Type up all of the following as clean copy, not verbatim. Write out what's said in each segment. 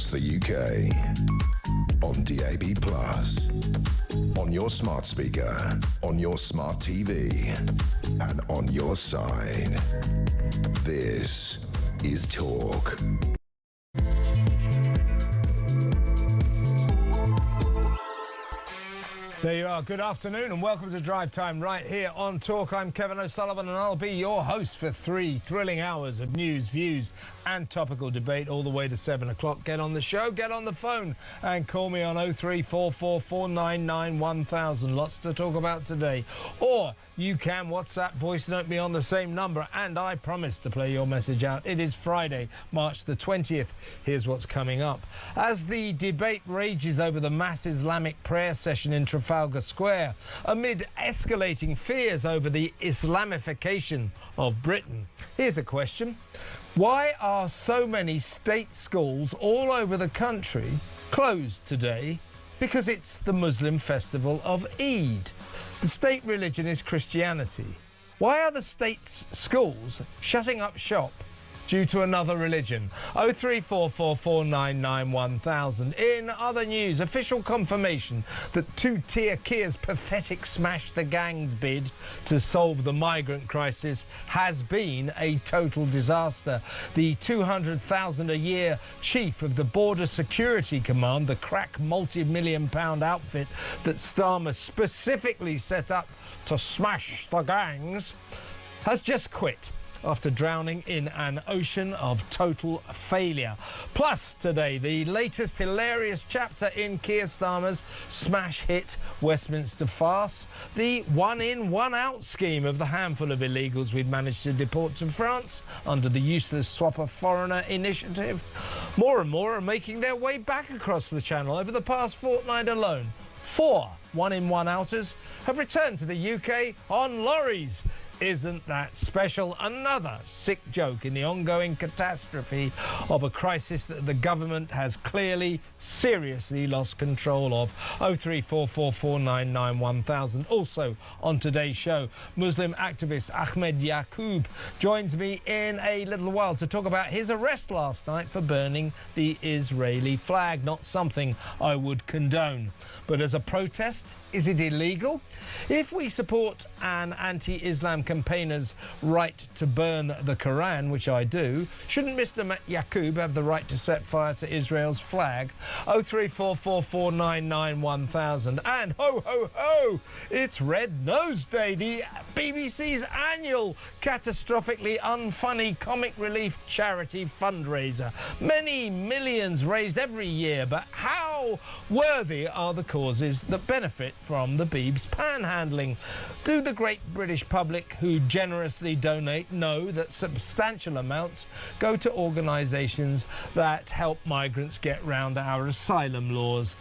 across the UK, on DAB+, on your smart speaker, on your smart TV, and on your side. This is Talk. There you are. Good afternoon and welcome to Drive Time right here on Talk. I'm Kevin O'Sullivan and I'll be your host for 3 thrilling hours of news, views and topical debate all the way to 7 o'clock. Get on the show, get on the phone and call me on 03444991000. Lots to talk about today. Or you can WhatsApp voice note me on the same number and I promise to play your message out. It is Friday, March the 20th. Here's what's coming up. As the debate rages over the mass Islamic prayer session in Trafalgar Square, amid escalating fears over the Islamification of Britain, here's a question. Why are so many state schools all over the country closed today? Because it's the Muslim festival of Eid. The state religion is Christianity. Why are the state schools shutting up shop due to another religion? 03444991000. In other news, official confirmation that two-tier Kia's pathetic smash the gangs bid to solve the migrant crisis has been a total disaster. The 200,000 a year chief of the Border Security Command, the crack multi-million-pound outfit that Starmer specifically set up to smash the gangs, has just quit after drowning in an ocean of total failure. Plus, today, the latest hilarious chapter in Keir Starmer's smash hit Westminster farce, the one-in, one-out scheme of the handful of illegals we'd managed to deport to France under the useless swap a foreigner initiative. More and more are making their way back across the channel over the past fortnight alone. 4 one-in, one-outers have returned to the UK on lorries. Isn't that special? Another sick joke in the ongoing catastrophe of a crisis that the government has clearly, seriously lost control of. 03444991000. Also on today's show, Muslim activist Ahmed Yaqub joins me in a little while to talk about his arrest last night for burning the Israeli flag. Not something I would condone. But as a protest, is it illegal? If we support an anti-Islam campaigner's right to burn the Quran, which I do, shouldn't Mr. Yaqub have the right to set fire to Israel's flag? 03444991000. And ho, ho, ho, it's Red Nose Day, the BBC's annual catastrophically unfunny comic relief charity fundraiser. Many millions raised every year, but how worthy are the causes that benefit from the Beebs panhandling? Do the great British public who generously donate know that substantial amounts go to organisations that help migrants get round our asylum laws?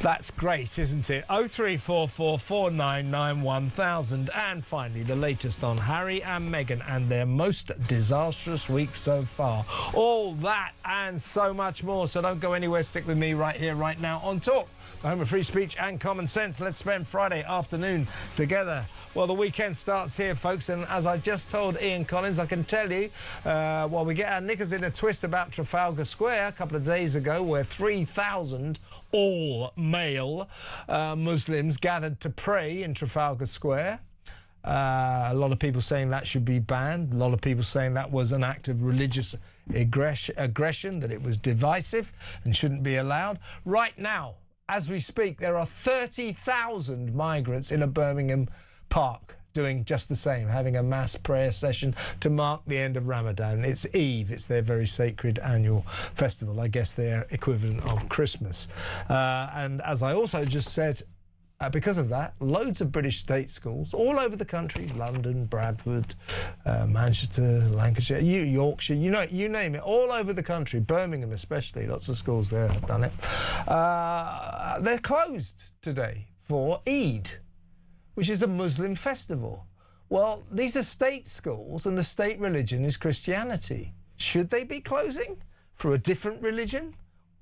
That's great, isn't it? 03444991000. And finally, the latest on Harry and Meghan and their most disastrous week so far. All that and so much more. So don't go anywhere. Stick with me right here, right now on Talk, the home of free speech and common sense. Let's spend Friday afternoon together. Well, the weekend starts here, folks, and as I just told Ian Collins, I can tell you, while we get our knickers in a twist about Trafalgar Square a couple of days ago, where 3,000 all-male Muslims gathered to pray in Trafalgar Square. A lot of people saying that should be banned. A lot of people saying that was an act of religious aggression, that it was divisive and shouldn't be allowed. Right now, as we speak, there are 30,000 migrants in a Birmingham park doing just the same, having a mass prayer session to mark the end of Ramadan. It's Eve, it's their very sacred annual festival, I guess their equivalent of Christmas. And as I also just said, because of that, loads of British state schools all over the country, London, Bradford, Manchester, Lancashire, Yorkshire, you name it, all over the country, Birmingham especially, lots of schools there have done it. They're closed today for Eid, which is a Muslim festival. Well, these are state schools and the state religion is Christianity. Should they be closing for a different religion?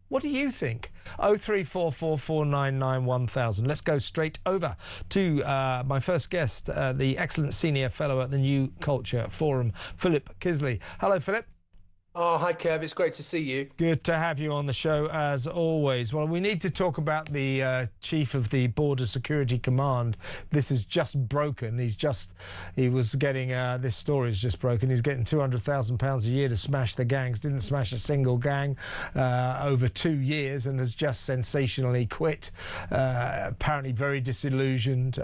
What do you think? 03444991000. Let's go straight over to my first guest, the excellent senior fellow at the New Culture Forum, Philip Kisley. Hello, Philip. Oh, hi, Kev. It's great to see you. Good to have you on the show as always. Well, we need to talk about the chief of the Border Security Command. This is just broken. He was getting, this story is just broken. He's getting £200,000 a year to smash the gangs. Didn't smash a single gang over 2 years and has just sensationally quit. Apparently very disillusioned.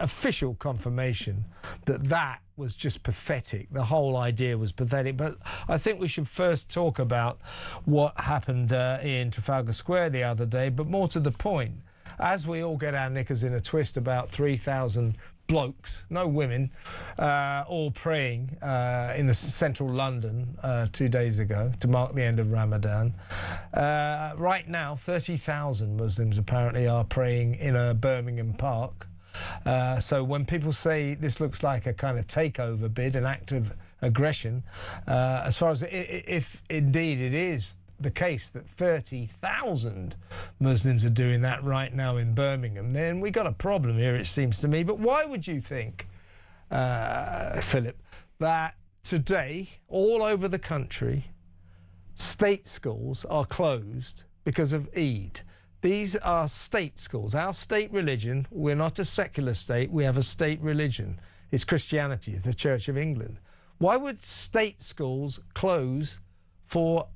Official confirmation that was just pathetic. The whole idea was pathetic. But I think we should first talk about what happened in Trafalgar Square the other day. But more to the point, as we all get our knickers in a twist about 3,000 blokes, no women, all praying in the central London 2 days ago to mark the end of Ramadan. Right now, 30,000 Muslims apparently are praying in a Birmingham park. So when people say this looks like a kind of takeover bid, an act of aggression, as far as if indeed it is the case that 30,000 Muslims are doing that right now in Birmingham, then we got a problem here, it seems to me. But why would you think, Philip, that today, all over the country, state schools are closed because of Eid? These are state schools. Our state religion, we're not a secular state, we have a state religion. It's Christianity, the Church of England. Why would state schools close for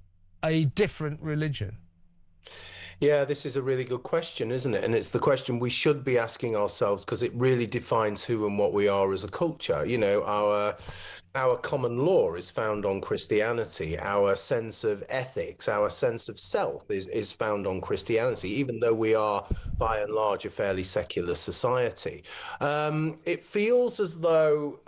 a different religion? Yeah, this is a really good question, isn't it? And it's the question we should be asking ourselves because it really defines who and what we are as a culture. You know, our common law is found on Christianity. Our sense of ethics, our sense of self is found on Christianity, even though we are, by and large, a fairly secular society. It feels as though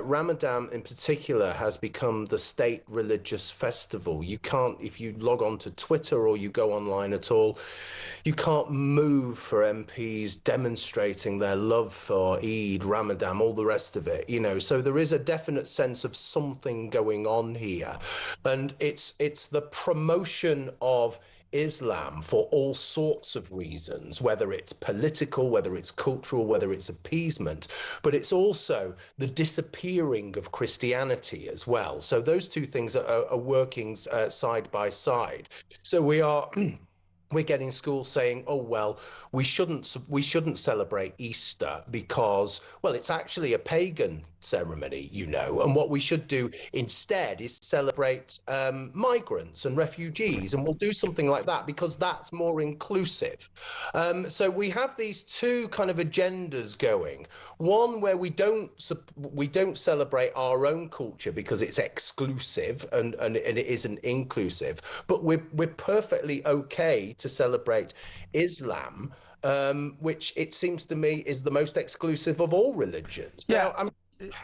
Ramadan in particular has become the state religious festival. You can't, if you log on to Twitter or you go online at all, you can't move for MPs demonstrating their love for Eid, Ramadan, all the rest of it, you know. So there is a definite sense of something going on here. And it's the promotion of Islam for all sorts of reasons, whether it's political, whether it's cultural, whether it's appeasement, but it's also the disappearing of Christianity as well. So those two things are working side by side. So we're getting schools saying, oh, well, we shouldn't celebrate Easter because, well, it's actually a pagan ceremony, you know, and what we should do instead is celebrate migrants and refugees, and we'll do something like that because that's more inclusive. So we have these two kind of agendas going. One where we don't celebrate our own culture because it's exclusive and it isn't inclusive, but we're perfectly okay to celebrate Islam, which it seems to me is the most exclusive of all religions. Yeah. Now, I'm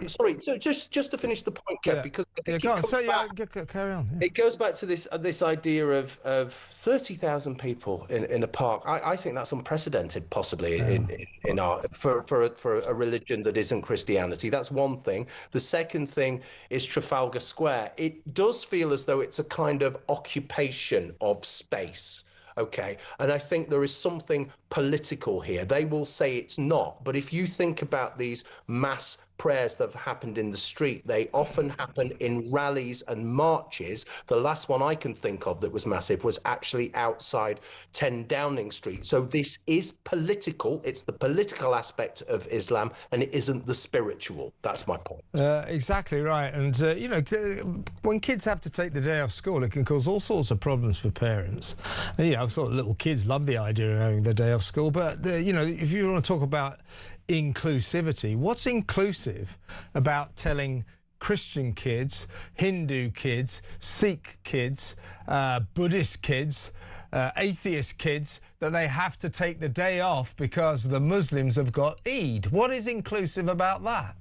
sorry, so just to finish the point, Kev, Yeah. because I think Go on. Carry on. Yeah. it goes back to this idea of 30,000 people in a park. I think that's unprecedented, possibly in our for a religion that isn't Christianity. That's one thing. The second thing is Trafalgar Square. It does feel as though it's a kind of occupation of space. Okay, and I think there is something political here. They will say it's not, but if you think about these mass prayers that have happened in the street, they often happen in rallies and marches. The last one I can think of that was massive was actually outside 10 Downing Street. So this is political. It's the political aspect of Islam, and it isn't the spiritual. That's my point. Exactly right. And, you know, when kids have to take the day off school, it can cause all sorts of problems for parents. And, you know, sort of little kids love the idea of having the day off school. But, you know, if you want to talk about inclusivity, what's inclusive about telling Christian kids, Hindu kids, Sikh kids, Buddhist kids, atheist kids that they have to take the day off because the Muslims have got Eid? What is inclusive about that?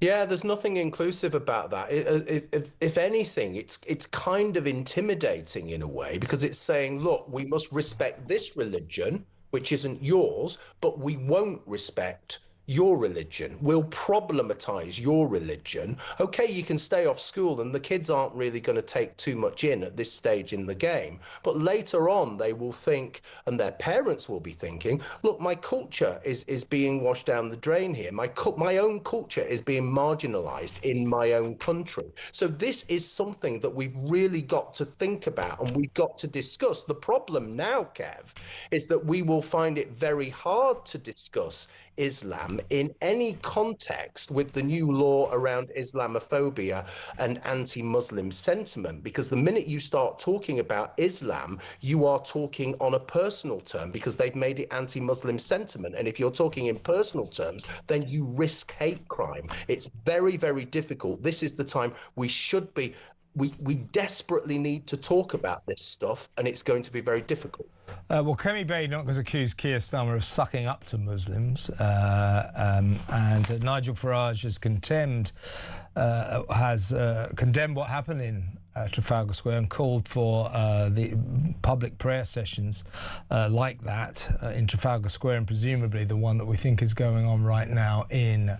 Yeah, there's nothing inclusive about that. If anything, it's kind of intimidating in a way because it's saying, look, we must respect this religion, which isn't yours, but we won't respect your religion. We'll problematize your religion. Okay, you can stay off school, and the kids aren't really going to take too much in at this stage in the game. But later on, they will think, and their parents will be thinking, look, my culture is being washed down the drain here. My own culture is being marginalized in my own country. So this is something that we've really got to think about, and we've got to discuss. The problem now, Kev, is that we will find it very hard to discuss Islam in any context with the new law around Islamophobia and anti-Muslim sentiment, because the minute you start talking about Islam, you are talking on a personal term, because they've made it anti-Muslim sentiment. And if you're talking in personal terms, then you risk hate crime. It's very, very difficult. This is the time we should be, we desperately need to talk about this stuff, and it's going to be very difficult. Well, Kemi Badenoch has accused Keir Starmer of sucking up to Muslims, and Nigel Farage has condemned what happened in Trafalgar Square and called for the public prayer sessions like that in Trafalgar Square, and presumably the one that we think is going on right now well,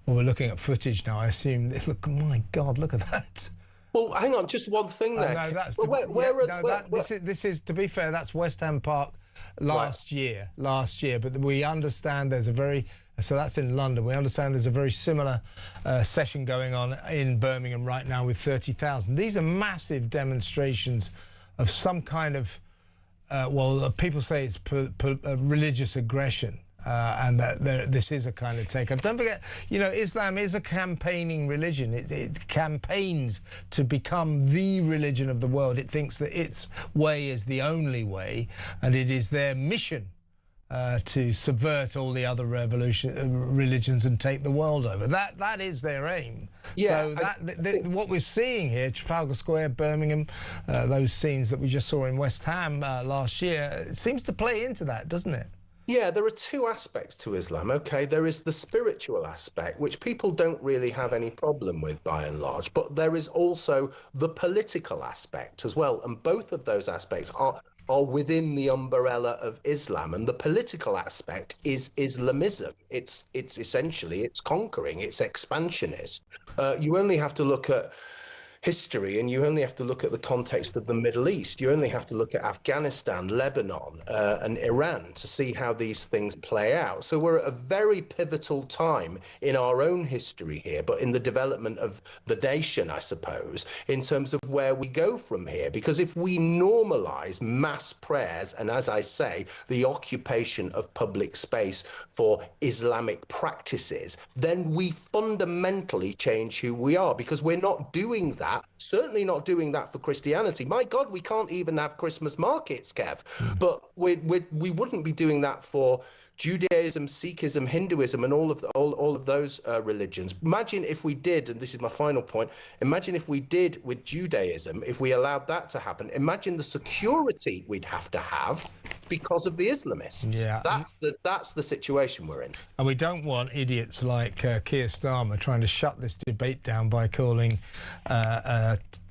we're looking at footage now. I assume, look, oh my God, look at that. Well, hang on, just one thing there. No, that's this is to be fair, that's West Ham Park last year. But we understand there's so that's in London. We understand there's a very similar session going on in Birmingham right now with 30,000. These are massive demonstrations of some kind of, well, people say it's religious aggression. And that this is a kind of take-up. Don't forget, you know, Islam is a campaigning religion. It campaigns to become the religion of the world. It thinks that its way is the only way, and it is their mission to subvert all the other religions and take the world over. That is their aim. Yeah, so what we're seeing here, Trafalgar Square, Birmingham, those scenes that we just saw in West Ham last year, it seems to play into that, doesn't it? Yeah, there are two aspects to Islam, okay? There is the spiritual aspect, which people don't really have any problem with by and large, but there is also the political aspect as well, and both of those aspects are within the umbrella of Islam, and the political aspect is Islamism. It's essentially, it's conquering, it's expansionist. You only have to look at history, and you only have to look at the context of the Middle East. You only have to look at Afghanistan, Lebanon, and Iran to see how these things play out. So we're at a very pivotal time in our own history here, but in the development of the nation, I suppose, in terms of where we go from here. Because if we normalize mass prayers, and as I say, the occupation of public space for Islamic practices, then we fundamentally change who we are, because we're not doing that. Certainly not doing that for Christianity. My God, we can't even have Christmas markets, Kev. But we wouldn't be doing that for Judaism, Sikhism, Hinduism, and all of those religions. Imagine if we did, and this is my final point, imagine if we did with Judaism, if we allowed that to happen, imagine the security we'd have to have because of the Islamists. Yeah. That's the situation we're in. And we don't want idiots like Keir Starmer trying to shut this debate down by calling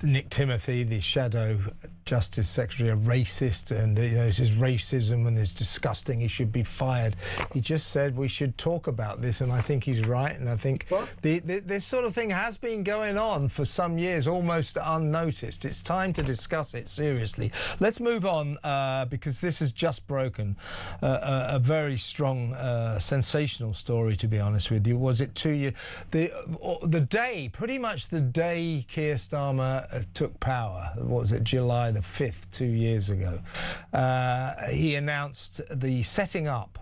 Nick Timothy, the shadow Justice Secretary, a racist, and this is racism and it's disgusting, he should be fired. He just said we should talk about this, and I think he's right, and I think this sort of thing has been going on for some years, almost unnoticed. It's time to discuss it seriously. Let's move on, because this has just broken. A very strong, sensational story, to be honest with you. Was it 2 years? The day, pretty much the day Keir Starmer took power, what was it, July the 5th, 2 years ago, he announced the setting up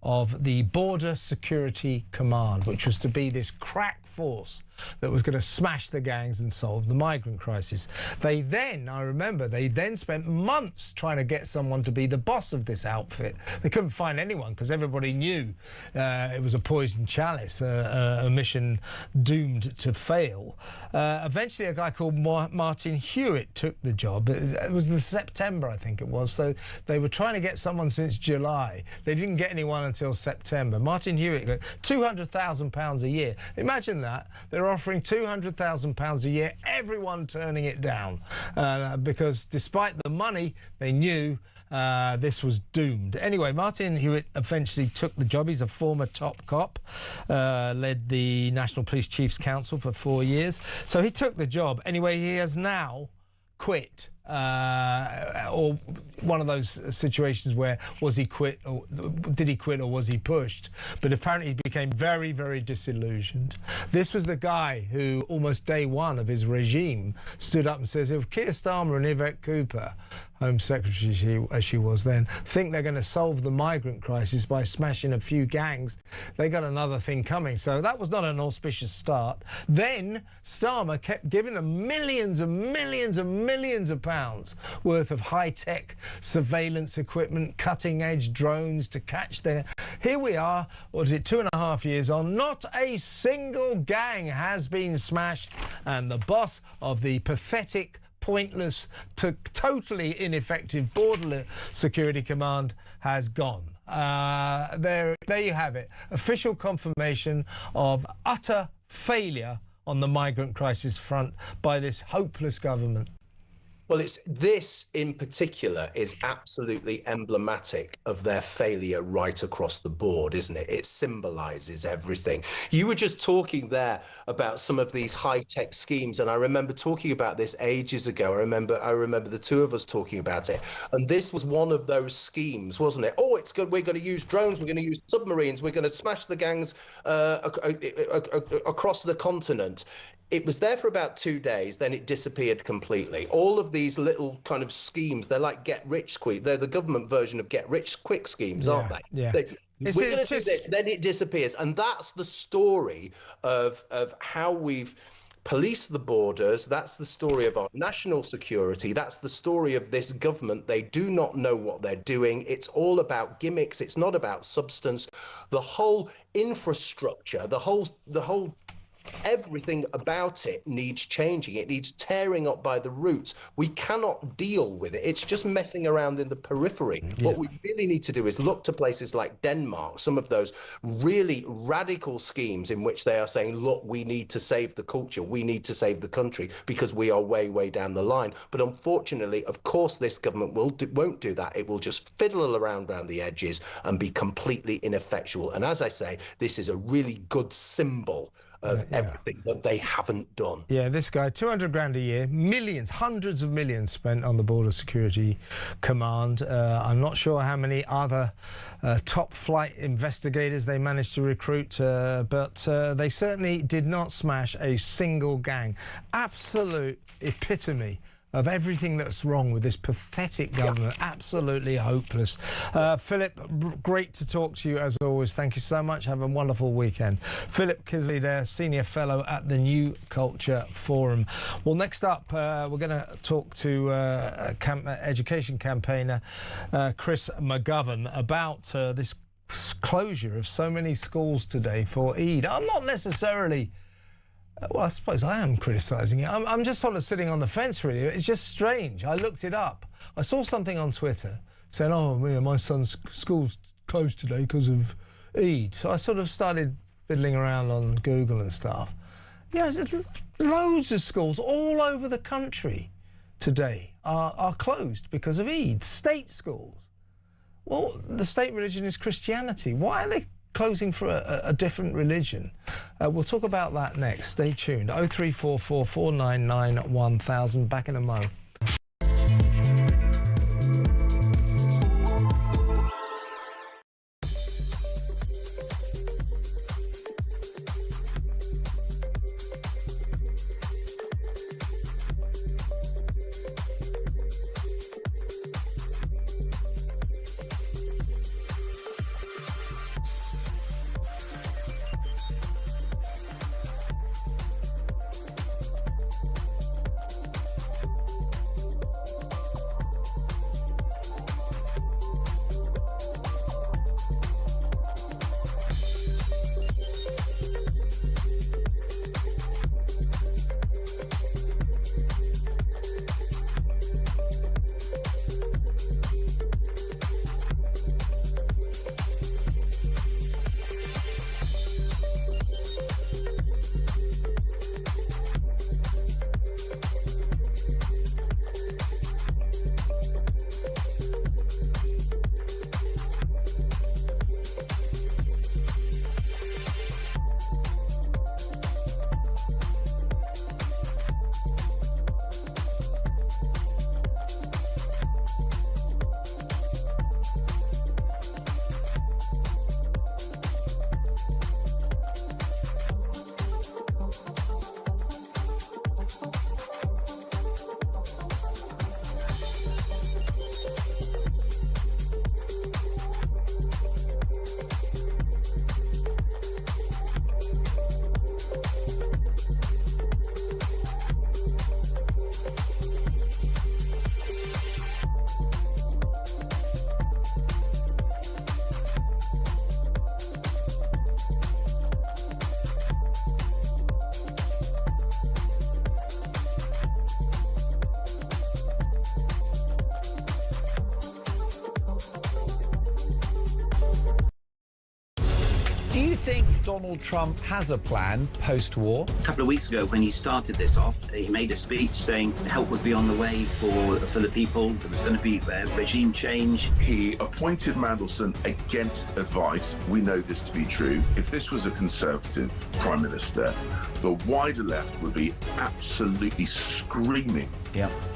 of the Border Security Command, which was to be this crack force that was going to smash the gangs and solve the migrant crisis. They then spent months trying to get someone to be the boss of this outfit. They couldn't find anyone because everybody knew it was a poison chalice, a mission doomed to fail. Eventually, a guy called Martin Hewitt took the job. It was in September, I think it was. So they were trying to get someone since July. They didn't get anyone until September. Martin Hewitt got £200,000 a year. Imagine that. They're offering £200,000 a year, everyone turning it down, because despite the money, they knew this was doomed. Anyway, Martin Hewitt eventually took the job. He's a former top cop, led the National Police Chiefs Council for 4 years. So he took the job. Anyway, he has now quit. Or one of those situations where was he quit or did he quit or was he pushed? But apparently he became very, very disillusioned. This was the guy who almost day one of his regime stood up and says, if Keir Starmer and Yvette Cooper, Home Secretary as she was then, think they're going to solve the migrant crisis by smashing a few gangs, they got another thing coming. So that was not an auspicious start. Then Starmer kept giving them millions and millions and millions of pounds worth of high-tech surveillance equipment, cutting-edge drones to catch their... Here we are, what is it, 2.5 years on, not a single gang has been smashed, and the boss of the pathetic, pointless, totally ineffective Border Security Command has gone. There you have it. Official confirmation of utter failure on the migrant crisis front by this hopeless government. Well, this in particular is absolutely emblematic of their failure right across the board, isn't it? It symbolizes everything. You were just talking there about some of these high-tech schemes, and I remember talking about this ages ago. I remember the two of us talking about it, and this was one of those schemes, wasn't it? Oh, it's good. We're going to use drones. We're going to use submarines. We're going to smash the gangs across the continent. It was there for about 2 days, then it disappeared completely. All of these little kind of schemes, they're like get-rich-quick. They're the government version of get-rich-quick schemes, aren't they? Yeah. We're going to do this, then it disappears. And that's the story of how we've policed the borders. That's the story of our national security. That's the story of this government. They do not know what they're doing. It's all about gimmicks. It's not about substance. The whole infrastructure, the whole everything about it needs changing. It needs tearing up by the roots. We cannot deal with it. It's just messing around in the periphery. Yeah. What we really need to do is look to places like Denmark, some of those really radical schemes in which they are saying, look, we need to save the culture. We need to save the country because we are way, way down the line. But unfortunately, of course, this government won't do that. It will just fiddle around the edges and be completely ineffectual. And as I say, this is a really good symbol of everything that they haven't done. Yeah, this guy, 200 grand a year, millions, hundreds of millions spent on the Border Security Command. I'm not sure how many other top flight investigators they managed to recruit, but they certainly did not smash a single gang. Absolute epitome of everything that's wrong with this pathetic government. Absolutely hopeless. Philip, great to talk to you as always. Thank you so much. Have a wonderful weekend. Philip Kisley there, Senior Fellow at the New Culture Forum. Well, next up, we're going to talk to education campaigner Chris McGovern about this closure of so many schools today for Eid. I'm not necessarily... Well, I suppose I am criticising it. I'm just sort of sitting on the fence, really. It's just strange. I looked it up. I saw something on Twitter saying, oh, my son's school's closed today because of Eid. So I sort of started fiddling around on Google and stuff. Yeah, there's loads of schools all over the country today are closed because of Eid. State schools. Well, the state religion is Christianity. Why are they closing for a different religion? We'll talk about that next. Stay tuned. 0344 499 1000. Back in a mo. Do you think Donald Trump has a plan post-war? A couple of weeks ago, when he started this off, he made a speech saying help would be on the way for the people. There was going to be regime change. He appointed Mandelson against advice. We know this to be true. If this was a Conservative Prime Minister, the wider left would be absolutely screaming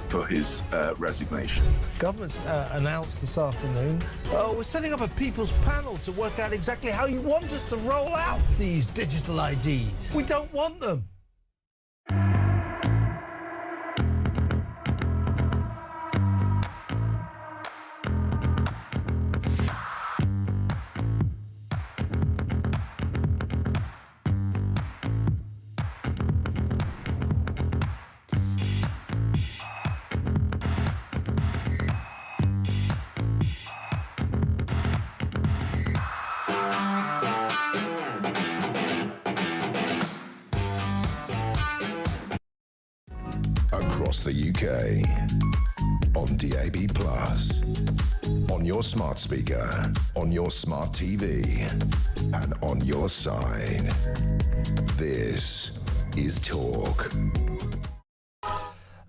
for his resignation. Government's announced this afternoon, we're setting up a people's panel to work out exactly how you want us to roll out these digital IDs. We don't want them. Across the UK, on DAB+, on your smart speaker, on your smart TV, and on your side. This is Talk.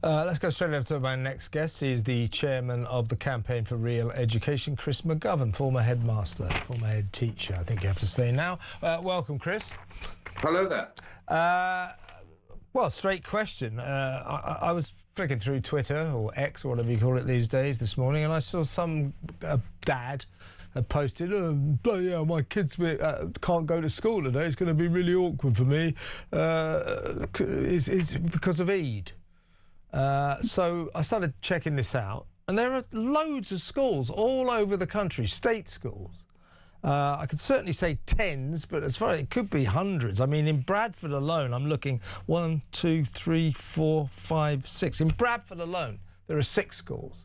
Let's go straight over to my next guest. He's the chairman of the Campaign for Real Education, Chris McGovern, former headmaster, former head teacher, I think you have to say now. Welcome, Chris. Hello there. Well, straight question. I was flicking through Twitter, or X, or whatever you call it these days, this morning, and I saw some dad had posted, bloody hell, my kids can't go to school today. It's going to be really awkward for me. It's because of Eid. So I started checking this out, and there are loads of schools all over the country, state schools. I could certainly say tens, but as far as it could be hundreds. I mean, in Bradford alone, I'm looking 1, 2, 3, 4, 5, 6. In Bradford alone, there are 6 schools.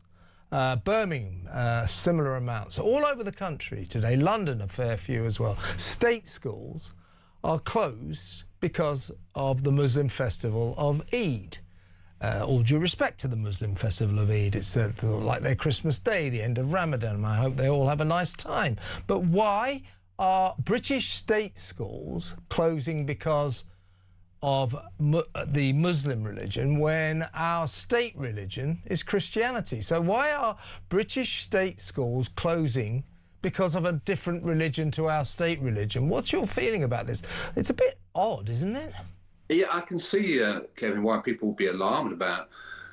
Birmingham, similar amounts. All over the country today. London, a fair few as well. State schools are closed because of the Muslim festival of Eid. All due respect to the Muslim festival of Eid, it's like their Christmas Day, the end of Ramadan. I hope they all have a nice time. But why are British state schools closing because of the Muslim religion when our state religion is Christianity? So why are British state schools closing because of a different religion to our state religion? What's your feeling about this? It's a bit odd, isn't it? Yeah, I can see, Kevin, why people would be alarmed about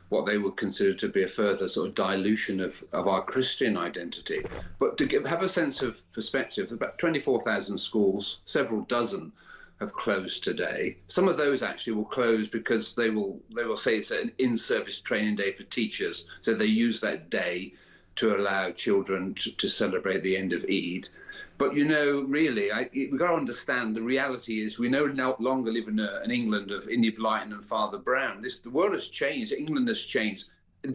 what they would consider to be a further sort of dilution of our Christian identity. But to have a sense of perspective, about 24,000 schools, several dozen have closed today. Some of those actually will close because they will say it's an in-service training day for teachers. So they use that day to allow children to celebrate the end of Eid. But, you know, really, we've got to understand the reality is we no longer live in England of India Blyton and Father Brown. The world has changed. England has changed.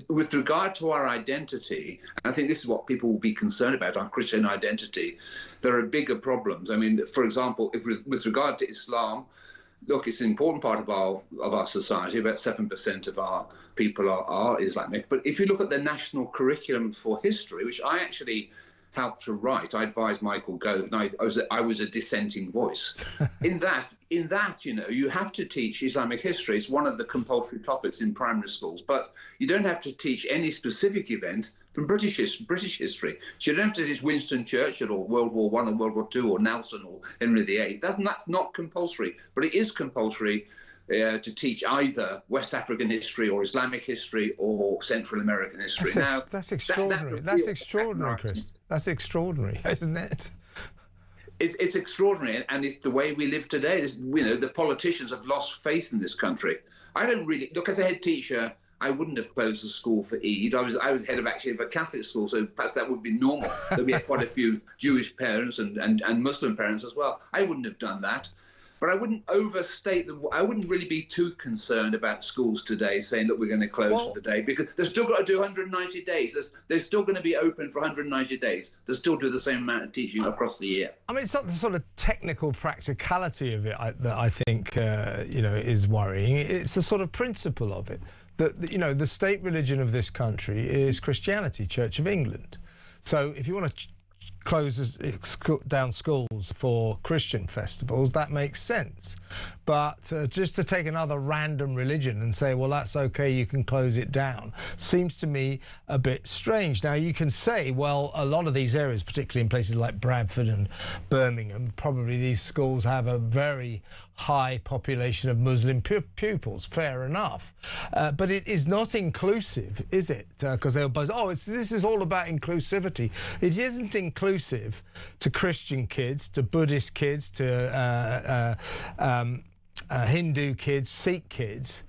With regard to our identity, and I think this is what people will be concerned about, our Christian identity, there are bigger problems. I mean, for example, with regard to Islam, look, it's an important part of our society. About 7% of our people are Islamic. But if you look at the national curriculum for history, which I actually helped to write, I advised Michael Gove, and I was a dissenting voice. In that, you know, you have to teach Islamic history. It's one of the compulsory topics in primary schools, but you don't have to teach any specific event from British history. So you don't have to teach Winston Churchill or World War I or World War II or Nelson or Henry VIII. That's not compulsory, but it is compulsory to teach either West African history or Islamic history or Central American history. That's extraordinary. That's extraordinary, Chris. That's extraordinary, isn't it? It's extraordinary, and it's the way we live today. You know, the politicians have lost faith in this country. I don't really look as a head teacher. I wouldn't have closed the school for Eid. I was head of a Catholic school, so perhaps that would be normal. There'd be quite a few Jewish parents and Muslim parents as well. I wouldn't have done that. But I wouldn't overstate I wouldn't really be too concerned about schools today saying, look, we're going to close for the day, because they've still got to do 190 days. They're still going to be open for 190 days. They'll still do the same amount of teaching across the year. I mean, it's not the sort of technical practicality of it that I think, you know, is worrying. It's the sort of principle of it. That, you know, the state religion of this country is Christianity, Church of England. So if you want to closes down schools for Christian festivals, that makes sense. But just to take another random religion and say, well, that's okay, you can close it down, seems to me a bit strange. Now, you can say, well, a lot of these areas, particularly in places like Bradford and Birmingham, probably these schools have a very high population of Muslim pupils. Fair enough. But it is not inclusive, is it? Because they'll buzz, this is all about inclusivity. It isn't inclusive to Christian kids, to Buddhist kids, to Hindu kids, Sikh kids,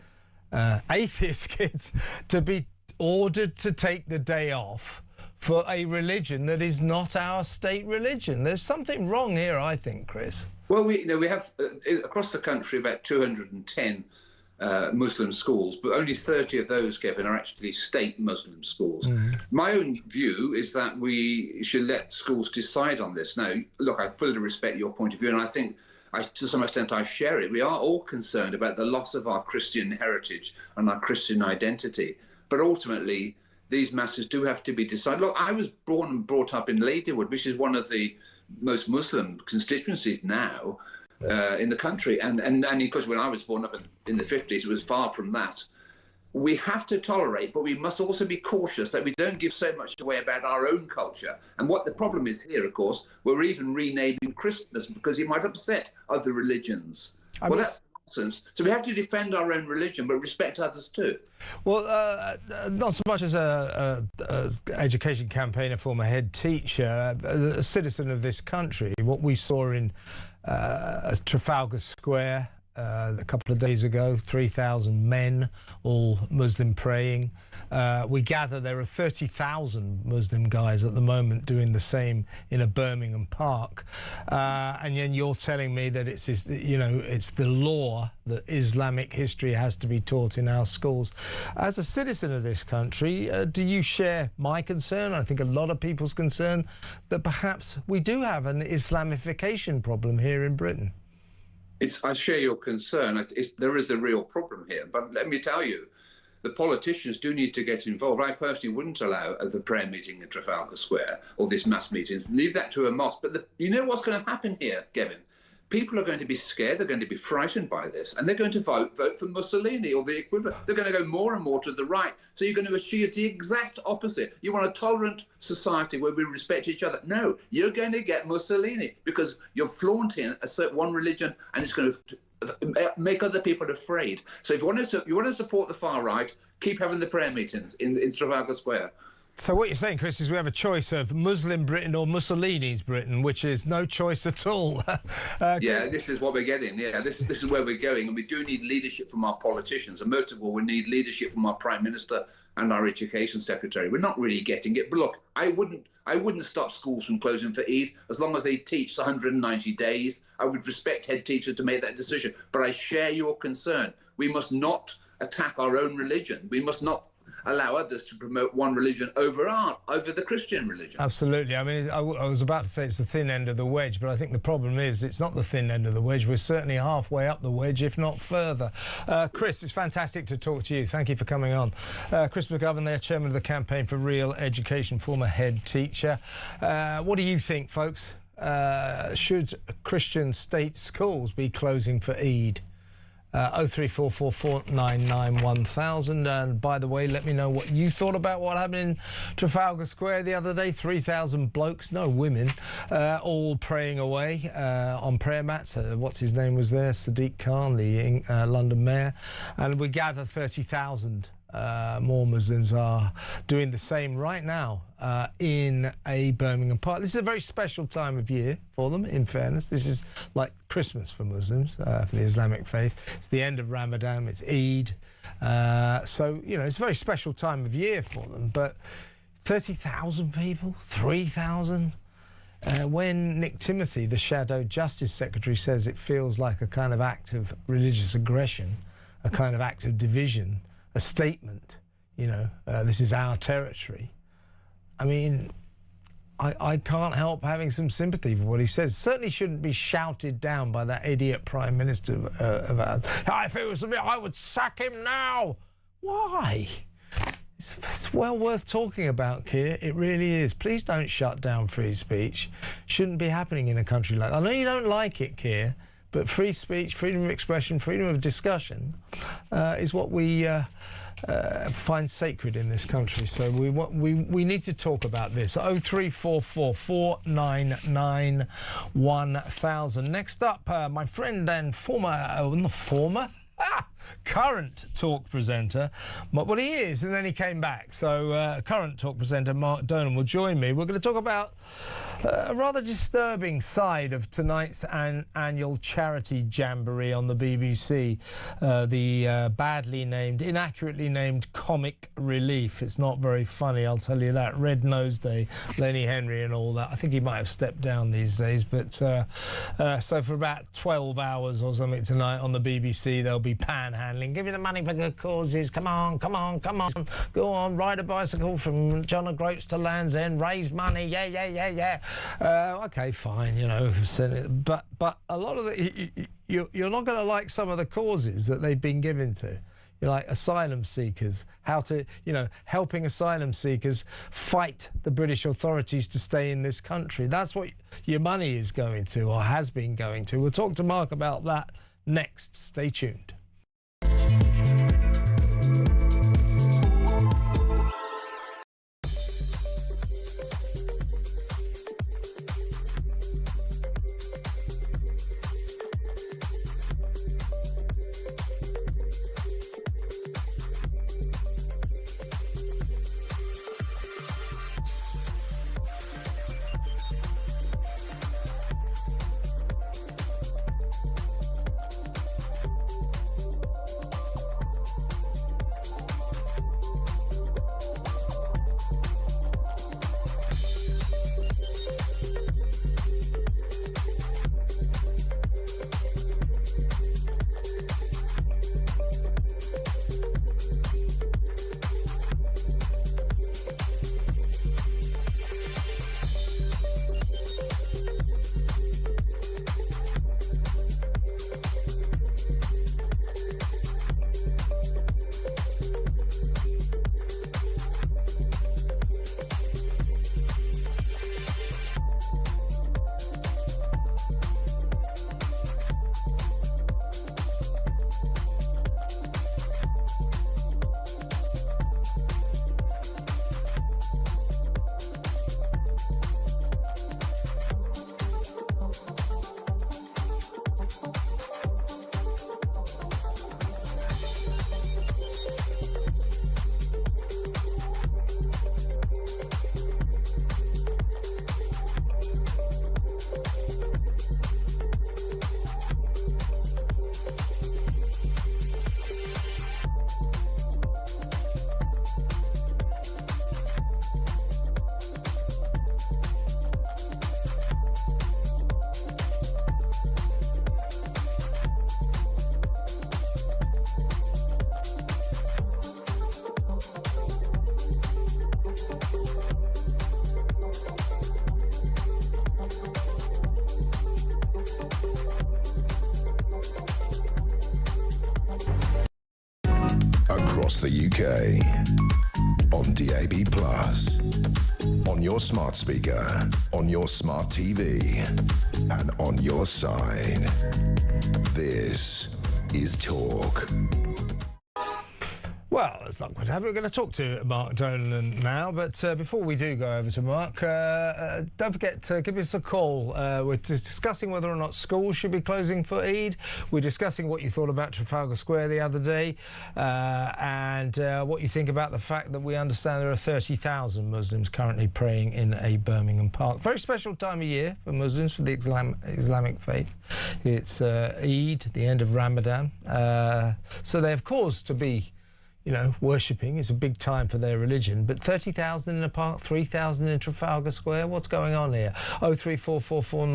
atheist kids, to be ordered to take the day off for a religion that is not our state religion. There's something wrong here, I think, Chris. Well, we have across the country about 210 Muslim schools, but only 30 of those, Kevin, are actually state Muslim schools. My own view is that we should let schools decide on this. Now, look, I fully respect your point of view, and I think to some extent I share it. We are all concerned about the loss of our Christian heritage and our Christian identity, but ultimately these matters do have to be decided. Look, I was born and brought up in Ladywood, which is one of the most Muslim constituencies now in the country. And of course, when I was born up in the 50s, it was far from that. We have to tolerate, but we must also be cautious that we don't give so much away about our own culture. And what the problem is here, of course, we're even renaming Christmas because it might upset other religions. That's nonsense. So we have to defend our own religion, but respect others too. Well, not so much as a education campaigner, former head teacher, a citizen of this country. What we saw in Trafalgar Square a couple of days ago, 3,000 men, all Muslim praying. We gather there are 30,000 Muslim guys at the moment doing the same in a Birmingham park. And then you're telling me that it's the law that Islamic history has to be taught in our schools. As a citizen of this country, do you share my concern? I think a lot of people's concern that perhaps we do have an Islamification problem here in Britain. I share your concern. There is a real problem here. But let me tell you, the politicians do need to get involved. I personally wouldn't allow the prayer meeting in Trafalgar Square or these mass meetings. Leave that to a mosque. But you know what's going to happen here, Kevin? People are going to be scared. They're going to be frightened by this. And they're going to vote for Mussolini or the equivalent. They're going to go more and more to the right. So you're going to achieve the exact opposite. You want a tolerant society where we respect each other. No, you're going to get Mussolini because you're flaunting one religion and it's going to make other people afraid. So if you want to support the far right, keep having the prayer meetings in Trafalgar Square. So what you're saying, Chris, is we have a choice of Muslim Britain or Mussolini's Britain, which is no choice at all. Yeah, this is what we're getting. Yeah, this is where we're going. And we do need leadership from our politicians. And most of all, we need leadership from our Prime Minister and our Education Secretary. We're not really getting it. But look, I wouldn't stop schools from closing for Eid as long as they teach 190 days. I would respect head teachers to make that decision. But I share your concern. We must not attack our own religion. We must not allow others to promote one religion over the Christian religion. Absolutely. I mean, I was about to say it's the thin end of the wedge, but I think the problem is it's not the thin end of the wedge. We're certainly halfway up the wedge, if not further. Chris, it's fantastic to talk to you. Thank you for coming on. Chris McGovern there, chairman of the Campaign for Real Education, former head teacher. What do you think, folks? Should Christian state schools be closing for Eid? 03444991000. And by the way, let me know what you thought about what happened in Trafalgar Square the other day. 3,000 blokes, no women, all praying away on prayer mats. What's his name was there? Sadiq Khan, the London mayor. And we gather 30,000 more Muslims are doing the same right now in a Birmingham park. This is a very special time of year for them, in fairness. This is like Christmas for Muslims, for the Islamic faith. It's the end of Ramadan, it's Eid. So, it's a very special time of year for them. But 30,000 people, 3,000? When Nick Timothy, the Shadow Justice Secretary, says it feels like a kind of act of religious aggression, a kind of act of division, a statement, this is our territory. I mean, I can't help having some sympathy for what he says. Certainly shouldn't be shouted down by that idiot Prime Minister of ours. If it was me, I would sack him now. Why? It's well worth talking about, Keir. It really is. Please don't shut down free speech. Shouldn't be happening in a country like that. I know you don't like it, Keir, but free speech, freedom of expression, freedom of discussion is what we find sacred in this country. So we need to talk about this. 0344 499 1000. Next up, my friend and current talk presenter, well, he is, and then he came back. So current talk presenter Mark Donan will join me. We're going to talk about a rather disturbing side of tonight's annual charity jamboree on the BBC, the badly named, inaccurately named Comic Relief. It's not very funny, I'll tell you that. Red Nose Day, Lenny Henry and all that. I think he might have stepped down these days, but so for about 12 hours or something tonight on the BBC, there'll be panhandling. Give me the money for good causes. Come on, come on, come on. Go on, ride a bicycle from John O'Groats to Land's End. Raise money. Yeah, yeah, yeah, yeah. Okay, fine, you know. But a lot of you're not going to like some of the causes that they've been given to. You know, like asylum seekers, helping asylum seekers fight the British authorities to stay in this country. That's what your money is going to, or has been going to. We'll talk to Mark about that next. Stay tuned. Across the UK, on DAB+, on your smart speaker, on your smart TV, and on your side. This is Talk. Well, that's not good. We're going to talk to Mark Donan now, but before we do go over to Mark, don't forget to give us a call. We're discussing whether or not schools should be closing for Eid. We're discussing what you thought about Trafalgar Square the other day, and what you think about the fact that we understand there are 30,000 Muslims currently praying in a Birmingham park. Very special time of year for Muslims, for the Islamic faith. It's Eid, the end of Ramadan. So they have cause to be, worshipping. Is a big time for their religion. But 30,000 in a park, 3,000 in Trafalgar Square. What's going on here? 0344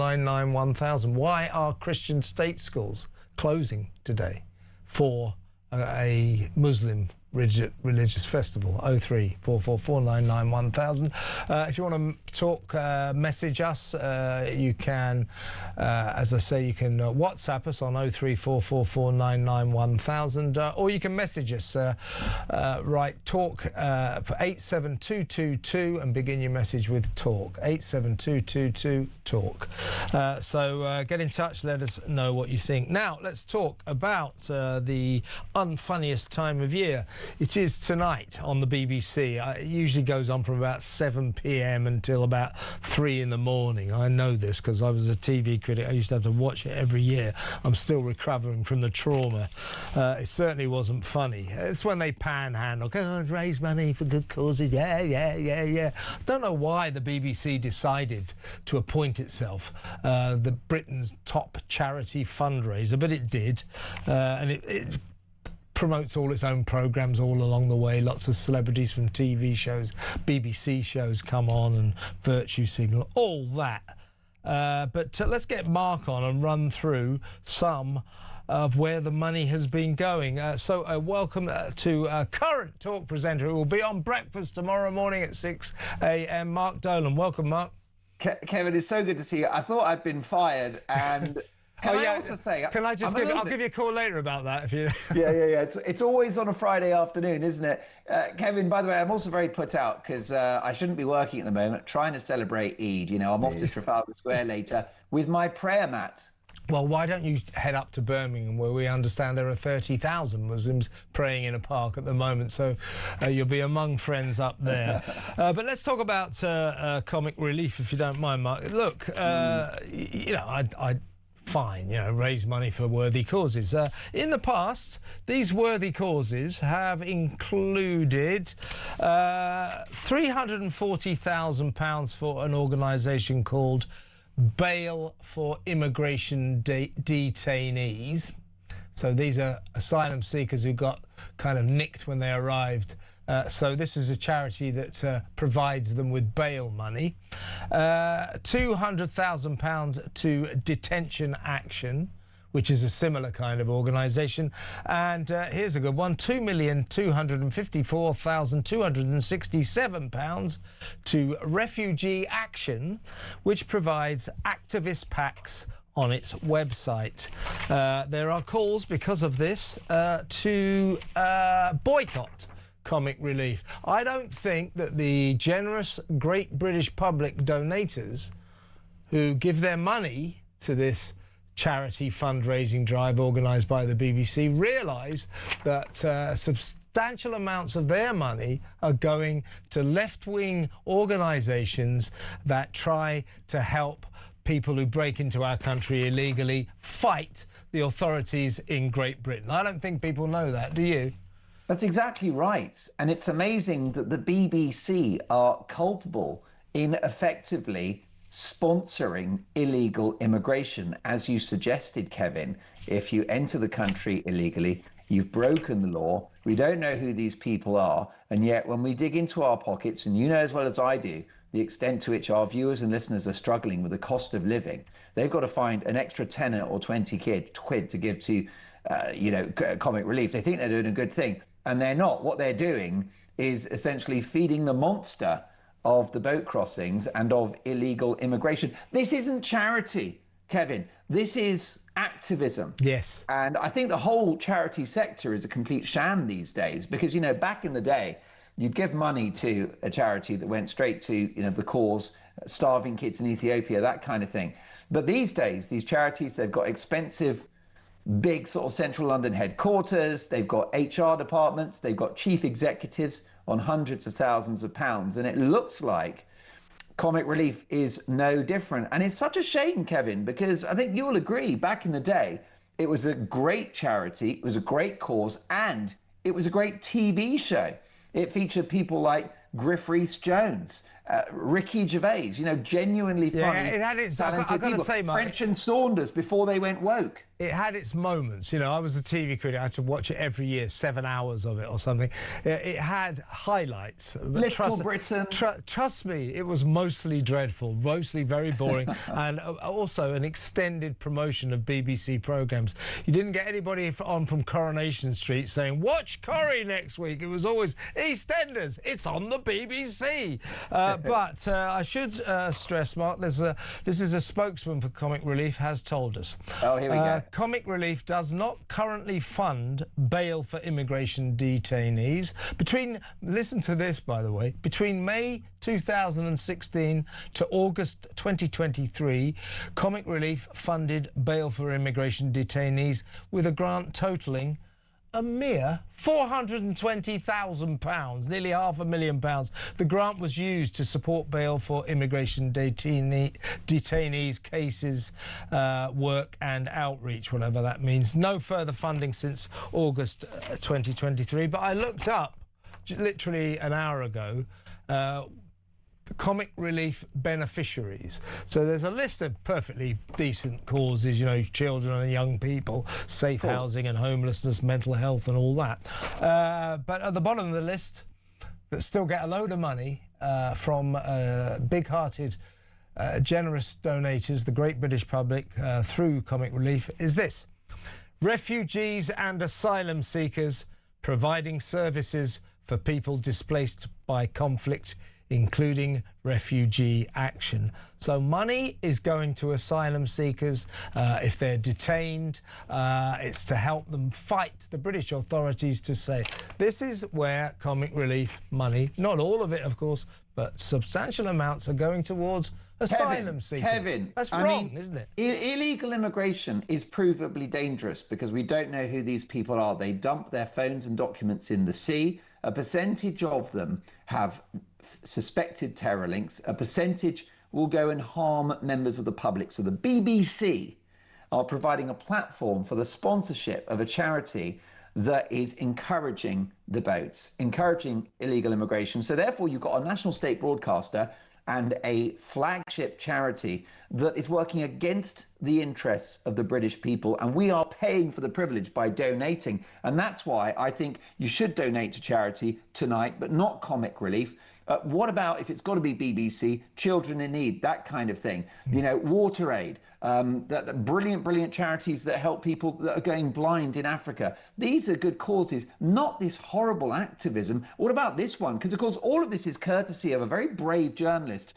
1000. Why are Christian state schools closing today for a Muslim religious festival. 03444991000. If you want to talk, message us, you can, as I say, you can WhatsApp us on 03444991000, or you can message us, write talk 87222 and begin your message with talk. 87222 talk. So get in touch, let us know what you think. Now let's talk about the unfunniest time of year. It is tonight on the BBC. It usually goes on from about 7 p.m. until about 3 in the morning. I know this because I was a TV critic. I used to have to watch it every year. I'm still recovering from the trauma. It certainly wasn't funny. It's when they panhandle, raise money for good causes. Yeah. Don't know why the BBC decided to appoint itself the Britain's top charity fundraiser, but it did, and it promotes all its own programmes all along the way. Lots of celebrities from TV shows, BBC shows come on, and Virtue Signal, all that. But let's get Mark on and run through some of where the money has been going. So welcome to current talk presenter who will be on breakfast tomorrow morning at 6 a.m, Mark Dolan. Welcome, Mark. Kevin, it's so good to see you. I thought I'd been fired, and can I also say... Can I just I'll give you a call later about that if you... Yeah. It's always on a Friday afternoon, isn't it? Kevin, by the way, I'm also very put out because I shouldn't be working at the moment, trying to celebrate Eid. You know, I'm off to Trafalgar Square later with my prayer mat. Well, why don't you head up to Birmingham, where we understand there are 30,000 Muslims praying in a park at the moment, so you'll be among friends up there. But let's talk about comic relief, if you don't mind, Mark. Look, you know, I'd fine, you know, raise money for worthy causes. In the past, these worthy causes have included £340,000 for an organisation called Bail for Immigration Detainees. So these are asylum seekers who got kind of nicked when they arrived. So this is a charity that provides them with bail money. £200,000 to Detention Action, which is a similar kind of organisation. And here's a good one, £2,254,267 to Refugee Action, which provides activist packs on its website. There are calls because of this to boycott comic relief. I don't think that the generous Great British public donators who give their money to this charity fundraising drive organised by the BBC realise that substantial amounts of their money are going to left-wing organisations that try to help people who break into our country illegally fight the authorities in Great Britain. I don't think people know that, do you? That's exactly right. And it's amazing that the BBC are culpable in effectively sponsoring illegal immigration. As you suggested, Kevin, if you enter the country illegally, you've broken the law. We don't know who these people are. And yet when we dig into our pockets, and you know as well as I do, the extent to which our viewers and listeners are struggling with the cost of living, they've got to find an extra 10 or 20 quid to give to, comic relief. They think they're doing a good thing, and they're not. What they're doing is essentially feeding the monster of the boat crossings and of illegal immigration. This isn't charity, Kevin. This is activism. Yes. And I think the whole charity sector is a complete sham these days because, you know, back in the day, you'd give money to a charity that went straight to, you know, the cause, starving kids in Ethiopia, that kind of thing. But these days, these charities, they've got expensive, big sort of central London headquarters, they've got HR departments, they've got chief executives on hundreds of thousands of pounds. And it looks like comic relief is no different. And it's such a shame, Kevin, because I think you'll agree, back in the day, it was a great charity, it was a great cause, and it was a great TV show. It featured people like Griff Rhys-Jones Ricky Gervais, genuinely funny. Yeah, it had its. talented I got to people. say, Mike, French and Saunders before they went woke. it had its moments. I was a TV critic. I had to watch it every year, 7 hours of it or something. It had highlights. Little Britain. Trust me, it was mostly dreadful, mostly very boring, and also an extended promotion of BBC programmes. You didn't get anybody on from Coronation Street saying, watch Corrie next week. It was always EastEnders. It's on the BBC. But I should stress, Mark, this is a spokesman for Comic Relief has told us. Oh, here we go. Comic Relief does not currently fund bail for immigration detainees. Listen to this, by the way, between May 2016 to August 2023, Comic Relief funded bail for immigration detainees with a grant totalling a mere £420,000, nearly £500,000. The grant was used to support bail for immigration detainees cases, work and outreach, whatever that means. No further funding since August 2023. But I looked up literally an hour ago Comic Relief beneficiaries. So there's a list of perfectly decent causes, children and young people, safe housing and homelessness, mental health and all that. But at the bottom of the list, that still get a load of money from big-hearted, generous donators, the great British public, through Comic Relief, is this. Refugees and asylum seekers providing services for people displaced by conflict, including refugee action. So money is going to asylum seekers if they're detained. It's to help them fight the British authorities to say, this is where Comic Relief money, not all of it, of course, but substantial amounts are going towards asylum seekers. Kevin, that's wrong, isn't it? Illegal immigration is provably dangerous because we don't know who these people are. They dump their phones and documents in the sea. A percentage of them have suspected terror links. A percentage will go and harm members of the public. So the BBC are providing a platform for the sponsorship of a charity that is encouraging the boats, encouraging illegal immigration. So therefore, you've got a national state broadcaster and a flagship charity that is working against the interests of the British people. And we are paying for the privilege by donating. And that's why I think you should donate to charity tonight, but not Comic Relief. What about if it's got to be BBC, Children in Need, that kind of thing? Water Aid, that brilliant charities that help people that are going blind in Africa. These are good causes, not this horrible activism. What about this one? Because, of course, all of this is courtesy of a very brave journalist,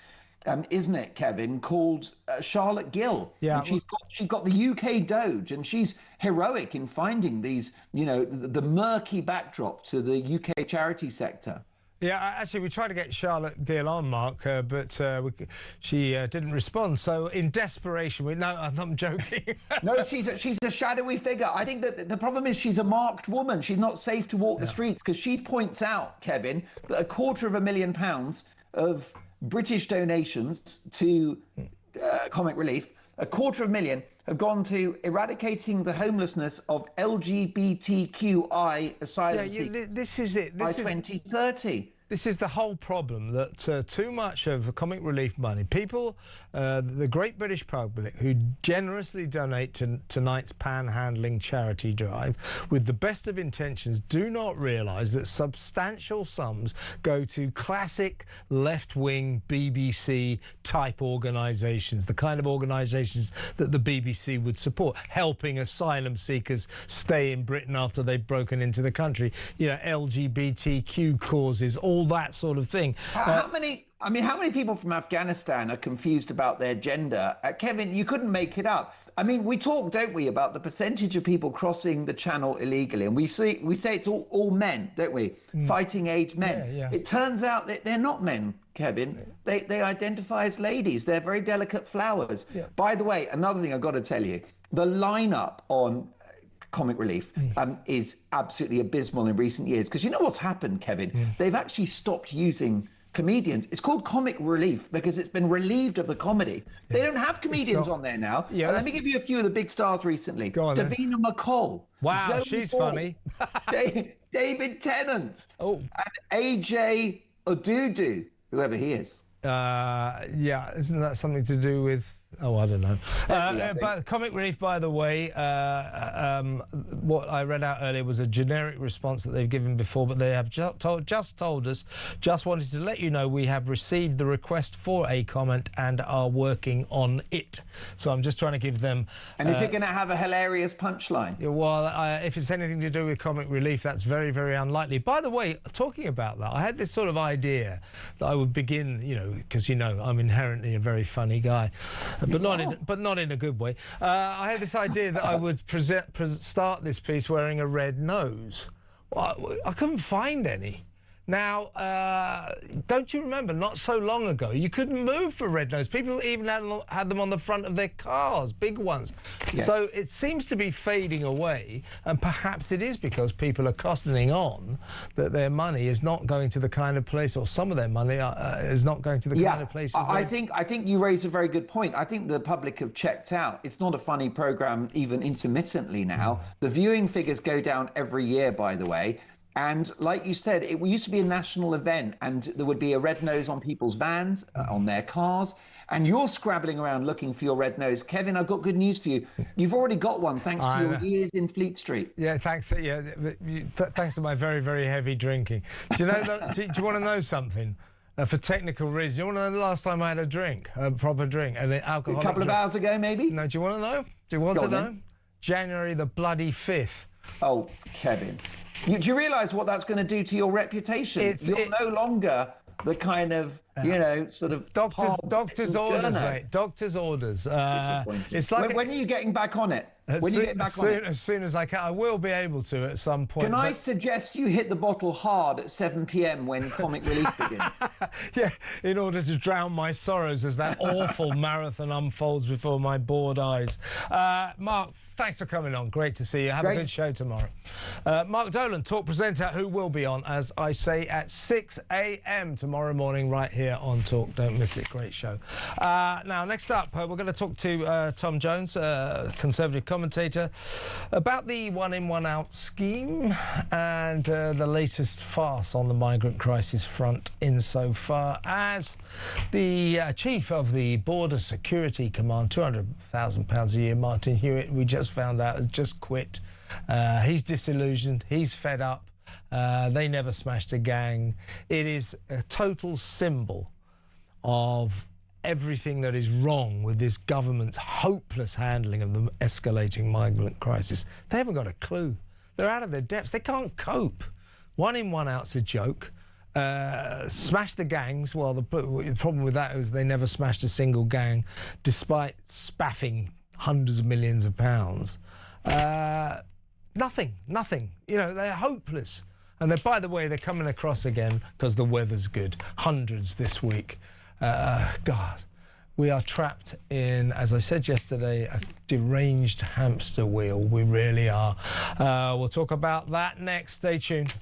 isn't it, Kevin, called Charlotte Gill. Yeah. And she's got the UK Doge, and she's heroic in finding these, the murky backdrop to the UK charity sector. Yeah, actually, we tried to get Charlotte Gill on, Mark, but she didn't respond. So, in desperation, no, I'm joking. No, she's a shadowy figure. I think that the problem is she's a marked woman. She's not safe to walk the streets because she points out, Kevin, that £250,000 of British donations to Comic Relief, £250,000 have gone to eradicating the homelessness of LGBTQI asylum seekers. This is it. By 2030. This is the whole problem, that too much of Comic Relief money, people, the great British public who generously donate to tonight's panhandling charity drive, with the best of intentions, do not realise that substantial sums go to classic left-wing BBC-type organisations, the kind of organisations that the BBC would support, helping asylum seekers stay in Britain after they've broken into the country, LGBTQ causes, all that sort of thing. How many people from Afghanistan are confused about their gender? Kevin, you couldn't make it up. We talk, don't we, about the percentage of people crossing the channel illegally, and we say it's all men, don't we? Fighting age men. Yeah. It turns out that they're not men, Kevin. They identify as ladies. They're very delicate flowers. Yeah. By the way, another thing I've got to tell you, the lineup on Comic Relief is absolutely abysmal in recent years, because you know what's happened, Kevin? They've actually stopped using comedians. It's called Comic Relief because it's been relieved of the comedy. They don't have comedians on there now. Yeah, let me give you a few of the big stars recently. Go on, Davina McCall. Wow, Zoe she's Hall, funny. David Tennant. Oh. And AJ Odudu, whoever he is. Yeah, isn't that something to do with... Oh, I don't know. But Comic Relief, by the way, what I read out earlier was a generic response that they've given before, but they have just told us, just wanted to let you know we have received the request for a comment and are working on it. So I'm just trying to give them... And is it going to have a hilarious punchline? Well, if it's anything to do with Comic Relief, that's very, very unlikely. By the way, talking about that, I had this sort of idea that I would begin, you know, because, you know, I'm inherently a very funny guy. But not in a good way. I had this idea that I would start this piece wearing a red nose. Well, I couldn't find any. Now, don't you remember, not so long ago, you couldn't move for red nose. People even had them on the front of their cars, big ones. Yes. So it seems to be fading away, and perhaps it is because people are costing on that their money is not going to the kind of place, or some of their money is not going to the kind of places. I think you raise a very good point. I think the public have checked out. It's not a funny programme, even intermittently now. The viewing figures go down every year, by the way. And like you said, it used to be a national event, and there would be a red nose on people's vans, on their cars. And you're scrabbling around looking for your red nose. Kevin, I've got good news for you. You've already got one, thanks to your years in Fleet Street. Yeah, thanks. Yeah, thanks to my very, very heavy drinking. Do you know that? Do you want to know something? For technical reasons, you want to know the last time I had a drink, a proper drink, an alcoholic A couple of hours ago, maybe? No, do you want to know? Do you want to know? January the bloody 5th. Oh, Kevin. Do you realise what that's going to do to your reputation? You're no longer the kind of, you know, sort of... Doctor's orders, mate. Doctor's orders. It's like... When are you getting back on it? As soon as I can. I will be able to at some point. Can I suggest you hit the bottle hard at 7 p.m. when Comic Relief begins? Yeah, in order to drown my sorrows as that awful marathon unfolds before my bored eyes. Mark, thanks for coming on. Great to see you. Have a good show tomorrow. Mark Dolan, talk presenter, who will be on, as I say, at 6 a.m. tomorrow morning right here on Talk. Don't miss it. Great show. Now, next up, we're going to talk to Tom Jones, Conservative commentator, about the one-in, one-out scheme and the latest farce on the migrant crisis front, insofar as the chief of the Border Security Command, £200,000 a year, Martin Hewitt, we just found out, has just quit. He's disillusioned. He's fed up. They never smashed a gang. It is a total symbol of everything that is wrong with this government's hopeless handling of the escalating migrant crisis. They haven't got a clue. They're out of their depths. They can't cope. One in, one out's a joke. Smash the gangs. Well, the problem with that is they never smashed a single gang, despite spaffing hundreds of millions of pounds. Nothing. You know, they're hopeless. And by the way, they're coming across again because the weather's good. Hundreds this week. God, we are trapped in, as I said yesterday, a deranged hamster wheel. We really are. We'll talk about that next. Stay tuned.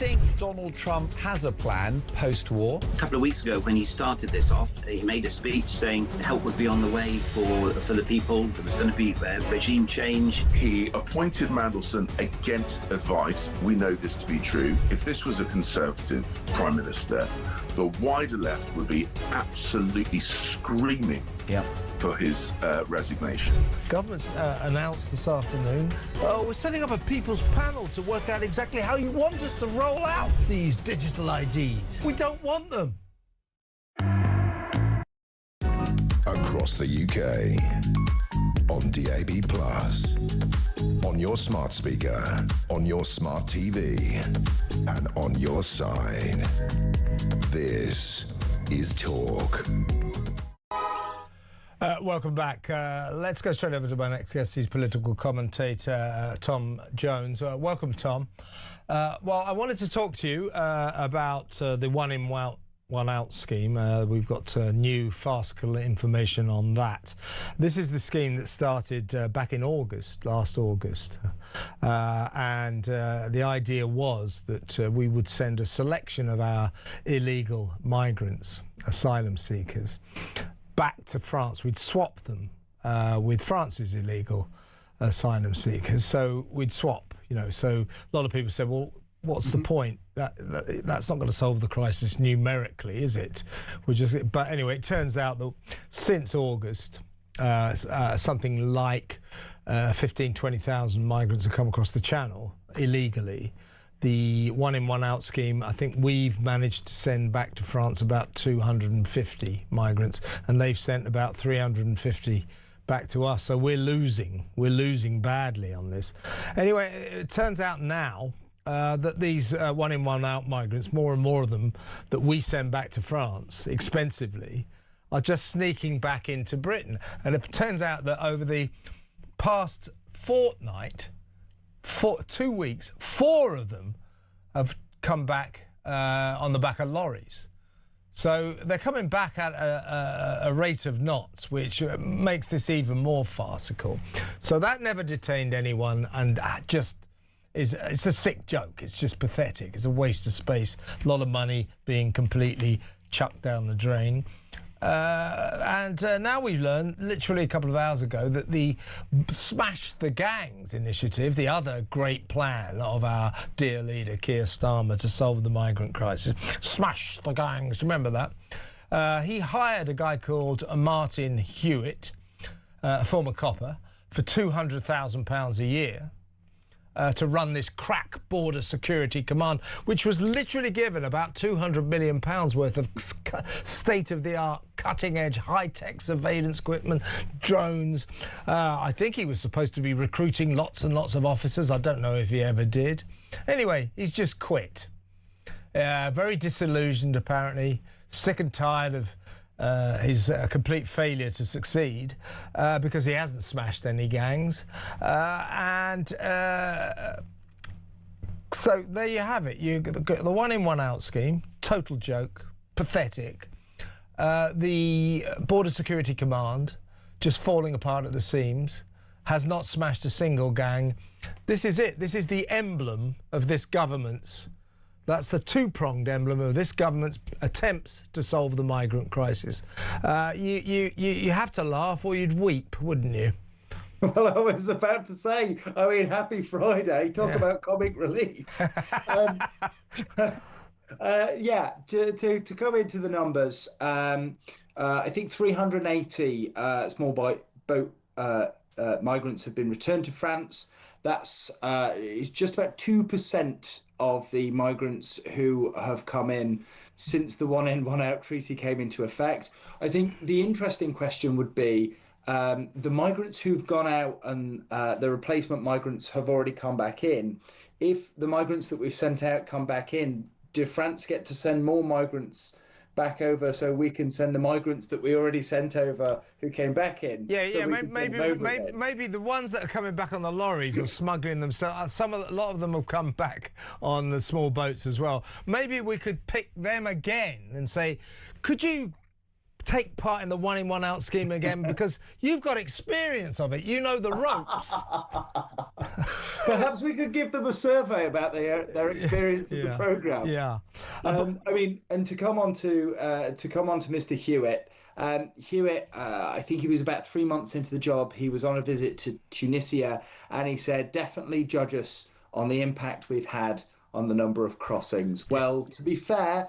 think Donald Trump has a plan post-war? A couple of weeks ago, when he started this off, he made a speech saying help would be on the way for the people. There was going to be regime change. He appointed Mandelson against advice. We know this to be true. If this was a Conservative Prime Minister, the wider left would be absolutely screaming for his resignation. Government's announced this afternoon, we're setting up a people's panel to work out exactly how you want us to roll out these digital IDs. We don't want them. Across the UK, on DAB+, on your smart speaker, on your smart TV, and on your side. This is Talk. Welcome back. Let's go straight over to my next guest. He's political commentator Tom Jones. Welcome, Tom. Well, I wanted to talk to you about the one-in, one-out scheme. We've got new farcical information on that. This is the scheme that started back in last August. And the idea was that we would send a selection of our illegal migrants, asylum seekers, back to France. We'd swap them with France's illegal asylum seekers. So we'd swap, So a lot of people said, well, what's the point? That's not going to solve the crisis numerically, is it? But anyway, it turns out that since August, something like 15,000, 20,000 migrants have come across the Channel illegally. The one-in, one-out scheme, I think we've managed to send back to France about 250 migrants, and they've sent about 350 back to us. So we're losing badly on this. Anyway, it turns out now that these one-in, one-out migrants, more and more of them that we send back to France expensively, are just sneaking back into Britain. And it turns out that over the past fortnight, 2 weeks, 4 of them have come back on the back of lorries. So they're coming back at a rate of knots, which makes this even more farcical. So that never detained anyone, and it's a sick joke. It's just pathetic. It's a waste of space, a lot of money being completely chucked down the drain. And now we've learned, literally a couple of hours ago, that the Smash the Gangs initiative, the other great plan of our dear leader Keir Starmer to solve the migrant crisis, Smash the Gangs, remember that? He hired a guy called Martin Hewitt, a former copper, for £200,000 a year. To run this crack border security command, which was literally given about £200 million worth of state-of-the-art, cutting-edge, high-tech surveillance equipment, drones. I think he was supposed to be recruiting lots and lots of officers. I don't know if he ever did. Anyway, he's just quit. Very disillusioned, apparently, sick and tired of his complete failure to succeed because he hasn't smashed any gangs. So there you have it. You the one-in, one-out scheme, total joke, pathetic. The Border Security Command just falling apart at the seams, has not smashed a single gang. This is it. This is the emblem of this government's. That's the two-pronged emblem of this government's attempts to solve the migrant crisis. You have to laugh or you'd weep, wouldn't you? Well, I was about to say, happy Friday. Talk about comic relief. To come into the numbers, I think 380 small boat migrants have been returned to France. That's it's just about 2% of the migrants who have come in since the one-in, one-out treaty came into effect. I think the interesting question would be the migrants who've gone out and the replacement migrants have already come back in. If the migrants that we've sent out come back in, do France get to send more migrants back over so we can send the migrants that we already sent over who came back in? Maybe the ones that are coming back on the lorries or smuggling themselves, a lot of them have come back on the small boats as well. Maybe we could pick them again and say, could you take part in the one in, one out scheme again because you've got experience of it. You know the ropes. Perhaps we could give them a survey about their experience of the programme. Yeah. I mean, and to come on to Mr. Hewitt. Hewitt, I think he was about 3 months into the job. He was on a visit to Tunisia, and he said, definitely judge us on the impact we've had on the number of crossings. Well, to be fair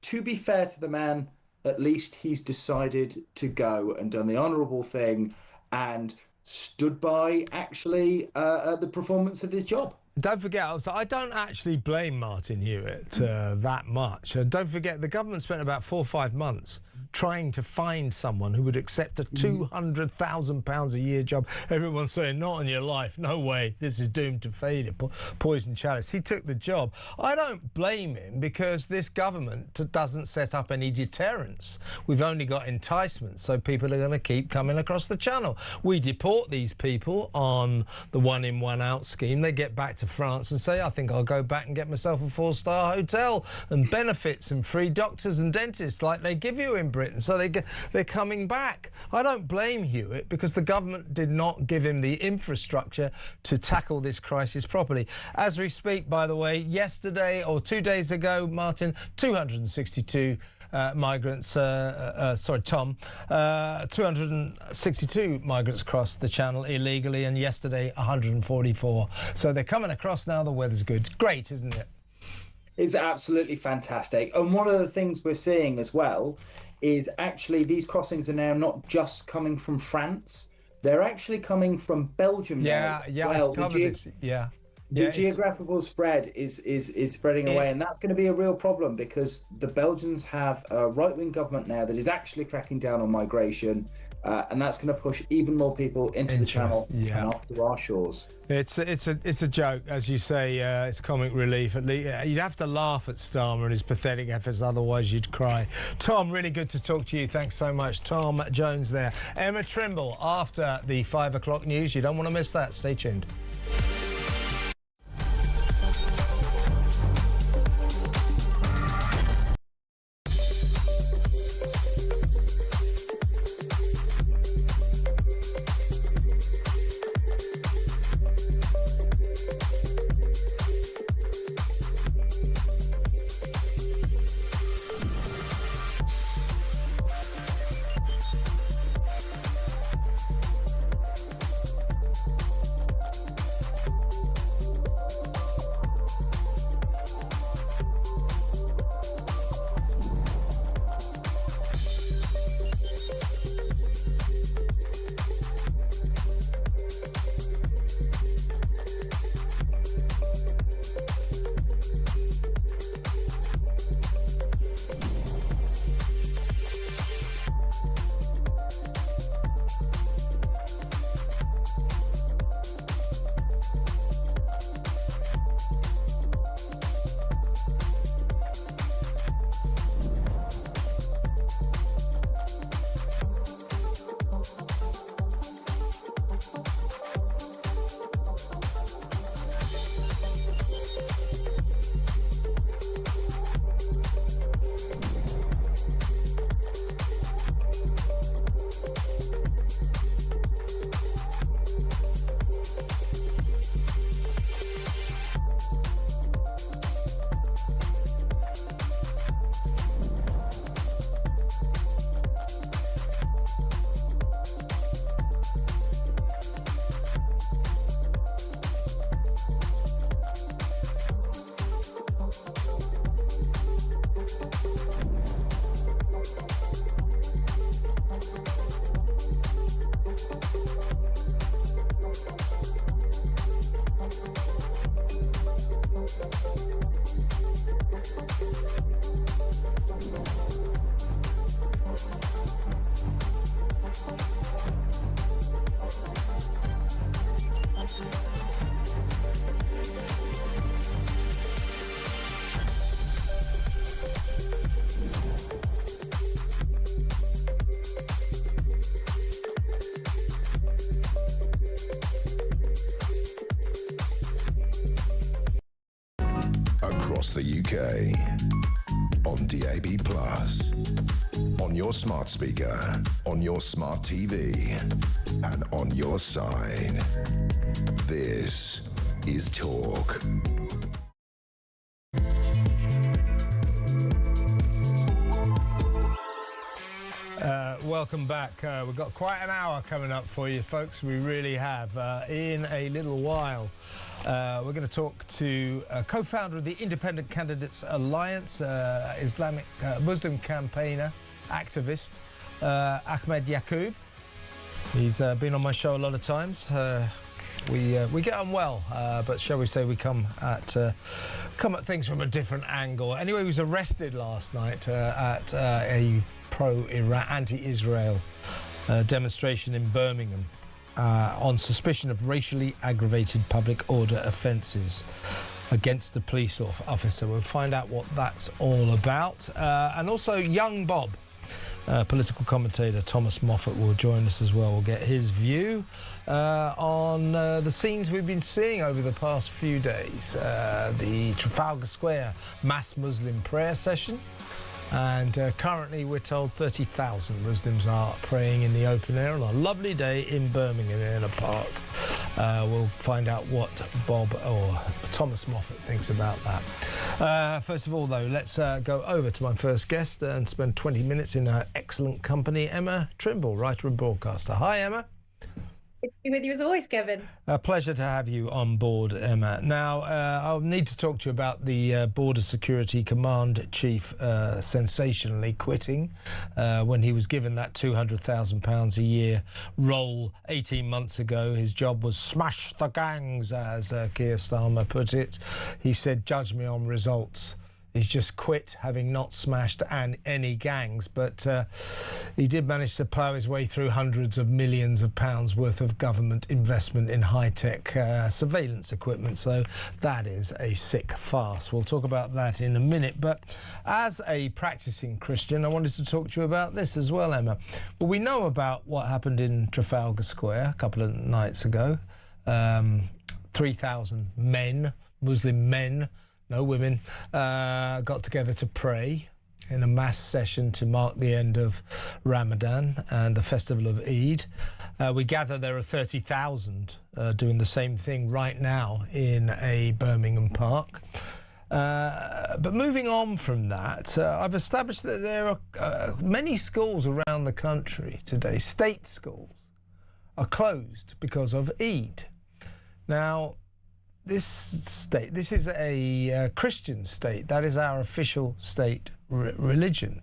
to the man, at least he's decided to go and done the honourable thing and stood by, actually, the performance of his job. Don't forget, I don't actually blame Martin Hewitt that much. Don't forget, the government spent about 4 or 5 months trying to find someone who would accept a £200,000 a year job. Everyone's saying, not in your life, no way, this is doomed to failure, poison chalice. He took the job. I don't blame him because this government doesn't set up any deterrence. We've only got enticements, so people are going to keep coming across the channel. We deport these people on the one in, one out scheme. They get back to France and say, I think I'll go back and get myself a 4-star hotel and benefits and free doctors and dentists like they give you in Britain. So they're coming back. I don't blame Hewitt because the government did not give him the infrastructure to tackle this crisis properly. As we speak, by the way, yesterday or 2 days ago, Martin, 262 migrants, Tom, 262 migrants crossed the channel illegally, and yesterday 144. So they're coming across now. The weather's good. Great, isn't it? It's absolutely fantastic. And one of the things we're seeing as well is actually these crossings are now not just coming from France. They're actually coming from Belgium now. Well, the geographical spread is spreading away, and that's going to be a real problem because the Belgians have a right-wing government now that is actually cracking down on migration, and that's going to push even more people into the channel and off to our shores. It's a joke, as you say. It's comic relief. At least you'd have to laugh at Starmer and his pathetic efforts, otherwise you'd cry. Tom, really good to talk to you. Thanks so much. Tom Jones there. Emma Trimble after the 5 o'clock news. You don't want to miss that. Stay tuned. Across the UK, on on DAB+, on your smart speaker, on your smart TV, and on your side. This is Talk. Welcome back. We've got quite an hour coming up for you, folks. We really have. In a little while, we're going to talk to co-founder of the Independent Candidates Alliance, Islamic Muslim campaigner, activist, Ahmed Yaqub. He's been on my show a lot of times. We get on well, but shall we say we come at things from a different angle. Anyway, he was arrested last night at a anti-Israel demonstration in Birmingham on suspicion of racially aggravated public order offences against the police officer. We'll find out what that's all about. And also young Bob, political commentator Thomas Moffat, will join us as well. We'll get his view on the scenes we've been seeing over the past few days. The Trafalgar Square mass Muslim prayer session. And currently we're told 30,000 Muslims are praying in the open air on a lovely day in Birmingham in a park. We'll find out what Bob or Thomas Moffat thinks about that. First of all, though, let's go over to my first guest and spend 20 minutes in her excellent company, Emma Trimble, writer and broadcaster. Hi, Emma. Good to be with you as always, Kevin. A pleasure to have you on board, Emma. Now, I'll need to talk to you about the Border Security Command Chief sensationally quitting when he was given that £200,000 a year role 18 months ago. His job was smash the gangs, as Keir Starmer put it. He said, judge me on results. He's just quit, having not smashed any gangs, but he did manage to plough his way through hundreds of millions of pounds worth of government investment in high-tech surveillance equipment, so that is a sick farce. We'll talk about that in a minute, but as a practising Christian, I wanted to talk to you about this as well, Emma. Well, we know about what happened in Trafalgar Square a couple of nights ago. 3,000 men, Muslim men, no women, got together to pray in a mass session to mark the end of Ramadan and the festival of Eid. We gather there are 30,000 doing the same thing right now in a Birmingham park. But moving on from that, I've established that there are many schools around the country today, state schools, are closed because of Eid. Now, this is a Christian state. That is our official state religion.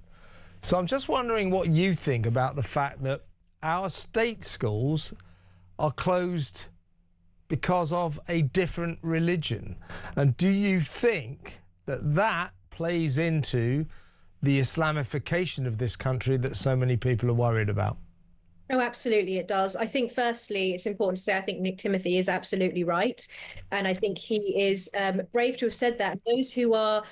So I'm just wondering what you think about the fact that our state schools are closed because of a different religion. And do you think that that plays into the Islamification of this country that so many people are worried about? Oh, absolutely, it does. I think, firstly, it's important to say I think Nick Timothy is absolutely right. And I think he is brave to have said that. Those who are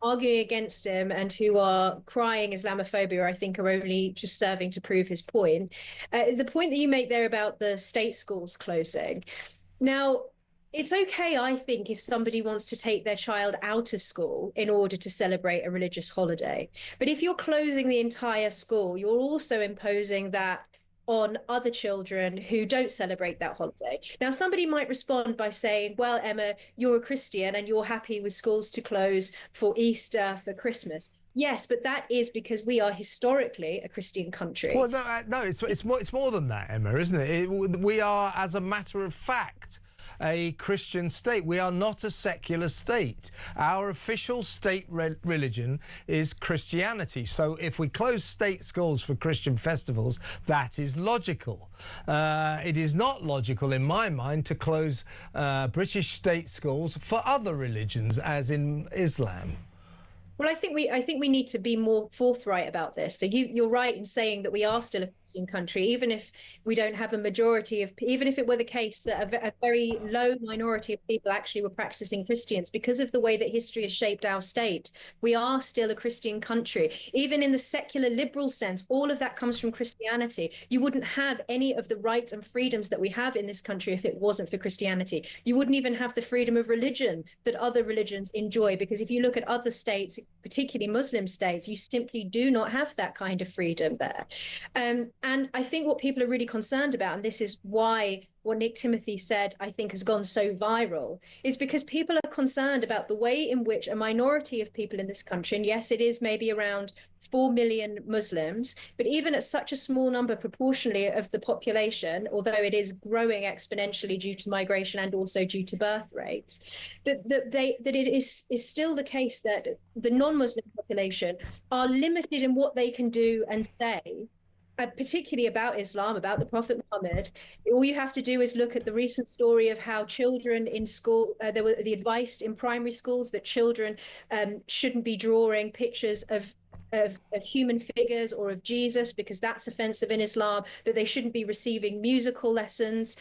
arguing against him and who are crying Islamophobia, I think, are only just serving to prove his point. The point that you make there about the state schools closing. Now, it's okay, I think, if somebody wants to take their child out of school in order to celebrate a religious holiday. But if you're closing the entire school, you're also imposing that on other children who don't celebrate that holiday. Now, somebody might respond by saying, well, Emma, you're a Christian and you're happy with schools to close for Easter, for Christmas. Yes, but that is because we are historically a Christian country. Well, no, it's more than that, Emma, isn't it? We are, as a matter of fact, a Christian state. We are not a secular state. Our official state religion is Christianity. So if we close state schools for Christian festivals, that is logical. It is not logical, in my mind, to close British state schools for other religions, as in Islam. Well, I think we need to be more forthright about this. So you're right in saying that we are still a Christian country, even if we don't have a majority of, even if it were the case that a very low minority of people actually were practicing Christians, because of the way that history has shaped our state, we are still a Christian country. Even in the secular liberal sense, all of that comes from Christianity. You wouldn't have any of the rights and freedoms that we have in this country if it wasn't for Christianity. You wouldn't even have the freedom of religion that other religions enjoy, because if you look at other states, particularly Muslim states, you simply do not have that kind of freedom there. And I think what people are really concerned about, and this is why what Nick Timothy said, I think, has gone so viral, is because people are concerned about the way in which a minority of people in this country, and yes, it is maybe around 4 million Muslims, but even at such a small number proportionally of the population, although it is growing exponentially due to migration and also due to birth rates, that it is still the case that the non-Muslim population are limited in what they can do and say, particularly about Islam, about the Prophet Muhammad. All you have to do is look at the recent story of how children in school, there were the advice in primary schools that children shouldn't be drawing pictures of human figures or of Jesus because that's offensive in Islam, that they shouldn't be receiving musical lessons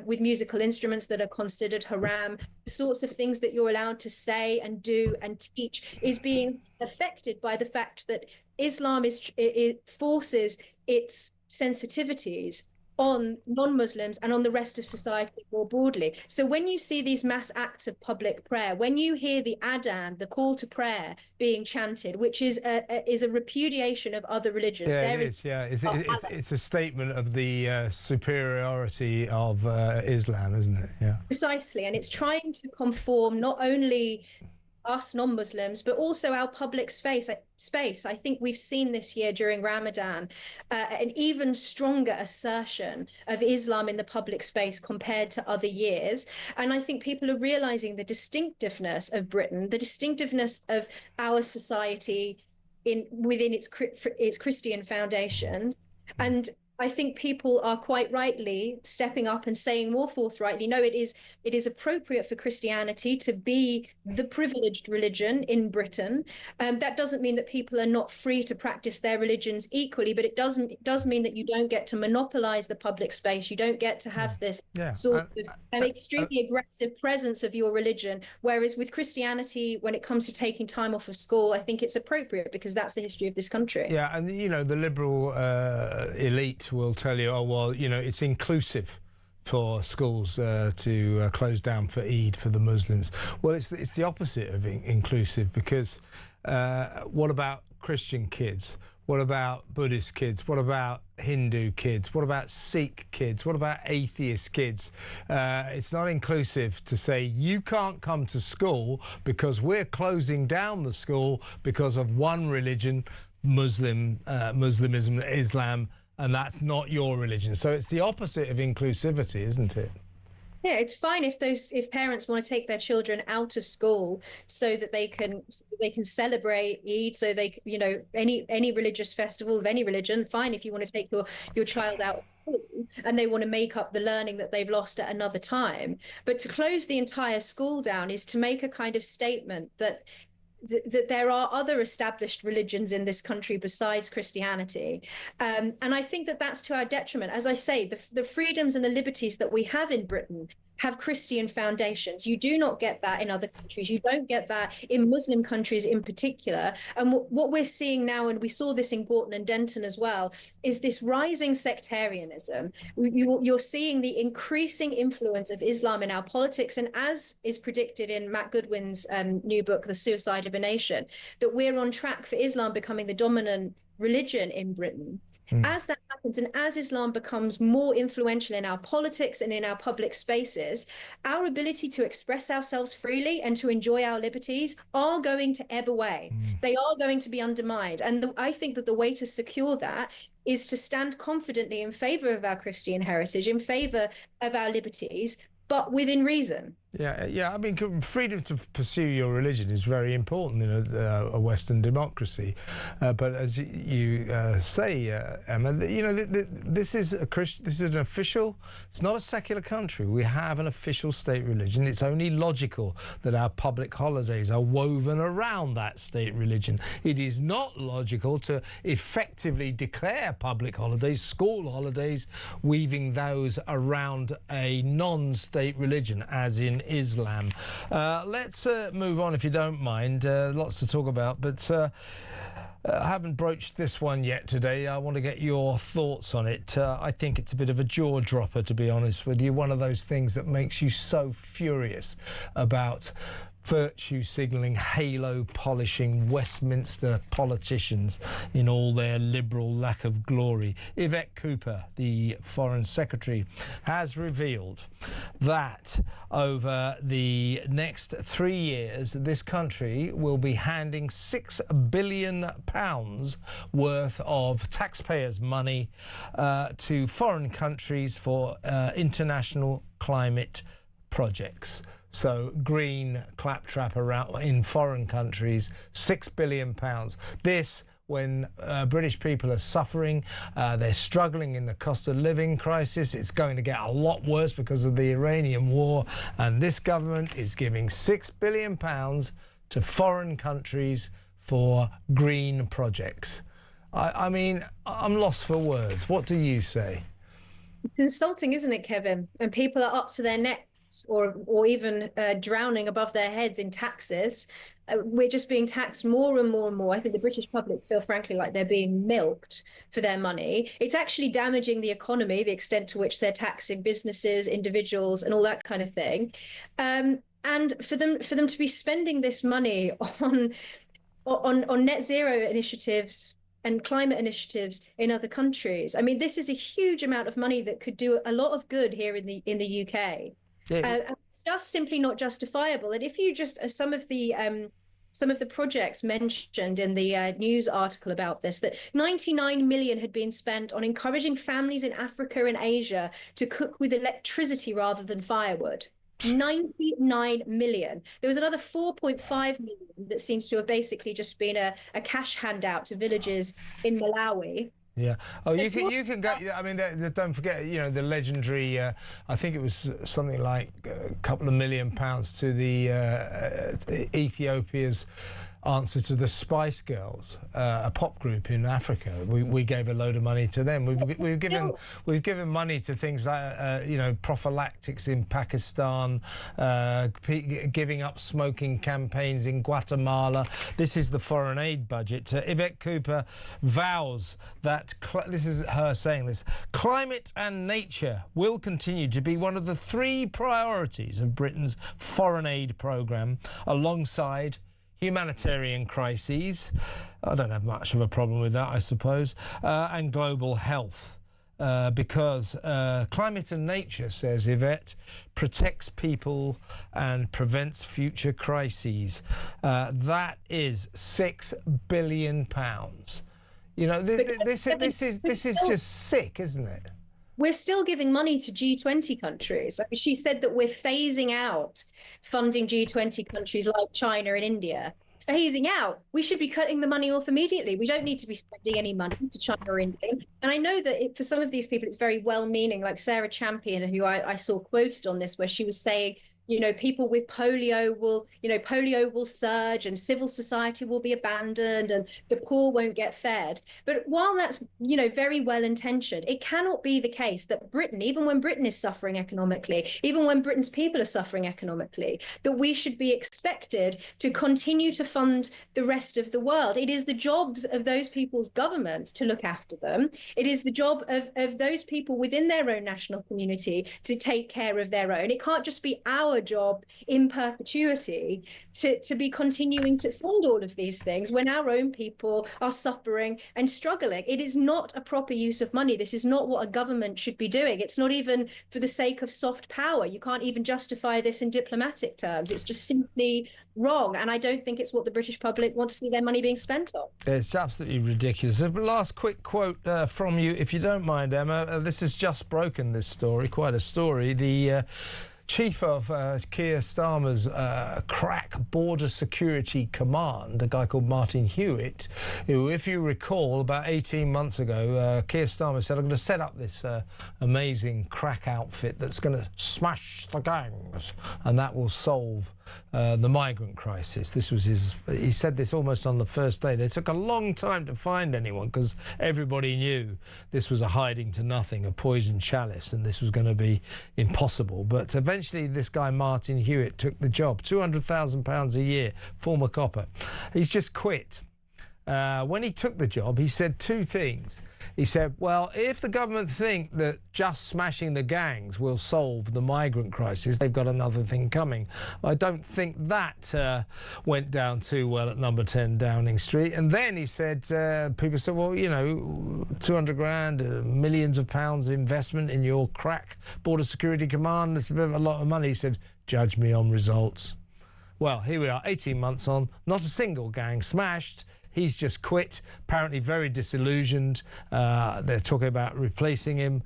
with musical instruments that are considered haram. The sorts of things that you're allowed to say and do and teach is being affected by the fact that Islam it forces its sensitivities on non-Muslims and on the rest of society more broadly. So when you see these mass acts of public prayer, when you hear the adhan, the call to prayer being chanted, which is a repudiation of other religions. Yeah, it is. Yeah, it's a statement of the superiority of Islam, isn't it? Yeah, precisely, and it's trying to conform not only us non-Muslims, but also our public space. I think we've seen this year during Ramadan an even stronger assertion of Islam in the public space compared to other years. And I think people are realizing the distinctiveness of Britain, the distinctiveness of our society within its Christian foundations. And I think people are quite rightly stepping up and saying more forthrightly, no, it is appropriate for Christianity to be the privileged religion in Britain. That doesn't mean that people are not free to practice their religions equally, but it does mean that you don't get to monopolize the public space. You don't get to have this sort of extremely aggressive presence of your religion. Whereas with Christianity, when it comes to taking time off of school, I think it's appropriate because that's the history of this country. Yeah, and the liberal elite will tell you, oh well, it's inclusive for schools to close down for Eid for the Muslims. Well, it's the opposite of inclusive, because what about Christian kids? What about Buddhist kids? What about Hindu kids? What about Sikh kids? What about atheist kids? It's not inclusive to say you can't come to school because we're closing down the school because of one religion, Muslimism, Islam, and that's not your religion. So it's the opposite of inclusivity, isn't it? Yeah, it's fine if parents want to take their children out of school so that they can celebrate Eid, so they any religious festival of any religion. Fine if you want to take your child out of school and they want to make up the learning that they've lost at another time. But to close the entire school down is to make a kind of statement that there are other established religions in this country besides Christianity. And I think that that's to our detriment. As I say, the freedoms and the liberties that we have in Britain have Christian foundations. You do not get that in other countries. You don't get that in Muslim countries in particular. And what we're seeing now, and we saw this in Gorton and Denton as well, is this rising sectarianism. You're seeing the increasing influence of Islam in our politics. And as is predicted in Matt Goodwin's new book, The Suicide of a Nation, that we're on track for Islam becoming the dominant religion in Britain. As that happens, and as Islam becomes more influential in our politics and in our public spaces, our ability to express ourselves freely and to enjoy our liberties are going to ebb away. They are going to be undermined. And I think that the way to secure that is to stand confidently in favor of our Christian heritage, in favor of our liberties, but within reason. Yeah. I mean, freedom to pursue your religion is very important in a Western democracy. But as you say, Emma, this is an official. It's not a secular country. We have an official state religion. It's only logical that our public holidays are woven around that state religion. It is not logical to effectively declare public holidays, school holidays, weaving those around a non-state religion, as in Islam. Let's move on, if you don't mind. Lots to talk about, but I haven't broached this one yet today. I want to get your thoughts on it. I think it's a bit of a jaw dropper, to be honest with you. One of those things that makes you so furious about virtue signalling, halo polishing Westminster politicians in all their liberal lack of glory. Yvette Cooper, the Foreign Secretary, has revealed that over the next 3 years, this country will be handing £6 billion worth of taxpayers' money to foreign countries for international climate projects. So green claptrap around in foreign countries, £6 billion. This when British people are suffering, they're struggling in the cost of living crisis. It's going to get a lot worse because of the Iranian war. And this government is giving £6 billion to foreign countries for green projects. I mean, I'm lost for words. What do you say? It's insulting, isn't it, Kevin? And people are up to their necks or even drowning above their heads in taxes. We're just being taxed more and more and more. I think the British public feel, frankly, like they're being milked for their money. It's actually damaging the economy, the extent to which they're taxing businesses, individuals, and all that kind of thing. And for them to be spending this money on net zero initiatives and climate initiatives in other countries, I mean, this is a huge amount of money that could do a lot of good here in the UK. Yeah. It's just simply not justifiable. And if you just some of the projects mentioned in the news article about this, that 99 million had been spent on encouraging families in Africa and Asia to cook with electricity rather than firewood. 99 million. There was another 4.5 million that seems to have basically just been a cash handout to villages in Malawi. Yeah. Oh, you can go. I mean, don't forget, you know, the legendary. I think it was something like a couple of £1 million to the Ethiopia's answer to the Spice Girls, a pop group in Africa. We gave a load of money to them. We've given money to things like you know, prophylactics in Pakistan, giving up smoking campaigns in Guatemala. This is the foreign aid budget. Yvette Cooper vows that this is her saying this: climate and nature will continue to be one of the 3 priorities of Britain's foreign aid programme, alongside humanitarian crises. I don't have much of a problem with that, I suppose, and global health, because climate and nature, says Yvette, protects people and prevents future crises. That is £6 billion. You know, this is just sick, isn't it? We're still giving money to G20 countries. I mean, she said that we're phasing out funding G20 countries like China and India. Phasing out. We should be cutting the money off immediately. We don't need to be spending any money to China or India. And I know that for some of these people, it's very well-meaning, like Sarah Champion, who I saw quoted on this, where she was saying, you know, people with polio will surge and civil society will be abandoned and the poor won't get fed. But while that's, you know, very well intentioned, it cannot be the case that Britain, even when Britain is suffering economically, even when Britain's people are suffering economically, that we should be expected to continue to fund the rest of the world. It is the jobs of those people's governments to look after them. It is the job of those people within their own national community to take care of their own. It can't just be our job in perpetuity to be continuing to fund all of these things when our own people are suffering and struggling. It is not a proper use of money. This is not what a government should be doing. It's not even for the sake of soft power. You can't even justify this in diplomatic terms. It's just simply wrong, and I don't think it's what the British public want to see their money being spent on. It's absolutely ridiculous. A last quick quote from you, if you don't mind, Emma. This has just broken, this story, quite a story. The Chief of Keir Starmer's crack border security command, a guy called Martin Hewitt, who, if you recall, about 18 months ago, Keir Starmer said, I'm going to set up this amazing crack outfit that's going to smash the gangs, and that will solve the migrant crisis. This was he said this almost on the first day. They took a long time to find anyone because everybody knew this was a hiding to nothing, a poison chalice, and this was going to be impossible. But eventually this guy Martin Hewitt took the job. £200,000 a year, former copper. He's just quit. when he took the job, he said two things. He said, well, if the government think that just smashing the gangs will solve the migrant crisis, they've got another thing coming. I don't think that went down too well at number 10 Downing Street. And then he said, people said, well, you know, 200 grand, millions of pounds investment in your crack border security command, it's a lot of money. He said, judge me on results. Well, here we are, 18 months on, not a single gang smashed. He's just quit, apparently very disillusioned. They're talking about replacing him.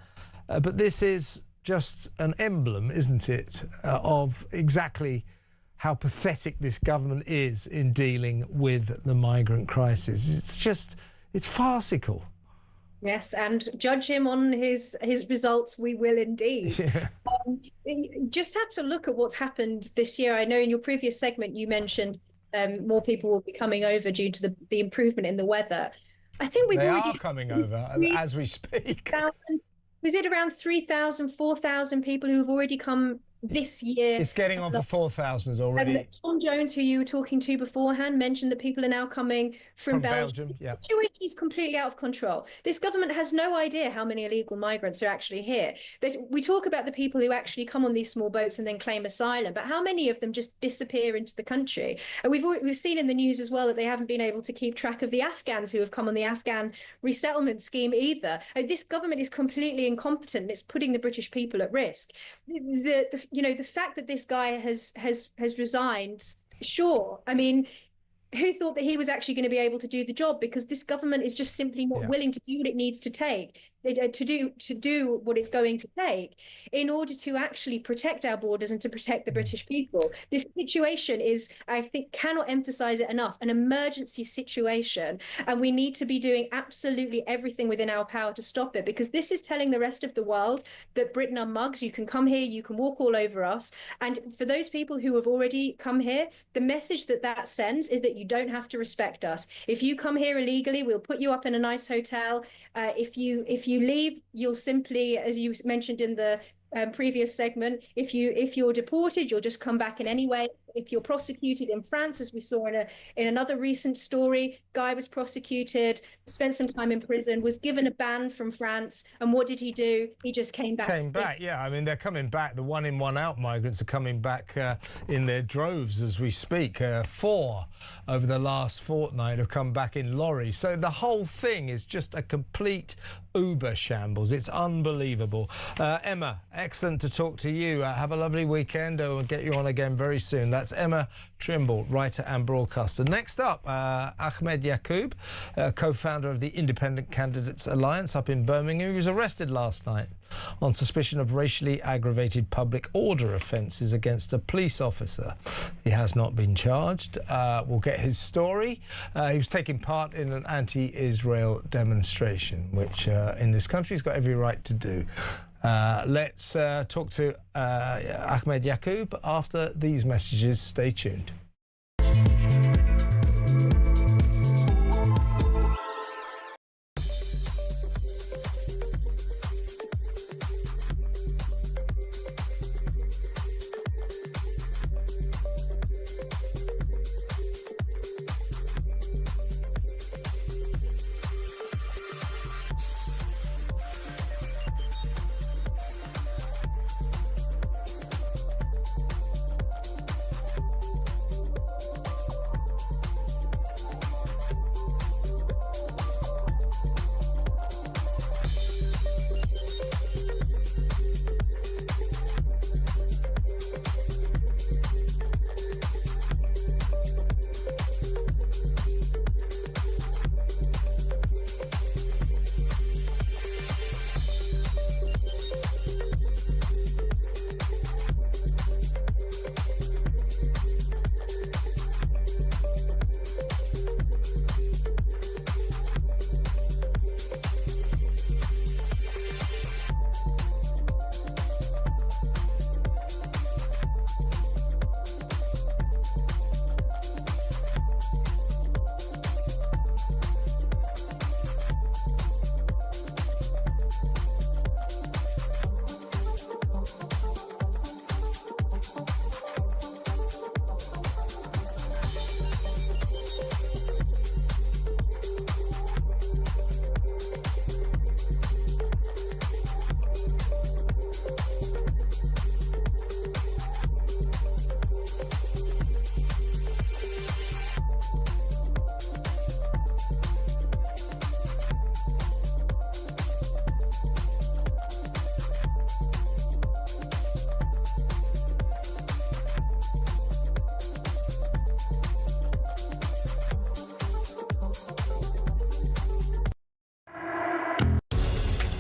But this is just an emblem, isn't it, of exactly how pathetic this government is in dealing with the migrant crisis. It's farcical. Yes, and judge him on his results, we will indeed. Yeah. Just have to look at what's happened this year. I know in your previous segment you mentioned more people will be coming over due to the improvement in the weather. I think they are coming over as we speak. Was it around 3,000, 4,000 people who've already come this year? It's getting on for 4,000 already. Tom Jones, who you were talking to beforehand, mentioned that people are now coming from Belgium. Yeah. The situation is completely out of control. This government has no idea how many illegal migrants are actually here. We talk about the people who actually come on these small boats and then claim asylum, but how many of them just disappear into the country? And we've seen in the news as well that they haven't been able to keep track of the Afghans who have come on the Afghan resettlement scheme either. This government is completely incompetent and it's putting the British people at risk. The fact that this guy has resigned, sure. I mean, who thought that he was actually going to be able to do the job? Because this government is just simply not willing to do what it needs to take, to do what it's going to take in order to actually protect our borders and to protect the British people. This situation is, I think, cannot emphasize it enough, an emergency situation, and we need to be doing absolutely everything within our power to stop it, because this is telling the rest of the world that Britain are mugs. You can come here, you can walk all over us. And for those people who have already come here, the message that sends is that you don't have to respect us. If you come here illegally, we'll put you up in a nice hotel. If you leave, you'll simply, as you mentioned in the previous segment, if you're deported, you'll just come back in any way. If you're prosecuted in France, as we saw in another recent story, guy was prosecuted, spent some time in prison, was given a ban from France, and what did he do? He just came back. Yeah. I mean, they're coming back. The one in, one out migrants are coming back in their droves as we speak. 4 over the last fortnight have come back in lorries. So the whole thing is just a complete uber shambles. It's unbelievable. Emma, excellent to talk to you. Have a lovely weekend. We'll get you on again very soon. That's Emma Trimble, writer and broadcaster. Next up, Ahmed Yaqub, co-founder of the Independent Candidates Alliance up in Birmingham. He was arrested last night on suspicion of racially aggravated public order offences against a police officer. He has not been charged. We'll get his story. He was taking part in an anti-Israel demonstration, which in this country he's got every right to do. Let's talk to Ahmed Yaqub after these messages. Stay tuned.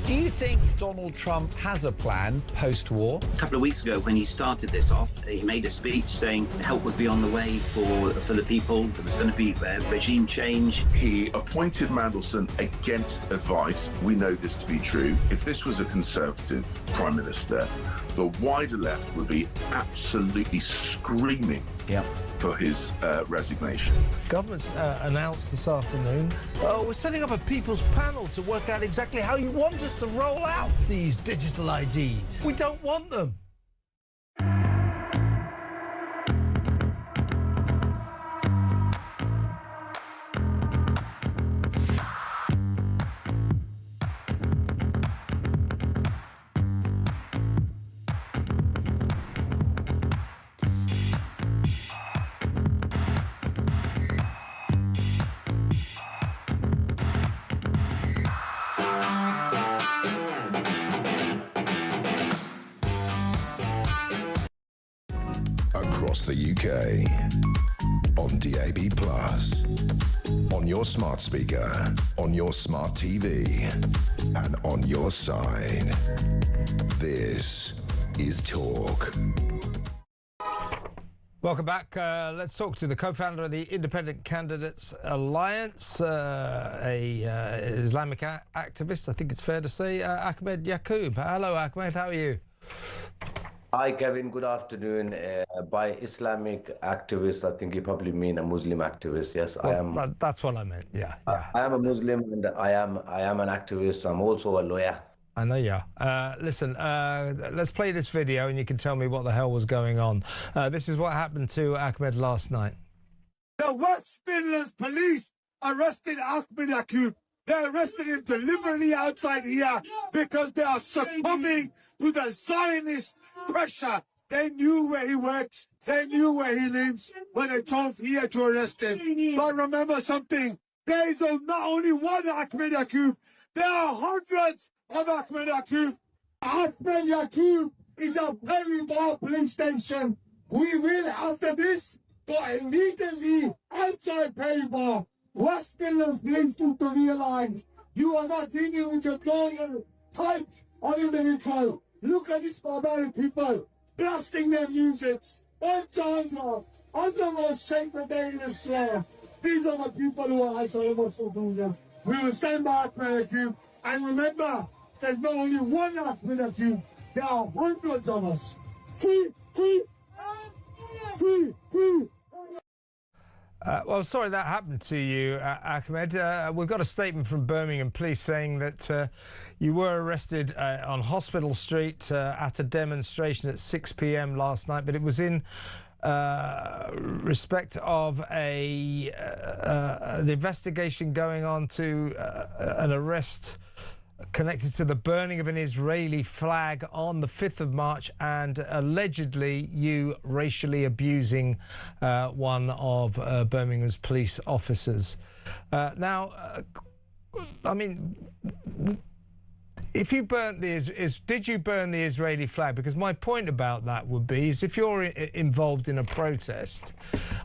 Do you think Donald Trump has a plan post-war? A couple of weeks ago, when he started this off, he made a speech saying help would be on the way for the people. There was going to be regime change. He appointed Mandelson against advice. We know this to be true. If this was a Conservative Prime Minister, the wider left would be absolutely screaming for his resignation. Government's announced this afternoon, we're setting up a people's panel to work out exactly how you want us to roll out these digital IDs. We don't want them. Across the UK, on DAB+, on your smart speaker, on your smart TV, and on your side. This is Talk. Welcome back. Let's talk to the co-founder of the Independent Candidates Alliance, a Islamic activist, I think it's fair to say, Ahmed Yaqub. Hello, Ahmed. How are you? Hi, Kevin. Good afternoon. By Islamic activist, I think you probably mean a Muslim activist. Yes, Well, I am. That's what I meant. Yeah. I am a Muslim, and I am an activist. I'm also a lawyer. I know you are. Listen, let's play this video and you can tell me what the hell was going on. This is what happened to Ahmed last night. The West Midlands police arrested Ahmed Yaqub. They arrested him deliberately outside here because they are succumbing to the Zionist pressure. They knew where he works. They knew where he lives when they chose here to arrest him. But remember something. There is not only one Ahmed Yaqub. There are hundreds of Ahmed Yaqub. Ahmed Yaqub is a very bar police station. We will, after this, go immediately outside Perry Bar. West Midlands police need to realise you are not dealing with your normal types of individual. Look at these barbaric people blasting their music on Chandra, on the most sacred day in Islam. These are the people who are isolated Muslims. We will stand by Ahmed Yaqub. And remember, there's not only one Ahmed Yaqub, there are hundreds of us. Free, free, free, free. Well, sorry that happened to you, Ahmed. We've got a statement from Birmingham Police saying that you were arrested on Hospital Street at a demonstration at 6 p.m. last night, but it was in respect of an investigation going on to an arrest connected to the burning of an Israeli flag on the 5th of March and allegedly you racially abusing one of Birmingham's police officers. Now, I mean, if you burnt did you burn the Israeli flag? Because my point about that would be is if you're involved in a protest,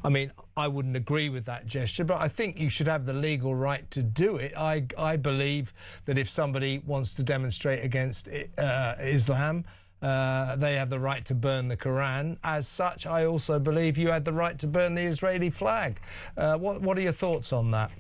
I mean, I wouldn't agree with that gesture, but I think you should have the legal right to do it. I believe that if somebody wants to demonstrate against Islam, they have the right to burn the Quran. As such, I also believe you had the right to burn the Israeli flag. What are your thoughts on that?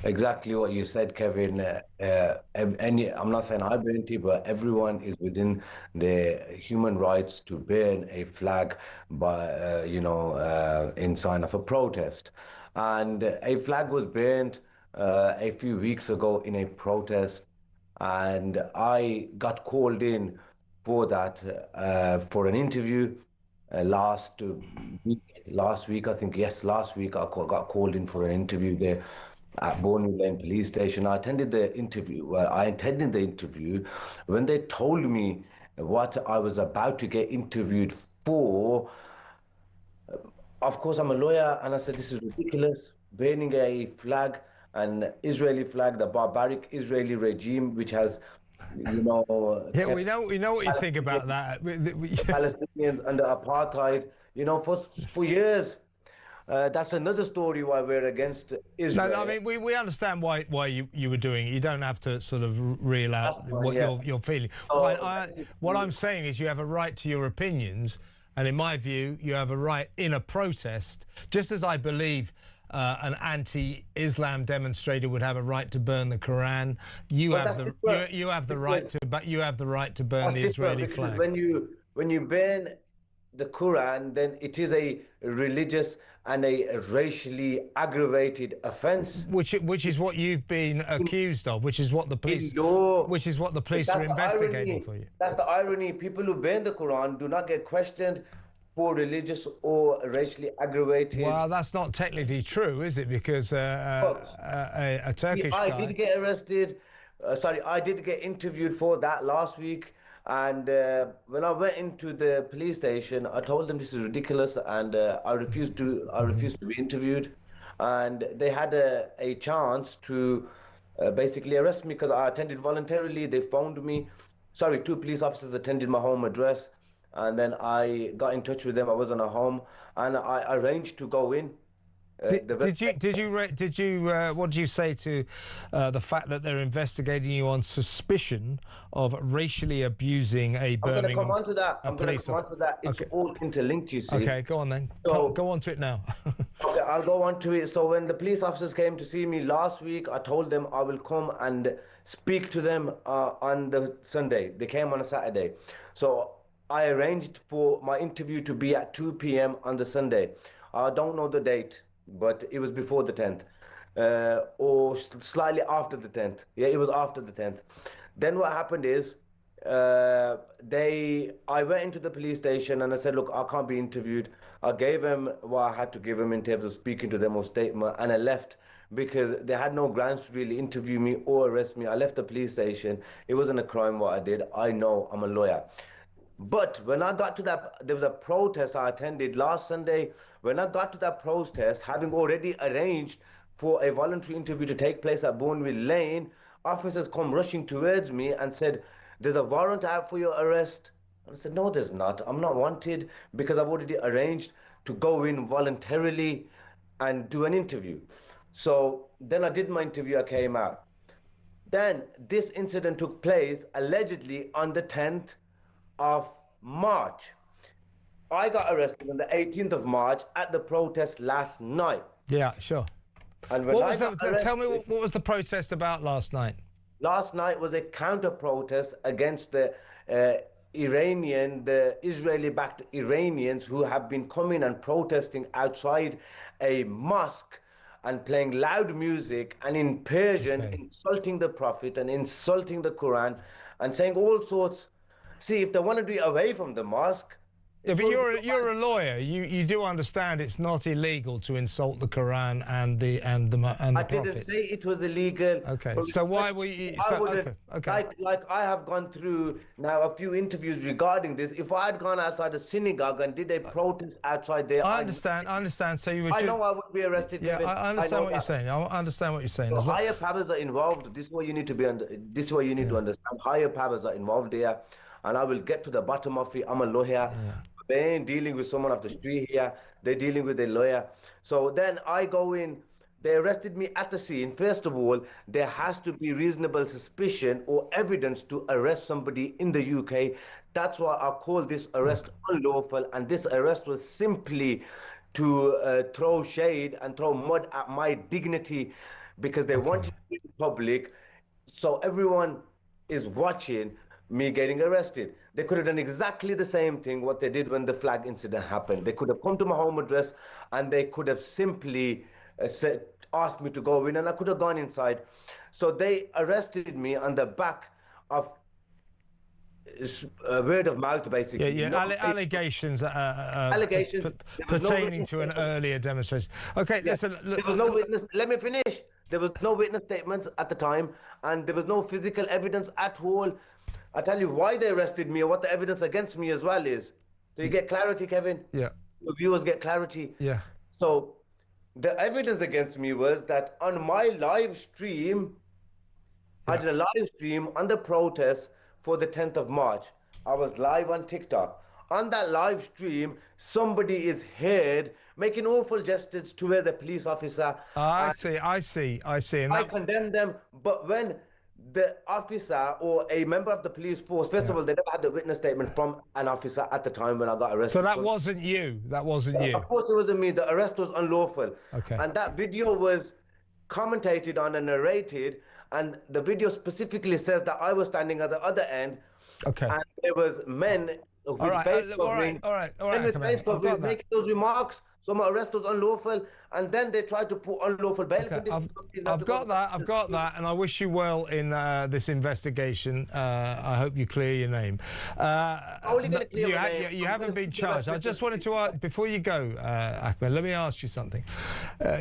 Exactly what you said, Kevin. I'm not saying I burnt it, but everyone is within their human rights to burn a flag by, in sign of a protest. And a flag was burnt a few weeks ago in a protest, and I got called in for that for an interview last week. I think yes, last week I got called in for an interview there at Bournemouth Lane Police Station. I attended the interview. When they told me what I was about to get interviewed for, of course I'm a lawyer, and I said this is ridiculous. Burning a flag, an Israeli flag, the barbaric Israeli regime, which has, yeah, we know what you think about that. Palestinians under apartheid, for years. That's another story why we're against Israel. No, I mean we understand why you were doing it. You don't have to sort of reel out That's fine, what yeah. you're feeling. So, What I'm saying is you have a right to your opinions, and in my view, you have a right in a protest, just as I believe. An anti-Islam demonstrator would have a right to burn the Quran. You have the right to burn the Israeli flag. When you ban the Quran, then it is a religious and a racially aggravated offence. Which is what you've been accused of. Which is what the police. Which is what the police are investigating for you. That's the irony. People who ban the Quran do not get questioned for religious or racially aggravated. Well, that's not technically true, is it? Because a Turkish guy... I did get arrested. I did get interviewed for that last week. And when I went into the police station, I told them this is ridiculous, and I refused to be interviewed. And they had a chance to basically arrest me because I attended voluntarily. They phoned me. Sorry, 2 police officers attended my home address. And then I got in touch with them. I was on a home, and I arranged to go in. What did you say to the fact that they're investigating you on suspicion of racially abusing a Birmingham? I'm going to come on to that. It's all interlinked, you see. Okay, go on then. So, go on to it now. Okay, I'll go on to it. So when the police officers came to see me last week, I told them I will come and speak to them on the Sunday. They came on a Saturday. So I arranged for my interview to be at 2 p.m. on the Sunday. I don't know the date, but it was before the 10th, or slightly after the 10th. Yeah, it was after the 10th. Then what happened is, I went into the police station and I said, look, I can't be interviewed. I gave them what I had to give them in terms of speaking to them or statement, and I left because they had no grounds to really interview me or arrest me. I left the police station. It wasn't a crime what I did. I know, I'm a lawyer. But when I got to that, there was a protest I attended last Sunday. When I got to that protest, having already arranged for a voluntary interview to take place at Bourneville Lane, officers come rushing towards me and said, there's a warrant out for your arrest. And I said, no, there's not. I'm not wanted because I've already arranged to go in voluntarily and do an interview. So then I did my interview, I came out. Then this incident took place allegedly on the 10th of March. I got arrested on the 18th of March at the protest last night. Yeah, sure. And when tell me what was the protest about last night? Last night was a counter-protest against the Israeli-backed Iranians who have been coming and protesting outside a mosque and playing loud music and in Persian, insulting the Prophet and insulting the Quran and saying all sorts. See, if they want to be away from the mosque... Yeah, but you're a lawyer. You do understand it's not illegal to insult the Quran and the Prophet. I didn't say it was illegal. Okay, so why were you... Like I have gone through now a few interviews regarding this. If I had gone outside a synagogue and did a protest outside there... I understand. So you would... I know I would be arrested. Yeah, I understand what you're saying. I understand what you're saying. So higher powers are involved. This is what you need to be this is what you need to understand. Higher powers are involved here. And I will get to the bottom of it. I'm a lawyer. Yeah. They ain't dealing with someone off the street here. They're dealing with a lawyer. So then I go in. They arrested me at the scene. First of all, there has to be reasonable suspicion or evidence to arrest somebody in the UK. That's why I call this arrest unlawful. And this arrest was simply to throw shade and throw mud at my dignity because they wanted to be public. So everyone is watching me getting arrested. They could have done exactly the same thing what they did when the flag incident happened. They could have come to my home address and they could have simply asked me to go in and I could have gone inside. So they arrested me on the back of word of mouth, basically. Allegations pertaining to an earlier demonstration. Okay, listen. There was no witness. Let me finish. There was no witness statements at the time and there was no physical evidence at all. I tell you why they arrested me or what the evidence against me as well is. So you get clarity, Kevin? Yeah. The viewers get clarity. Yeah. So the evidence against me was that on my live stream, I did a live stream on the protest for the 10th of March. I was live on TikTok. On that live stream, somebody is heard making awful gestures towards the police officer. I see. And I condemn them, but when the officer or a member of the police force, first of all, they never had a witness statement from an officer at the time when I got arrested. So that wasn't you. That wasn't you. Of course, it wasn't me. The arrest was unlawful. Okay. And that video was commentated on and narrated, and the video specifically says that I was standing at the other end. Okay. And there was men with face covering. All right. Men with face covering making those remarks. So my arrest was unlawful, and then they tried to put unlawful bail conditions. I've got that, and I wish you well in this investigation. I hope you clear your name. You haven't been charged. I just wanted to ask, before you go, Ahmed, let me ask you something.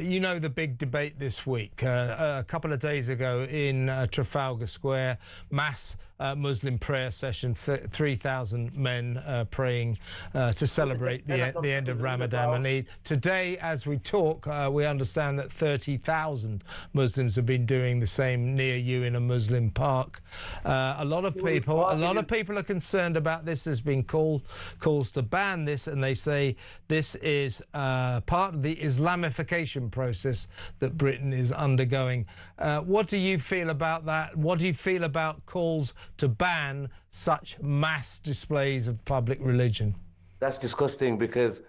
You know the big debate this week. A couple of days ago in Trafalgar Square, mass Muslim prayer session, 3,000 men praying to celebrate the end of Ramadan and Eid. Today, as we talk, we understand that 30,000 Muslims have been doing the same near you in a Muslim park. A lot of people are concerned about this. There's been calls to ban this, and they say this is part of the Islamification process that Britain is undergoing. What do you feel about that? What do you feel about calls to ban such mass displays of public religion? That's disgusting because,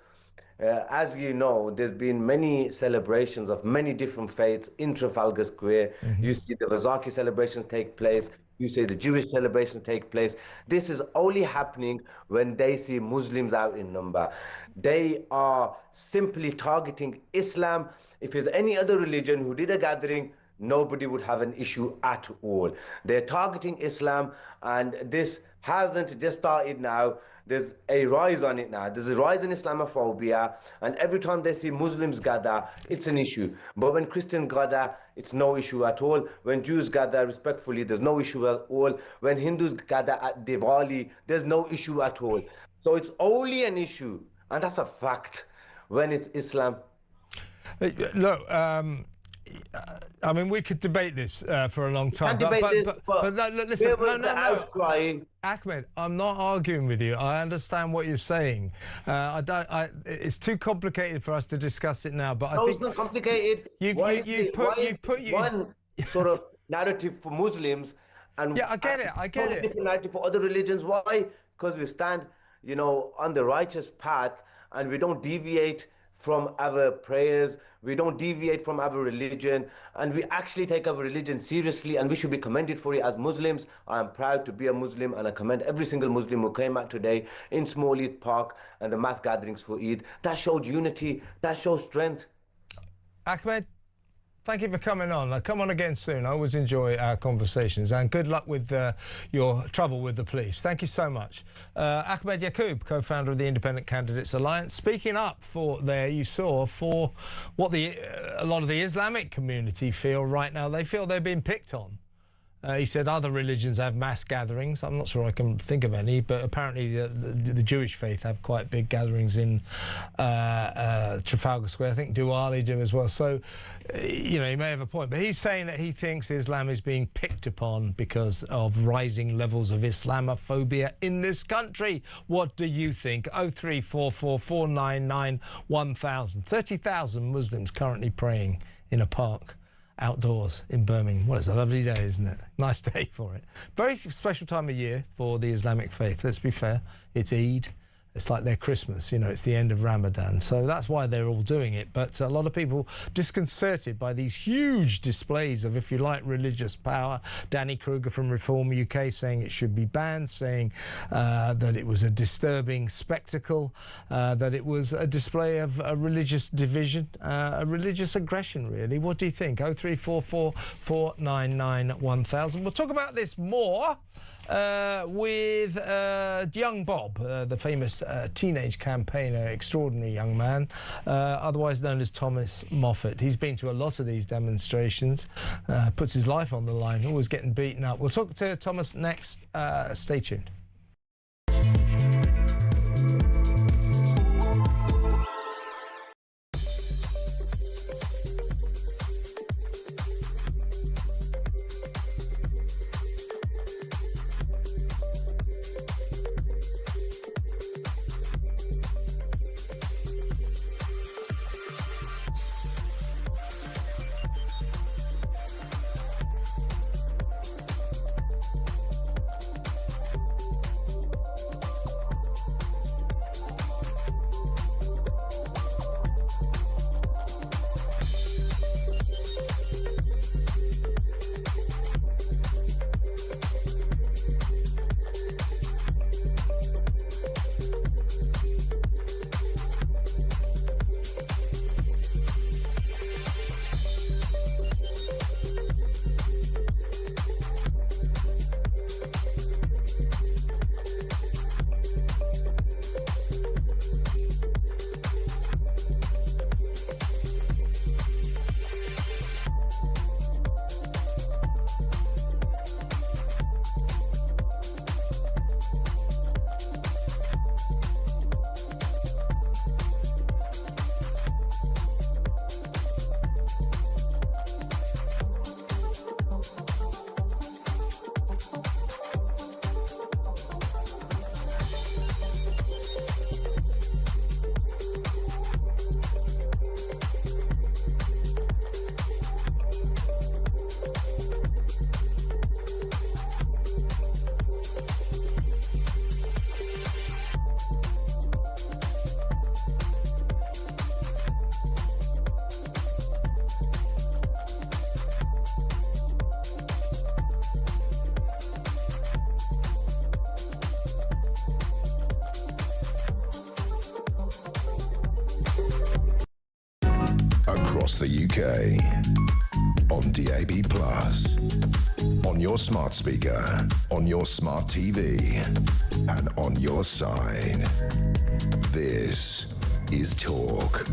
as you know, there's been many celebrations of many different faiths in Trafalgar Square. You see the Razaki celebrations take place. You see the Jewish celebrations take place. This is only happening when they see Muslims out in number. They are simply targeting Islam. If there's any other religion who did a gathering, nobody would have an issue at all. They're targeting Islam, and this hasn't just started now. There's a rise on it now. There's a rise in Islamophobia, and every time they see Muslims gather, it's an issue. But when Christians gather, it's no issue at all. When Jews gather respectfully, there's no issue at all. When Hindus gather at Diwali, there's no issue at all. So it's only an issue, and that's a fact, when it's Islam. Look, I mean, we could debate this for a long time. But listen, no. Ahmed, I'm not arguing with you. I understand what you're saying. It's too complicated for us to discuss it now. But I think it's not complicated. You put one sort of narrative for Muslims, and I get it. Different narrative for other religions. Why? Because we stand, on the righteous path, and we don't deviate from our prayers, we don't deviate from our religion, and we actually take our religion seriously, and we should be commended for it as Muslims. I am proud to be a Muslim, and I commend every single Muslim who came out today in Small Eid Park and the mass gatherings for Eid. That showed unity, that shows strength. Ahmed, thank you for coming on. Come on again soon. I always enjoy our conversations, and good luck with your trouble with the police. Thank you so much. Ahmed Yaqub, co-founder of the Independent Candidates Alliance, speaking up for what a lot of the Islamic community feel right now. They feel they're being picked on. He said other religions have mass gatherings. I'm not sure I can think of any, but apparently the Jewish faith have quite big gatherings in Trafalgar Square. I think Diwali do as well. So, he may have a point. But he's saying that he thinks Islam is being picked upon because of rising levels of Islamophobia in this country. What do you think? 0344 499 1000. 30,000 Muslims currently praying in a park outdoors in Birmingham. Well, it's a lovely day, isn't it? Nice day for it. Very special time of year for the Islamic faith. Let's be fair. It's Eid. It's like their Christmas, it's the end of Ramadan. So that's why they're all doing it. But a lot of people disconcerted by these huge displays of, if you like, religious power. Danny Kruger from Reform UK saying it should be banned, saying that it was a disturbing spectacle, that it was a display of a religious division, a religious aggression, really. What do you think? 0344 499 1000. We'll talk about this more with young Bob, the famous teenage campaigner, extraordinary young man, otherwise known as Thomas Moffat. He's been to a lot of these demonstrations, puts his life on the line, always getting beaten up. We'll talk to Thomas next. Stay tuned. the UK. On DAB+, on your smart speaker, on your smart TV, and on your side. This is Talk.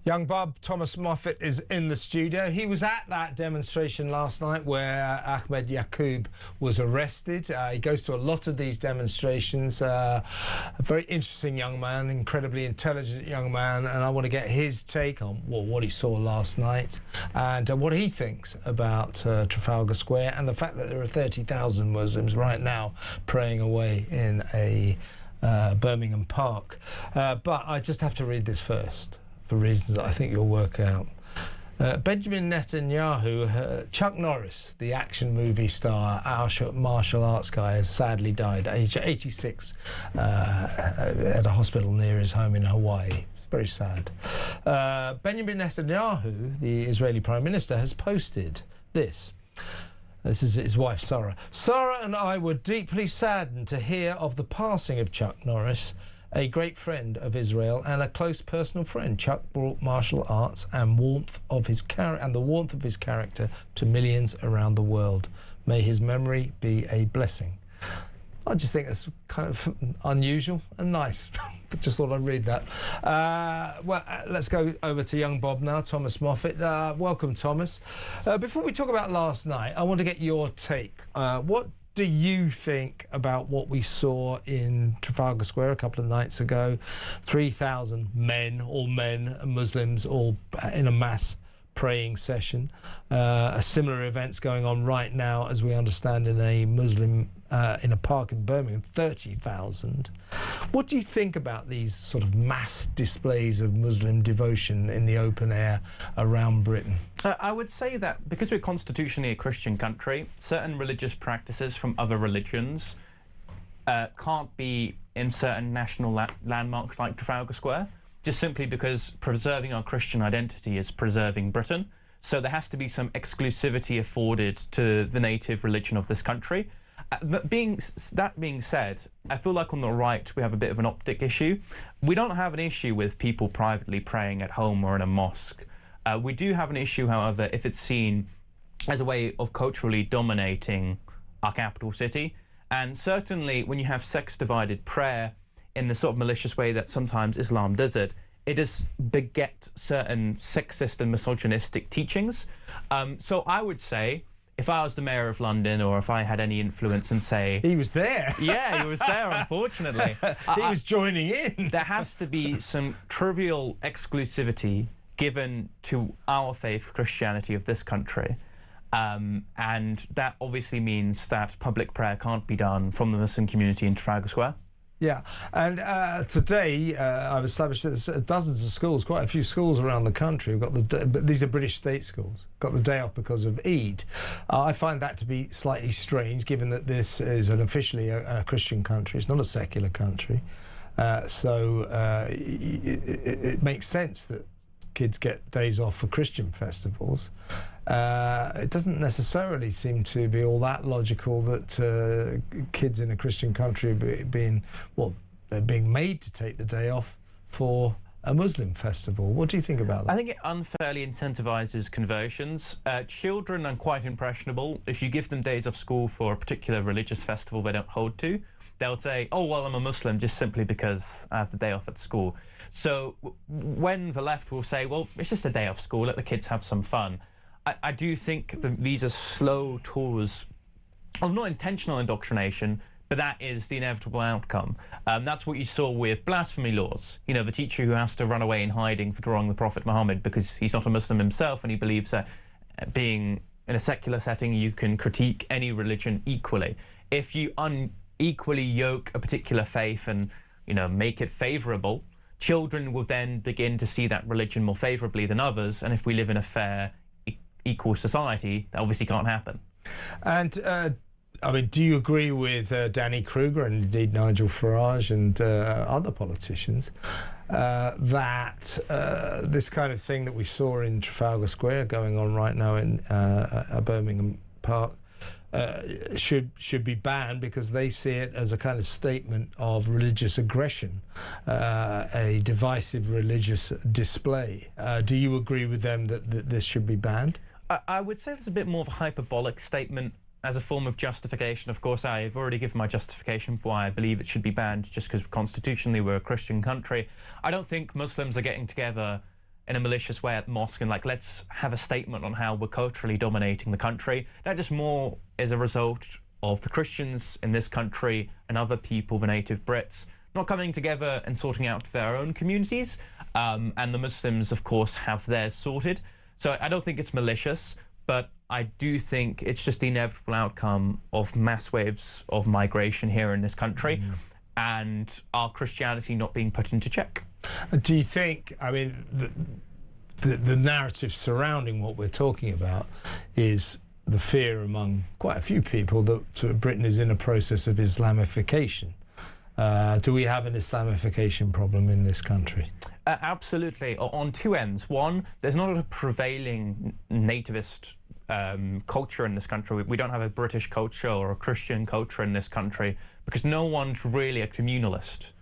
Young Bob, Thomas Moffat, is in the studio. He was at that demonstration last night where Ahmed Yaqub was arrested. He goes to a lot of these demonstrations. A very interesting young man, incredibly intelligent young man, and I want to get his take on what he saw last night and what he thinks about Trafalgar Square and the fact that there are 30,000 Muslims right now praying away in a Birmingham park. But I just have to read this first, for reasons that I think you'll work out. Benjamin Netanyahu, Chuck Norris, the action movie star, martial arts guy, has sadly died at age 86 at a hospital near his home in Hawaii. It's very sad. Benjamin Netanyahu, the Israeli Prime Minister, has posted this. This is his wife, Sarah. Sarah and I were deeply saddened to hear of the passing of Chuck Norris, a great friend of Israel and a close personal friend. Chuck brought martial arts and the warmth of his character to millions around the world. May his memory be a blessing. I just think that's kind of unusual and nice. Just thought I'd read that. Let's go over to young Bob now, Thomas Moffat. Welcome, Thomas. Before we talk about last night, I want to get your take. What do you think about what we saw in Trafalgar Square a couple of nights ago? 3,000 men, Muslims, all in a mass praying session. A similar event's going on right now, as we understand, in a Muslim in a park in Birmingham, 30,000. What do you think about these sort of mass displays of Muslim devotion in the open air around Britain? I would say that because we're constitutionally a Christian country, certain religious practices from other religions can't be in certain national landmarks like Trafalgar Square, just simply because preserving our Christian identity is preserving Britain. So there has to be some exclusivity afforded to the native religion of this country. That being said, I feel like on the right we have a bit of an optic issue. We don't have an issue with people privately praying at home or in a mosque. We do have an issue, however, if it's seen as a way of culturally dominating our capital city. And certainly when you have sex-divided prayer in the sort of malicious way that sometimes Islam does it, it does beget certain sexist and misogynistic teachings. So I would say, if I was the mayor of London, or if I had any influence and say... He was there. Yeah, he was there, unfortunately. He was joining in. There has to be some trivial exclusivity given to our faith, Christianity, of this country. And that obviously means that public prayer can't be done from the Muslim community in Trafalgar Square. Yeah, and today I've established that there's dozens of schools, quite a few schools around the country. We've got but these are British state schools, got the day off because of Eid. I find that to be slightly strange, given that this is officially a Christian country. It's not a secular country, so it makes sense that kids get days off for Christian festivals. It doesn't necessarily seem to be all that logical that kids in a Christian country they're being made to take the day off for a Muslim festival. What do you think about that? I think it unfairly incentivizes conversions. Children are quite impressionable. If you give them days off school for a particular religious festival they don't hold to, they'll say, oh, well, I'm a Muslim just simply because I have the day off at school. So when the left will say, well, it's just a day off school, let the kids have some fun, I do think that these are slow tours of not intentional indoctrination, but that is the inevitable outcome. That's what you saw with blasphemy laws. You know, the teacher who has to run away in hiding for drawing the Prophet Muhammad because he's not a Muslim himself and he believes that being in a secular setting you can critique any religion equally. If you unequally yoke a particular faith and, you know, make it favourable, children will then begin to see that religion more favourably than others, and if we live in a fair, equal society, that obviously can't happen. And I mean, do you agree with Danny Kruger and indeed Nigel Farage and other politicians that this kind of thing that we saw in Trafalgar Square going on right now in a Birmingham park should be banned because they see it as a kind of statement of religious aggression, a divisive religious display. Do you agree with them that this should be banned? I would say it's a bit more of a hyperbolic statement as a form of justification. Of course, I've already given my justification for why I believe it should be banned, just because constitutionally we're a Christian country. I don't think Muslims are getting together in a malicious way at the mosque and like, let's have a statement on how we're culturally dominating the country. That just more is a result of the Christians in this country and other people, the native Brits, not coming together and sorting out their own communities. And the Muslims, of course, have theirs sorted. So I don't think it's malicious, but I do think it's just the inevitable outcome of mass waves of migration here in this country and our Christianity not being put into check. Do you think, I mean, the narrative surrounding what we're talking about is the fear among quite a few people that Britain is in a process of Islamification? Do we have an Islamification problem in this country? Absolutely, on two ends. One, there's not a prevailing nativist culture in this country. We don't have a British culture or a Christian culture in this country because no one's really a communalist.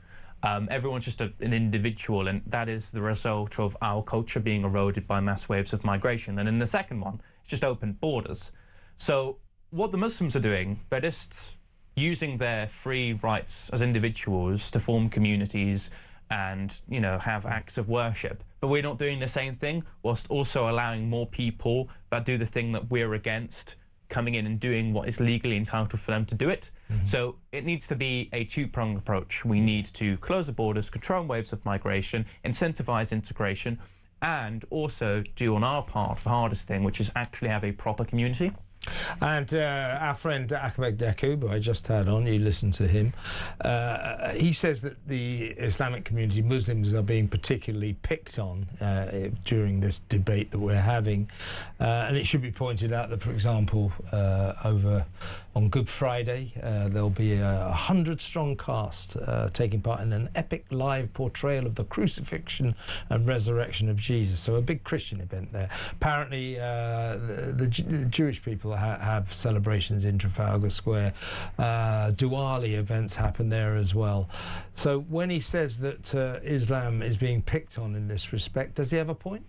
Everyone's just an individual, and that is the result of our culture being eroded by mass waves of migration. And in the second one, it's just open borders. So what the Muslims are doing, they're just using their free rights as individuals to form communities and, you know, have acts of worship. But we're not doing the same thing, whilst also allowing more people that do the thing that we're against coming in and doing what is legally entitled for them to do it. So it needs to be a two-pronged approach. We need to close the borders, control waves of migration, incentivize integration, and also do on our part the hardest thing, which is actually have a proper community. And our friend Ahmed Yaqub, who I just had on, you listened to him, he says that the Islamic community, Muslims, are being particularly picked on during this debate that we're having. And it should be pointed out that, for example, over on Good Friday, there'll be a 100-strong cast taking part in an epic live portrayal of the crucifixion and resurrection of Jesus. So a big Christian event there. Apparently, the Jewish people have celebrations in Trafalgar Square. Diwali events happen there as well. So when he says that Islam is being picked on in this respect, does he have a point?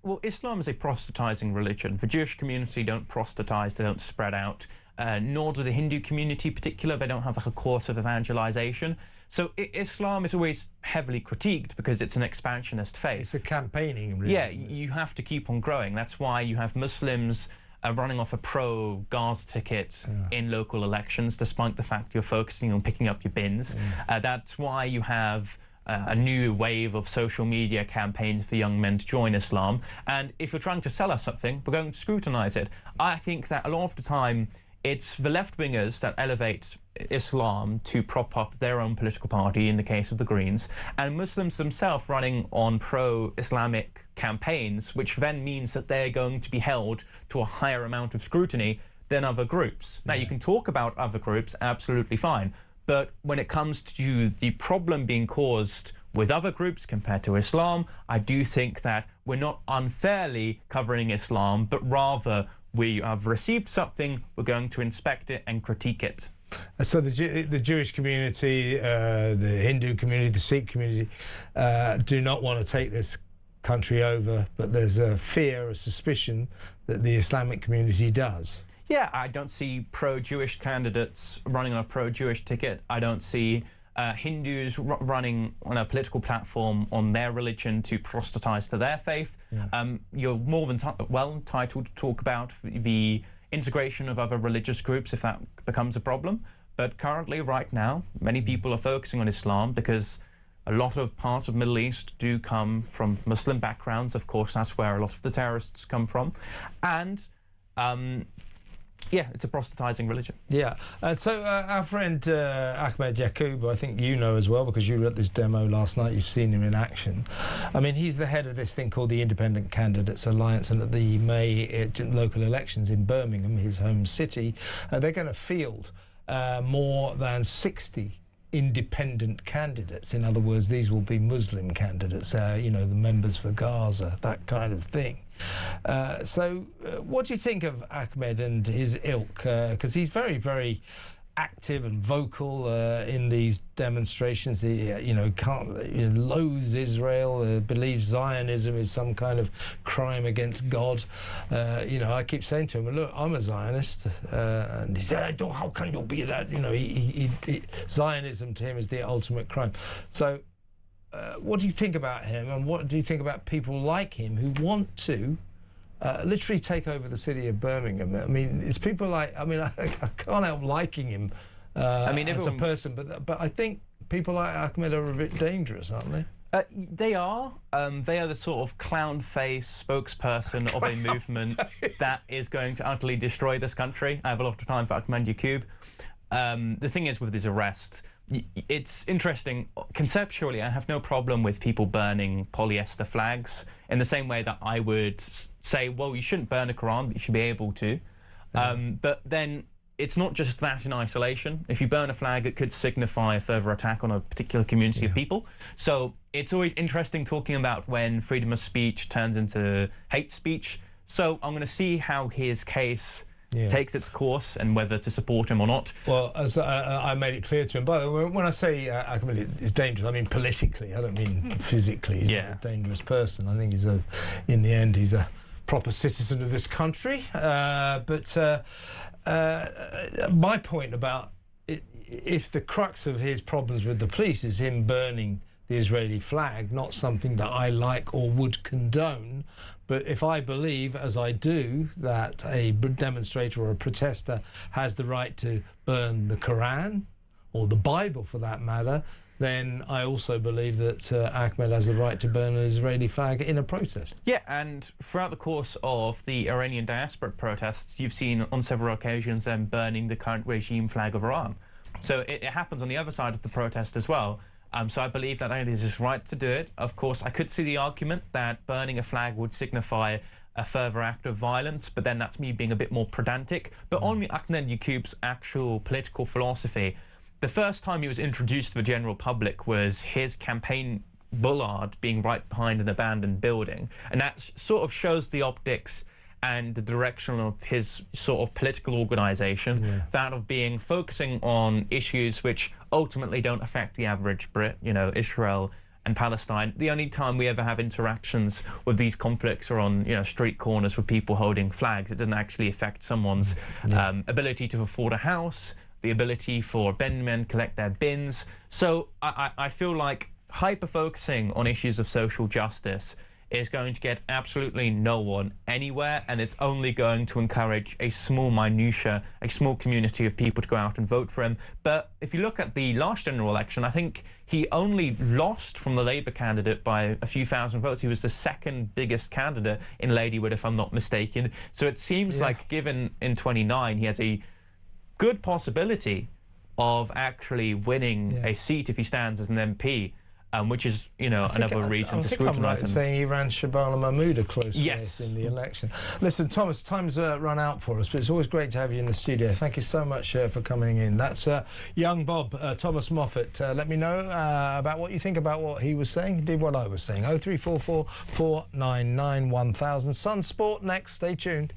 Well, Islam is a proselytizing religion. The Jewish community don't proselytize, they don't spread out. Nor do the Hindu community in particular. They don't have like a course of evangelization. So Islam is always heavily critiqued because it's an expansionist faith. It's a campaigning religion. Yeah, you have to keep on growing. That's why you have Muslims running off a pro-Gaza ticket in local elections, despite the fact you're focusing on picking up your bins. That's why you have a new wave of social media campaigns for young men to join Islam. And if you're trying to sell us something, we're going to scrutinize it. I think that a lot of the time, it's the left-wingers that elevate Islam to prop up their own political party, in the case of the Greens, and Muslims themselves running on pro-Islamic campaigns, which then means that they're going to be held to a higher amount of scrutiny than other groups. Now, you can talk about other groups, absolutely fine, but when it comes to the problem being caused with other groups compared to Islam, I do think that we're not unfairly covering Islam, but rather we have received something, we're going to inspect it and critique it. So the Jewish community, the Hindu community, the Sikh community do not want to take this country over, but there's a fear, a suspicion that the Islamic community does. Yeah, I don't see pro-Jewish candidates running on a pro-Jewish ticket. I don't see Hindus running on a political platform on their religion to proselytize to their faith. You're more than well entitled to talk about the integration of other religious groups if that becomes a problem. But currently, right now, many people are focusing on Islam because a lot of parts of the Middle East do come from Muslim backgrounds. Of course, that's where a lot of the terrorists come from. And yeah, it's a proselytizing religion. Yeah, and so our friend Ahmed Yaqub, I think you know as well because you were at this demo last night, you've seen him in action. I mean, he's the head of this thing called the Independent Candidates Alliance, and at the May local elections in Birmingham, his home city, they're going to field more than 60 independent candidates. In other words, these will be Muslim candidates, the members for Gaza, that kind of thing. So what do you think of Ahmed and his ilk? Because he's very, very active and vocal in these demonstrations. He, loathes Israel, believes Zionism is some kind of crime against God. I keep saying to him, look, I'm a Zionist, and he said, "Oh, how can you be that?" Zionism to him is the ultimate crime. So, what do you think about him, and what do you think about people like him who want to literally take over the city of Birmingham? I mean, it's people like, I can't help liking him as a person, but I think people like Ahmed are a bit dangerous, aren't they? They are. They are the sort of clown face spokesperson of a movement that is going to utterly destroy this country. I have a lot of time for Ahmed Yaqub. The thing is with his arrest, it's interesting. Conceptually, I have no problem with people burning polyester flags in the same way that I would say, well, you shouldn't burn a Quran, but you should be able to. But then it's not just that in isolation. If you burn a flag, it could signify a further attack on a particular community of people. So it's always interesting talking about when freedom of speech turns into hate speech. So I'm going to see how his case takes its course and whether to support him or not. Well, as I made it clear to him, by the way, when I say Ahmed is dangerous, I mean politically. I don't mean physically. He's not a dangerous person. I think in the end, he's a proper citizen of this country. But my point about if the crux of his problems with the police is him burning the Israeli flag, not something that I like or would condone, but if I believe, as I do, that a demonstrator or a protester has the right to burn the Quran, or the Bible for that matter, then I also believe that Ahmed has the right to burn an Israeli flag in a protest. Yeah, and throughout the course of the Iranian diaspora protests, you've seen on several occasions them burning the current regime flag of Iran. So it happens on the other side of the protest as well. So I believe that it is his right to do it. Of course, I could see the argument that burning a flag would signify a further act of violence, but then that's me being a bit more pedantic. But on Ahmed Yaqub's actual political philosophy, the first time he was introduced to the general public was his campaign bollard being right behind an abandoned building. And that sort of shows the optics and the direction of his sort of political organisation, that of focusing on issues which ultimately don't affect the average Brit, Israel and Palestine. The only time we ever have interactions with these conflicts are on, street corners with people holding flags. It doesn't actually affect someone's ability to afford a house, the ability for men to collect their bins. So I feel like hyper-focusing on issues of social justice is going to get absolutely no one anywhere, and it's only going to encourage a small minutiae, a small community of people to go out and vote for him. But if you look at the last general election, I think he only lost from the Labour candidate by a few thousand votes. He was the second biggest candidate in Ladywood, if I'm not mistaken. So it seems like, given in 29, he has a good possibility of actually winning a seat if he stands as an MP. Which is, another reason to scrutinise him. I'm right saying he ran Shabala Mahmood a close race in the election. Listen, Thomas, time's run out for us, but it's always great to have you in the studio. Thank you so much for coming in. That's young Bob, Thomas Moffat. Let me know about what you think about what he was saying. He did what I was saying. 0344 499 1000. Sun Sport next. Stay tuned.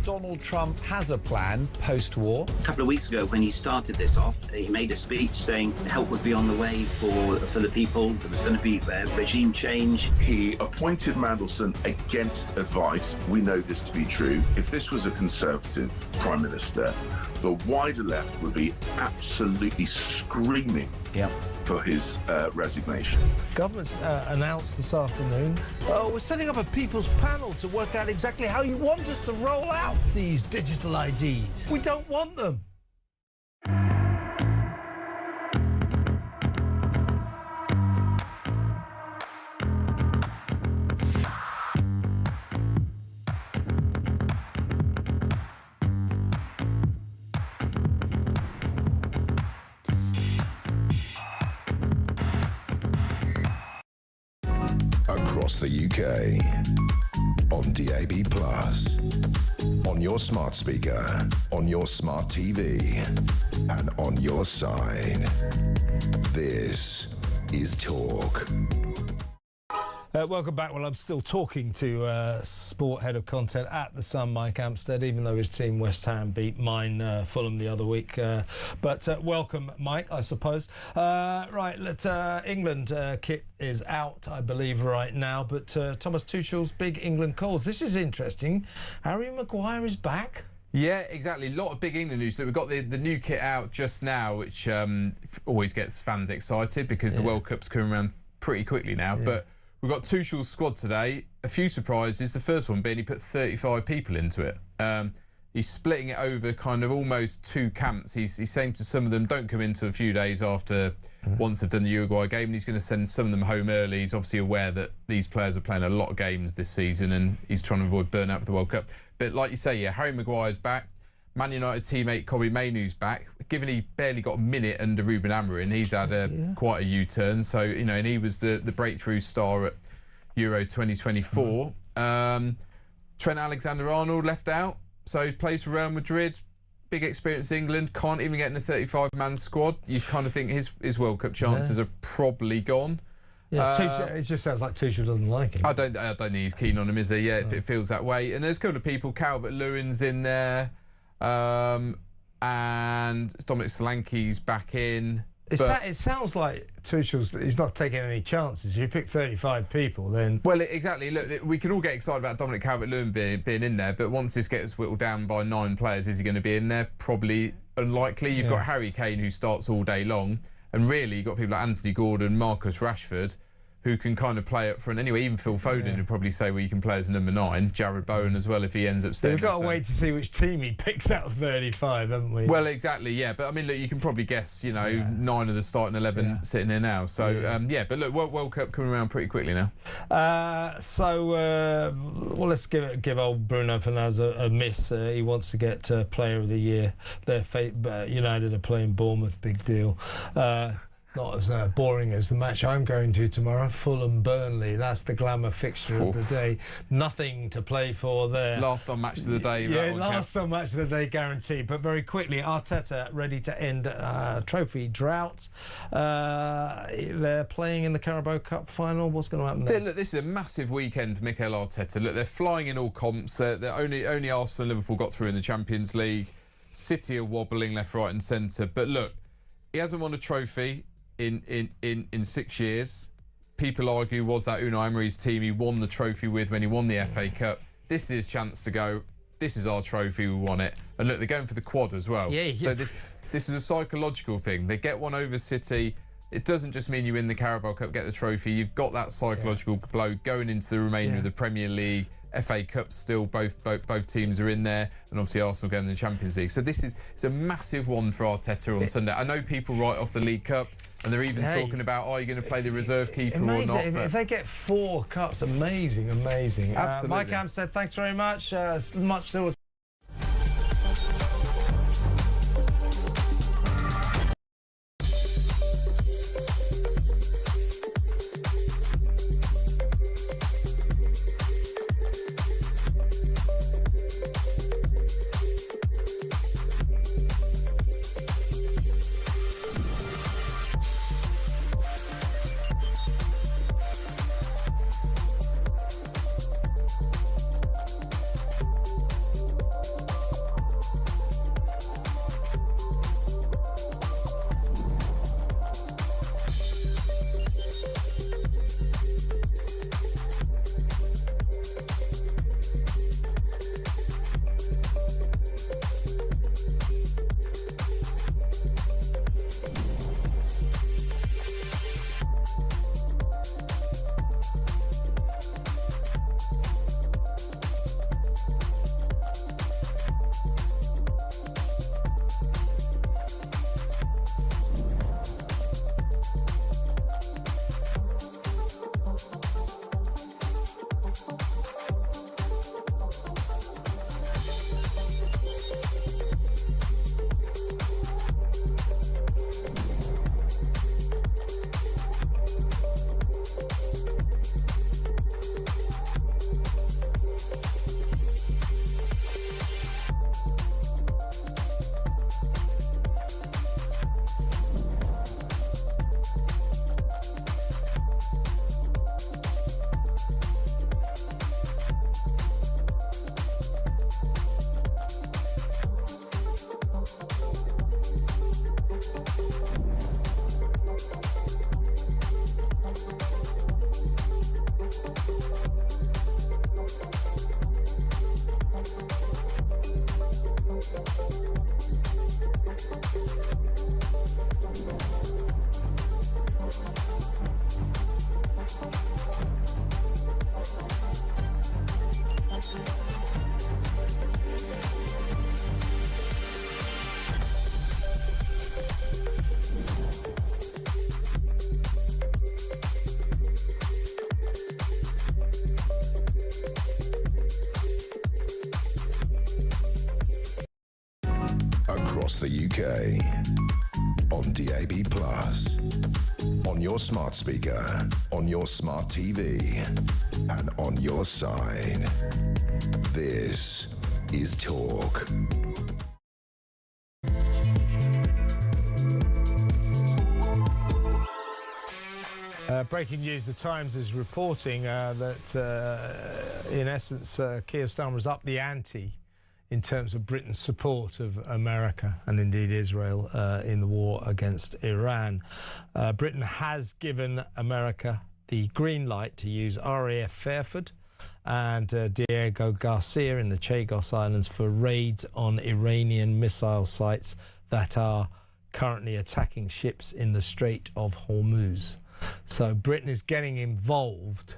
Donald Trump has a plan post-war. A couple of weeks ago, when he started this off, he made a speech saying help would be on the way for the people. There was going to be regime change. He appointed Mandelson against advice. We know this to be true. If this was a Conservative Prime Minister, the wider left would be absolutely screaming for his resignation. Government's announced this afternoon, we're setting up a people's panel to work out exactly how you want us to roll out these digital IDs. We don't want them. Across the UK, on DAB+, on your smart speaker, on your smart TV, and on your side. This is Talk. Welcome back. Well, I'm still talking to sport head of content at The Sun, Mike Amstead, even though his team West Ham beat mine Fulham the other week. But welcome, Mike, I suppose. Right, England kit is out, I believe, right now. But Thomas Tuchel's big England calls. This is interesting. Harry Maguire is back. Yeah, exactly. A lot of big England news. So we've got the new kit out just now, which always gets fans excited because the World Cup's coming around pretty quickly now. Yeah. But we've got Tuchel's squad today. A few surprises. The first one being he put 35 people into it. He's splitting it over kind of almost two camps. He's saying to some of them, don't come into a few days after once they've done the Uruguay game, and he's going to send some of them home early. He's obviously aware that these players are playing a lot of games this season and he's trying to avoid burnout for the World Cup. But like you say, yeah, Harry Maguire's back. Man United teammate Kobbie Mainoo's back. Given he barely got a minute under Ruben Amorim, he's had quite a U-turn. So, you know, and he was the breakthrough star at Euro 2024. Trent Alexander-Arnold left out. So he plays for Real Madrid. Big experience in England. Can't even get in a 35-man squad. You kind of think his World Cup chances are probably gone. Yeah, it just sounds like Tuchel doesn't like him. I don't think he's keen on him, is he? Yeah, if it feels that way. And there's a couple of people. Calvert-Lewin's in there. And Dominic Solanke's back in. It sounds like he's not taking any chances. If you pick 35 people, then... Well, exactly. Look, we can all get excited about Dominic Calvert-Lewin being in there, but once this gets whittled down by 9 players, is he going to be in there? Probably unlikely. You've got Harry Kane, who starts all day long, and really you've got people like Anthony Gordon, Marcus Rashford, who can kind of play up front anyway. Even Phil Foden would probably say, well, you can play as number 9. Jared Bowen as well if he ends up staying. So we've got to wait to see which team he picks out of 35, haven't we? Well, exactly, yeah. But I mean, look, you can probably guess, 9 of the starting 11 sitting here now. So, but look, World Cup coming around pretty quickly now. Let's give old Bruno Fernandes a miss. He wants to get Player of the Year. United are playing Bournemouth, big deal. Not as boring as the match I'm going to tomorrow, Fulham-Burnley. That's the glamour fixture of the day. Nothing to play for there. Last on match of the day. Last on match of the day, guaranteed. But very quickly, Arteta ready to end trophy drought. They're playing in the Carabao Cup final. What's going to happen there? Look, this is a massive weekend for Mikel Arteta. Look, they're flying in all comps. They're only Arsenal and Liverpool got through in the Champions League. City are wobbling left, right and centre. But look, he hasn't won a trophy in 6 years. People argue, was that Unai Emery's team he won the trophy with when he won the FA Cup? This is his chance to go, this is our trophy, we won it. And look, they're going for the quad as well. So this is a psychological thing. They get one over City. It doesn't just mean you win the Carabao Cup, get the trophy. You've got that psychological blow going into the remainder of the Premier League. FA Cup still, both teams are in there, and obviously Arsenal going in the Champions League. So it's a massive one for Arteta on Sunday. I know people write off the League Cup, and they're even talking about, are you going to play the reserve keeper or not? If they get 4 cups, amazing. Absolutely. Mike Amstead, thanks very much. Much still. across the UK. On DAB+, on your smart speaker, on your smart TV, and on your side. This is Talk. Breaking news, the Times is reporting that, in essence, Keir Starmer's upped the ante in terms of Britain's support of America and indeed Israel in the war against Iran. Britain has given America the green light to use RAF Fairford and Diego Garcia in the Chagos Islands for raids on Iranian missile sites that are currently attacking ships in the Strait of Hormuz. So Britain is getting involved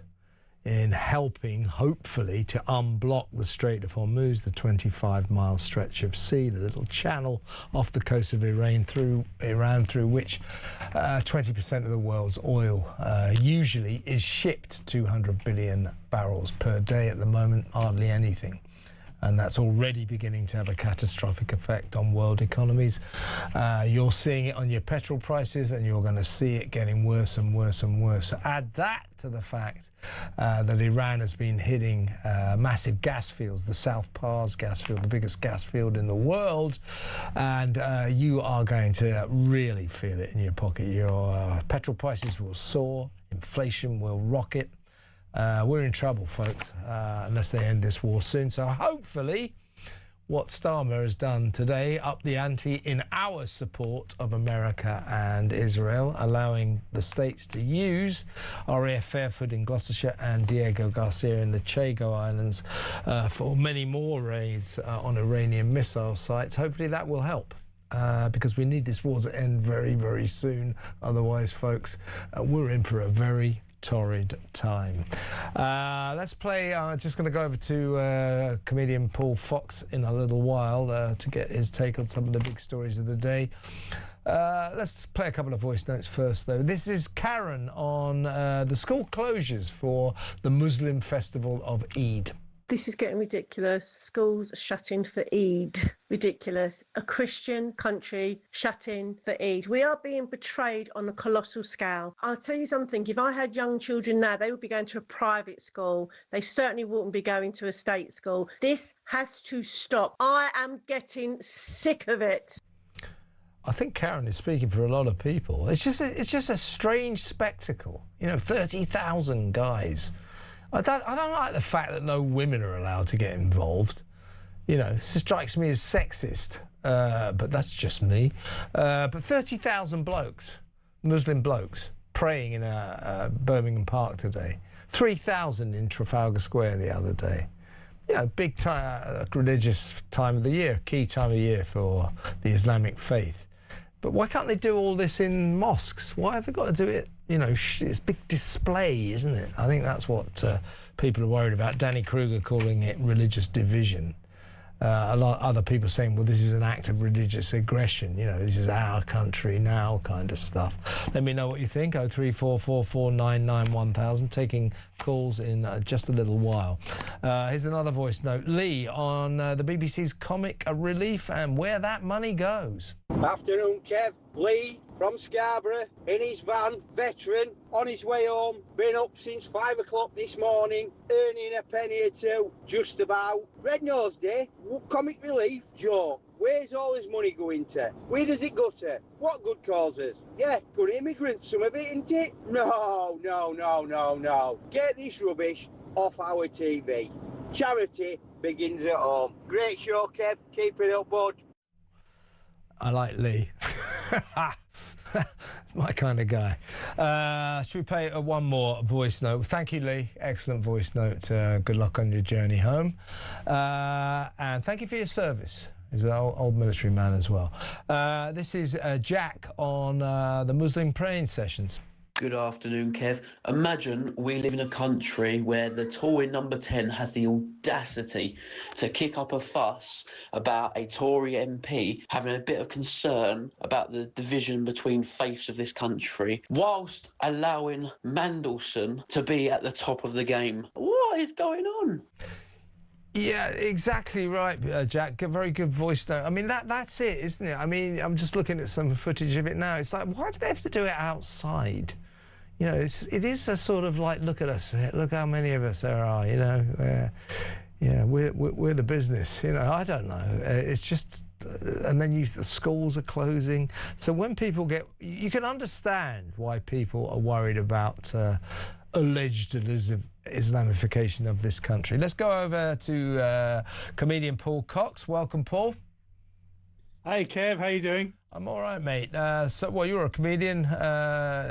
in helping, hopefully, to unblock the Strait of Hormuz, the 25-mile stretch of sea, the little channel off the coast of Iran through which 20% of the world's oil usually is shipped. 200 billion barrels per day at the moment, hardly anything. And that's already beginning to have a catastrophic effect on world economies. You're seeing it on your petrol prices, and you're going to see it getting worse and worse and worse. Add that to the fact that Iran has been hitting massive gas fields, the South Pars gas field, the biggest gas field in the world, and you are going to really feel it in your pocket. Your petrol prices will soar, inflation will rocket. We're in trouble, folks, unless they end this war soon. So hopefully what Starmer has done today, up the ante in our support of America and Israel, allowing the states to use RAF Fairford in Gloucestershire and Diego Garcia in the Chagos Islands for many more raids on Iranian missile sites. Hopefully that will help. Because we need this war to end very, very soon. Otherwise, folks, we're in for a very torrid time. Let's play, just going to go over to comedian Paul Fox in a little while to get his take on some of the big stories of the day. Let's play a couple of voice notes first, though. This is Karen on the school closures for the Muslim festival of Eid. This is getting ridiculous. Schools shutting for Eid. Ridiculous. A Christian country shutting for Eid. We are being betrayed on a colossal scale. I'll tell you something. If I had young children now, they would be going to a private school. They certainly wouldn't be going to a state school. This has to stop. I am getting sick of it. I think Karen is speaking for a lot of people. It's just a strange spectacle. You know, 30,000 guys. I don't like the fact that no women are allowed to get involved. You know, it strikes me as sexist, but that's just me. But 30,000 blokes, Muslim blokes, praying in Birmingham Park today. 3,000 in Trafalgar Square the other day. You know, big time, religious time of the year, key time of year for the Islamic faith. But why can't they do all this in mosques? Why have they got to do it? You know, it's a big display, isn't it? I think that's what people are worried about. Danny Kruger calling it religious division. A lot of other people saying, well, this is an act of religious aggression. You know, this is our country now kind of stuff. Let me know what you think. 03444991000. Taking calls in just a little while. Here's another voice note. Lee on the BBC's Comic Relief and Where That Money Goes. Afternoon, Kev. Lee from Scarborough, in his van, veteran, on his way home, been up since 5 o'clock this morning, earning a penny or two, just about. Red Nose Day, Comic Relief, joke. Where's all his money going to? Where does it go to? What good causes? Yeah, good immigrants, some of it, isn't it? No. Get this rubbish off our TV. Charity begins at home. Great show, Kev. Keep it up, bud. I like Lee. It's my kind of guy. Should we play one more voice note? Thank you, Lee. Excellent voice note. Good luck on your journey home. And thank you for your service. He's an old military man as well. This is Jack on the Muslim praying sessions. Good afternoon, Kev. Imagine we live in a country where the Tory number 10 has the audacity to kick up a fuss about a Tory MP having a bit of concern about the division between faiths of this country, whilst allowing Mandelson to be at the top of the game. What is going on? Yeah, exactly right, Jack. A very good voice note. I mean, that's it, isn't it? I mean, I'm just looking at some footage of it now. It's like, why do they have to do it outside? You know, it is a sort of like, look at us, look how many of us there are. You know, yeah, we're the business. You know, I don't know. It's just, and then the schools are closing. So when people you can understand why people are worried about alleged Islamification of this country. Let's go over to comedian Paul Cox. Welcome, Paul. Hey, Kev, how you doing? I'm all right, mate. Well, you're a comedian,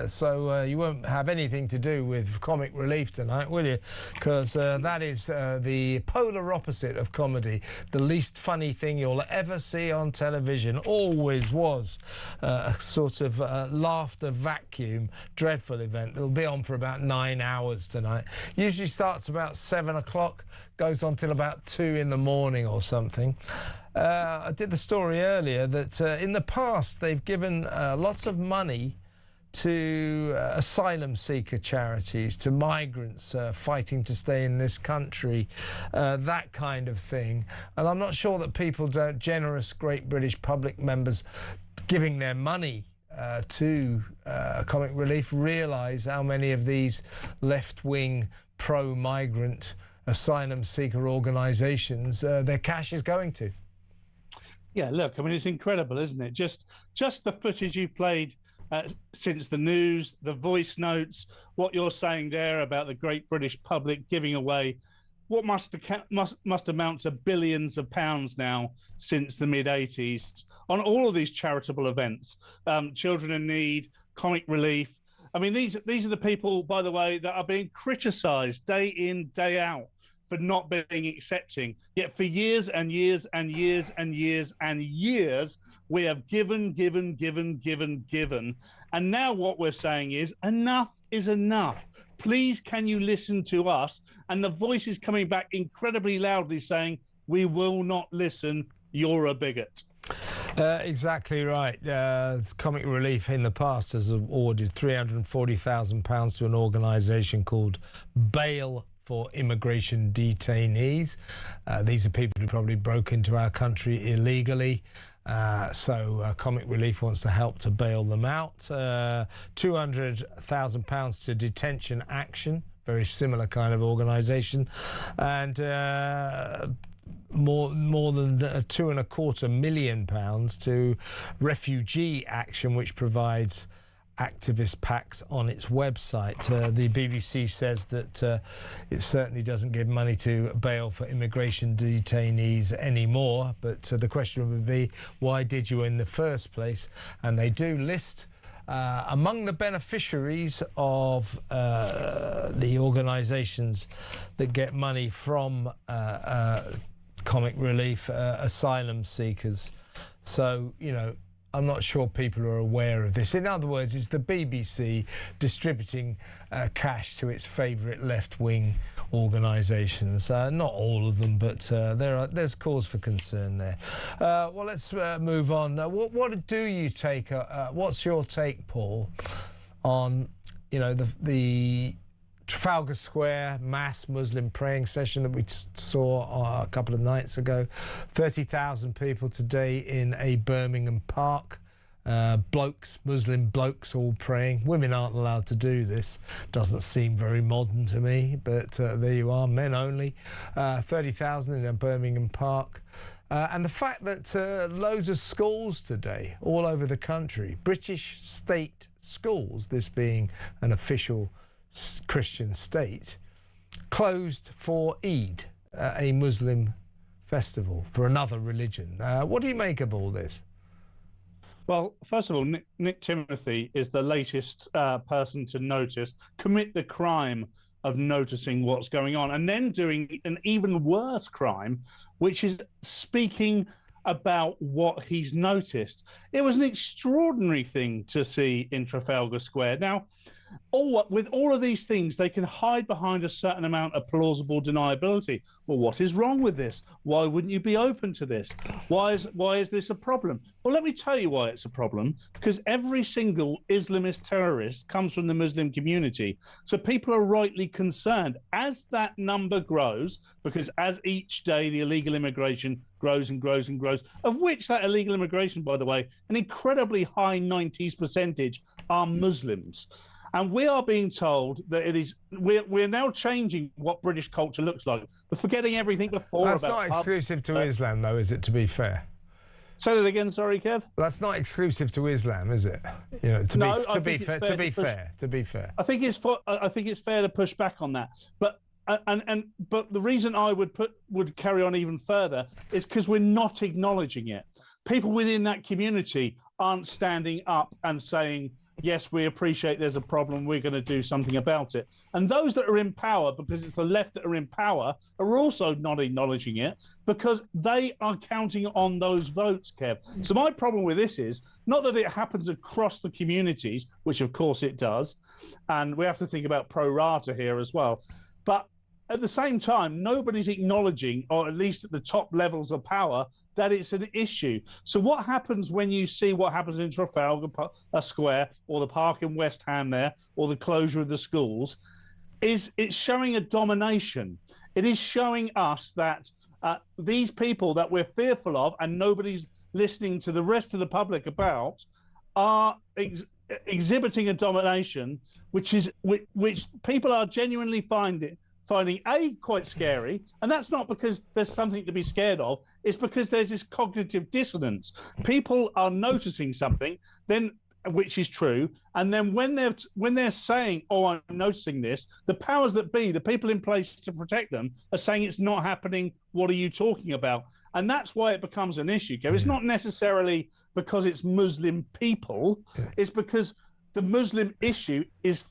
so you won't have anything to do with comic relief tonight, will you? Because that is the polar opposite of comedy. The least funny thing you'll ever see on television. Always was a sort of laughter vacuum, dreadful event. It'll be on for about 9 hours tonight. Usually starts about 7 o'clock, goes on till about 2 in the morning or something. I did the story earlier that in the past they've given lots of money to asylum seeker charities, to migrants fighting to stay in this country, that kind of thing. And I'm not sure that people, generous Great British public members, giving their money to comic relief, realise how many of these left-wing pro-migrant asylum seeker organisations their cash is going to. Yeah, look, I mean, it's incredible, isn't it? Just the footage you've played since the news, the voice notes, what you're saying there about the great British public giving away what must amount to billions of pounds now since the mid-'80s on all of these charitable events, children in need, comic relief. I mean, these are the people, by the way, that are being criticised day in, day out for not being accepting. Yet for years and years and years and years and years, we have given. And now what we're saying is enough is enough. Please, can you listen to us? And the voice is coming back incredibly loudly saying, we will not listen, you're a bigot. Exactly right. Comic Relief in the past has awarded £340,000 to an organisation called Bail for Immigration Detainees. These are people who probably broke into our country illegally. So Comic Relief wants to help to bail them out. £200,000 to Detention Action, very similar kind of organisation, and more than £2.25 million to Refugee Action, which provides activist packs on its website. The BBC says that it certainly doesn't give money to bail for immigration detainees anymore, but the question would be, why did you in the first place? And they do list among the beneficiaries of the organisations that get money from Comic Relief, asylum seekers. So, you know, I'm not sure people are aware of this. In other words, it's the BBC distributing cash to its favourite left-wing organisations. Not all of them, but there's cause for concern there. Well, let's move on. What do you take? What's your take, Paul, on the Trafalgar Square mass Muslim praying session that we saw a couple of nights ago? 30,000 people today in a Birmingham park. Muslim blokes all praying. Women aren't allowed to do this. Doesn't seem very modern to me, but there you are, men only. 30,000 in a Birmingham park. And the fact that loads of schools today, all over the country, British state schools, this being an official Christian state, closed for Eid, a Muslim festival for another religion. What do you make of all this? Well, first of all, Nick Timothy is the latest person to commit the crime of noticing what's going on, and then doing an even worse crime, which is speaking about what he's noticed. It was an extraordinary thing to see in Trafalgar Square. Now, With all of these things, they can hide behind a certain amount of plausible deniability. Well, what is wrong with this? Why wouldn't you be open to this? Why is this a problem? Well, let me tell you why it's a problem. Because every single Islamist terrorist comes from the Muslim community. So people are rightly concerned. As that number grows, because as each day the illegal immigration grows and grows and grows, of which that illegal immigration, by the way, an incredibly high 90s percentage are Muslims. And we are being told that we're now changing what British culture looks like. We're forgetting everything before. That's not exclusive to Islam, though, is it, to be fair? Say that again, sorry, Kev? That's not exclusive to Islam, is it? You know, to be fair. I think it's fair to push back on that. But but the reason I would carry on even further is because we're not acknowledging it. People within that community aren't standing up and saying, yes, we appreciate there's a problem, we're going to do something about it. And those that are in power, because it's the left that are in power, are also not acknowledging it because they are counting on those votes, Kev. So my problem with this is not that it happens across the communities, which of course it does, and we have to think about pro rata here as well, but at the same time, nobody's acknowledging, or at least at the top levels of power, that it's an issue. So what happens when you see what happens in Trafalgar Square or the park in West Ham there, or the closure of the schools, is it's showing a domination. It is showing us that these people that we're fearful of and nobody's listening to the rest of the public about are exhibiting a domination which people are genuinely finding quite scary, and that's not because there's something to be scared of. It's because there's this cognitive dissonance. People are noticing something, then which is true, and then when they're saying, "Oh, I'm noticing this," the powers that be, the people in place to protect them, are saying it's not happening. What are you talking about? And that's why it becomes an issue, Kev. It's not necessarily because it's Muslim people; it's because the Muslim issue is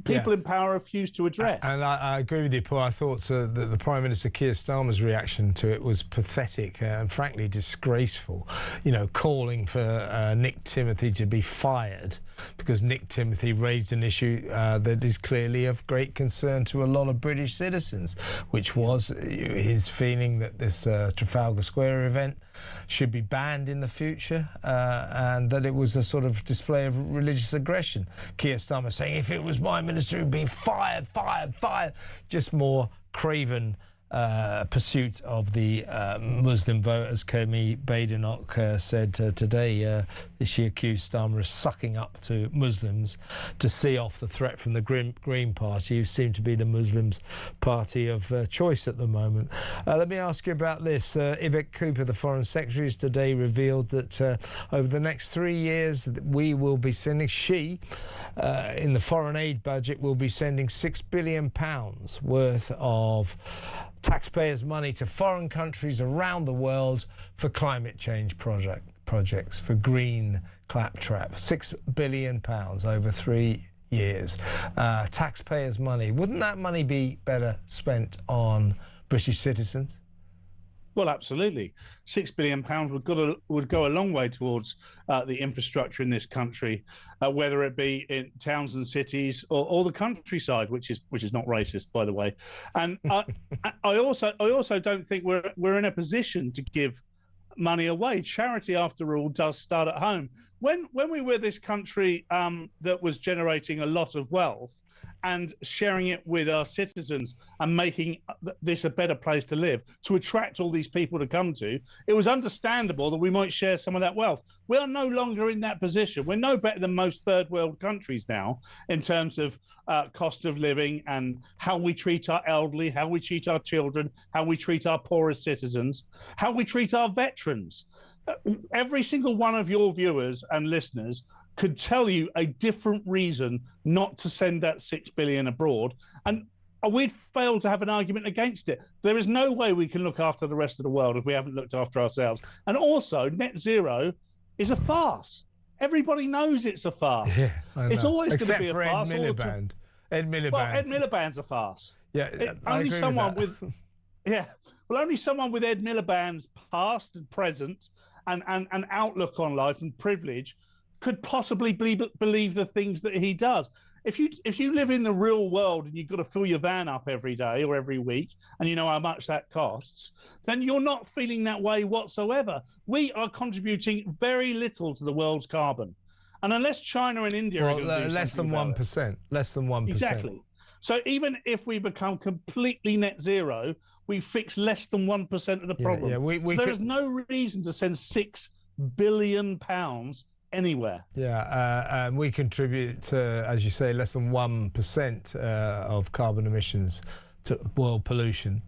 people in power refuse to address. And I agree with you, Paul. I thought that the Prime Minister Keir Starmer's reaction to it was pathetic and frankly disgraceful. You know, calling for Nick Timothy to be fired because Nick Timothy raised an issue that is clearly of great concern to a lot of British citizens, which was his feeling that this Trafalgar Square event should be banned in the future and that it was a sort of display of religious aggression. Keir Starmer saying, if it was my minister who'd be fired, just more craven pursuit of the Muslim vote, as Kemi Badenoch said today. She accused Starmer of sucking up to Muslims to see off the threat from the Green Party, who seem to be the Muslims' party of choice at the moment. Let me ask you about this. Yvette Cooper, the Foreign Secretary, has today revealed that over the next 3 years we will be sending, in the foreign aid budget, will be sending £6 billion worth of taxpayers' money to foreign countries around the world for climate change projects, for green claptrap. £6 billion over 3 years. Taxpayers' money. Wouldn't that money be better spent on British citizens? Well, absolutely. £6 billion would go a long way towards the infrastructure in this country, whether it be in towns and cities or the countryside, which is not racist, by the way. And I also don't think we're in a position to give money away. Charity, after all, does start at home. When we were this country that was generating a lot of wealth and sharing it with our citizens and making this a better place to live, to attract all these people to come to, it was understandable that we might share some of that wealth. We are no longer in that position. We're no better than most third world countries now in terms of cost of living and how we treat our elderly, how we treat our children, how we treat our poorest citizens, how we treat our veterans. Every single one of your viewers and listeners could tell you a different reason not to send that $6 billion abroad, and we'd fail to have an argument against it. There is no way we can look after the rest of the world if we haven't looked after ourselves. And also, net zero is a farce. Everybody knows it's a farce. Yeah, I know. It's always going to be a farce. Ed Miliband. Well, Ed Miliband's a farce. Yeah, only someone with only someone with Ed Miliband's past and present and outlook on life and privilege could possibly believe the things that he does. if you live in the real world and you've got to fill your van up every day or every week, and you know how much that costs, then you're not feeling that way whatsoever. We are contributing very little to the world's carbon, and unless China and India are going to do less than 1%, less than 1%. Exactly. So even if we become completely net zero, we fix less than 1% of the problem. So there is no reason to send £6 billion anywhere. Yeah, and we contribute to, as you say, less than 1% of carbon emissions to world pollution.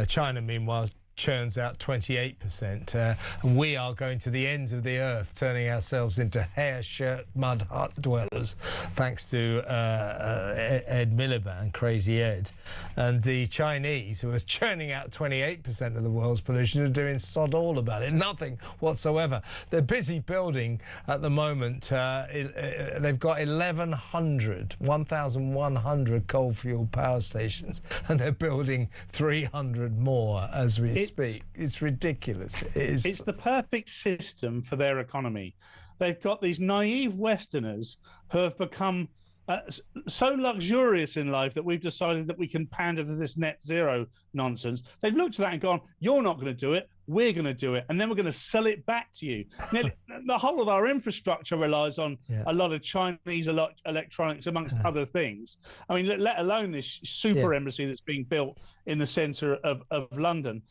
China, meanwhile, churns out 28%. And we are going to the ends of the earth, turning ourselves into hair shirt mud hut dwellers, thanks to Ed Miliband, Crazy Ed. And the Chinese, who are churning out 28% of the world's pollution, are doing sod all about it, nothing whatsoever. They're busy building at the moment. They've got 1,100 coal-fueled power stations, and they're building 300 more as we speak. It's ridiculous. It's the perfect system for their economy. They've got these naive Westerners who have become so luxurious in life that we've decided that we can pander to this net zero nonsense. They've looked at that and gone, you're not going to do it, we're going to do it, and then we're going to sell it back to you. The whole of our infrastructure relies on a lot of Chinese electronics, amongst other things. I mean, let alone this super embassy that's being built in the centre of London.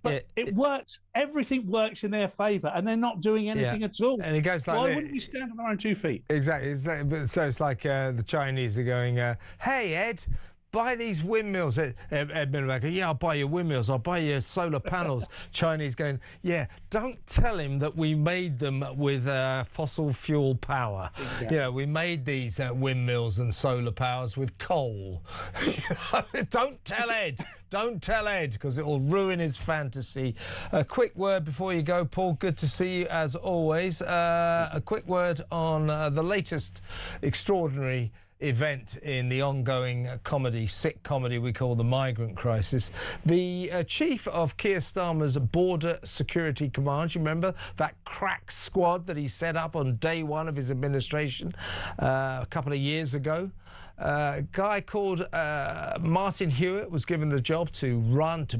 But it works. Everything works in their favour, and they're not doing anything at all. And it goes like, why wouldn't we stand on their own 2 feet? Exactly. So it's like the Chinese are going, hey, Ed, buy these windmills. Ed Miliband goes, yeah, I'll buy your windmills. I'll buy your solar panels. Chinese going, yeah, don't tell him that we made them with fossil fuel power. Exactly. Yeah, we made these windmills and solar powers with coal. Don't tell Ed. Don't tell Ed, because it will ruin his fantasy. A quick word before you go, Paul. Good to see you as always. A quick word on the latest extraordinary event in the ongoing sick comedy we call the migrant crisis. The chief of Keir Starmer's Border Security Command, you remember that crack squad that he set up on day one of his administration a couple of years ago. A guy called Martin Hewitt was given the job to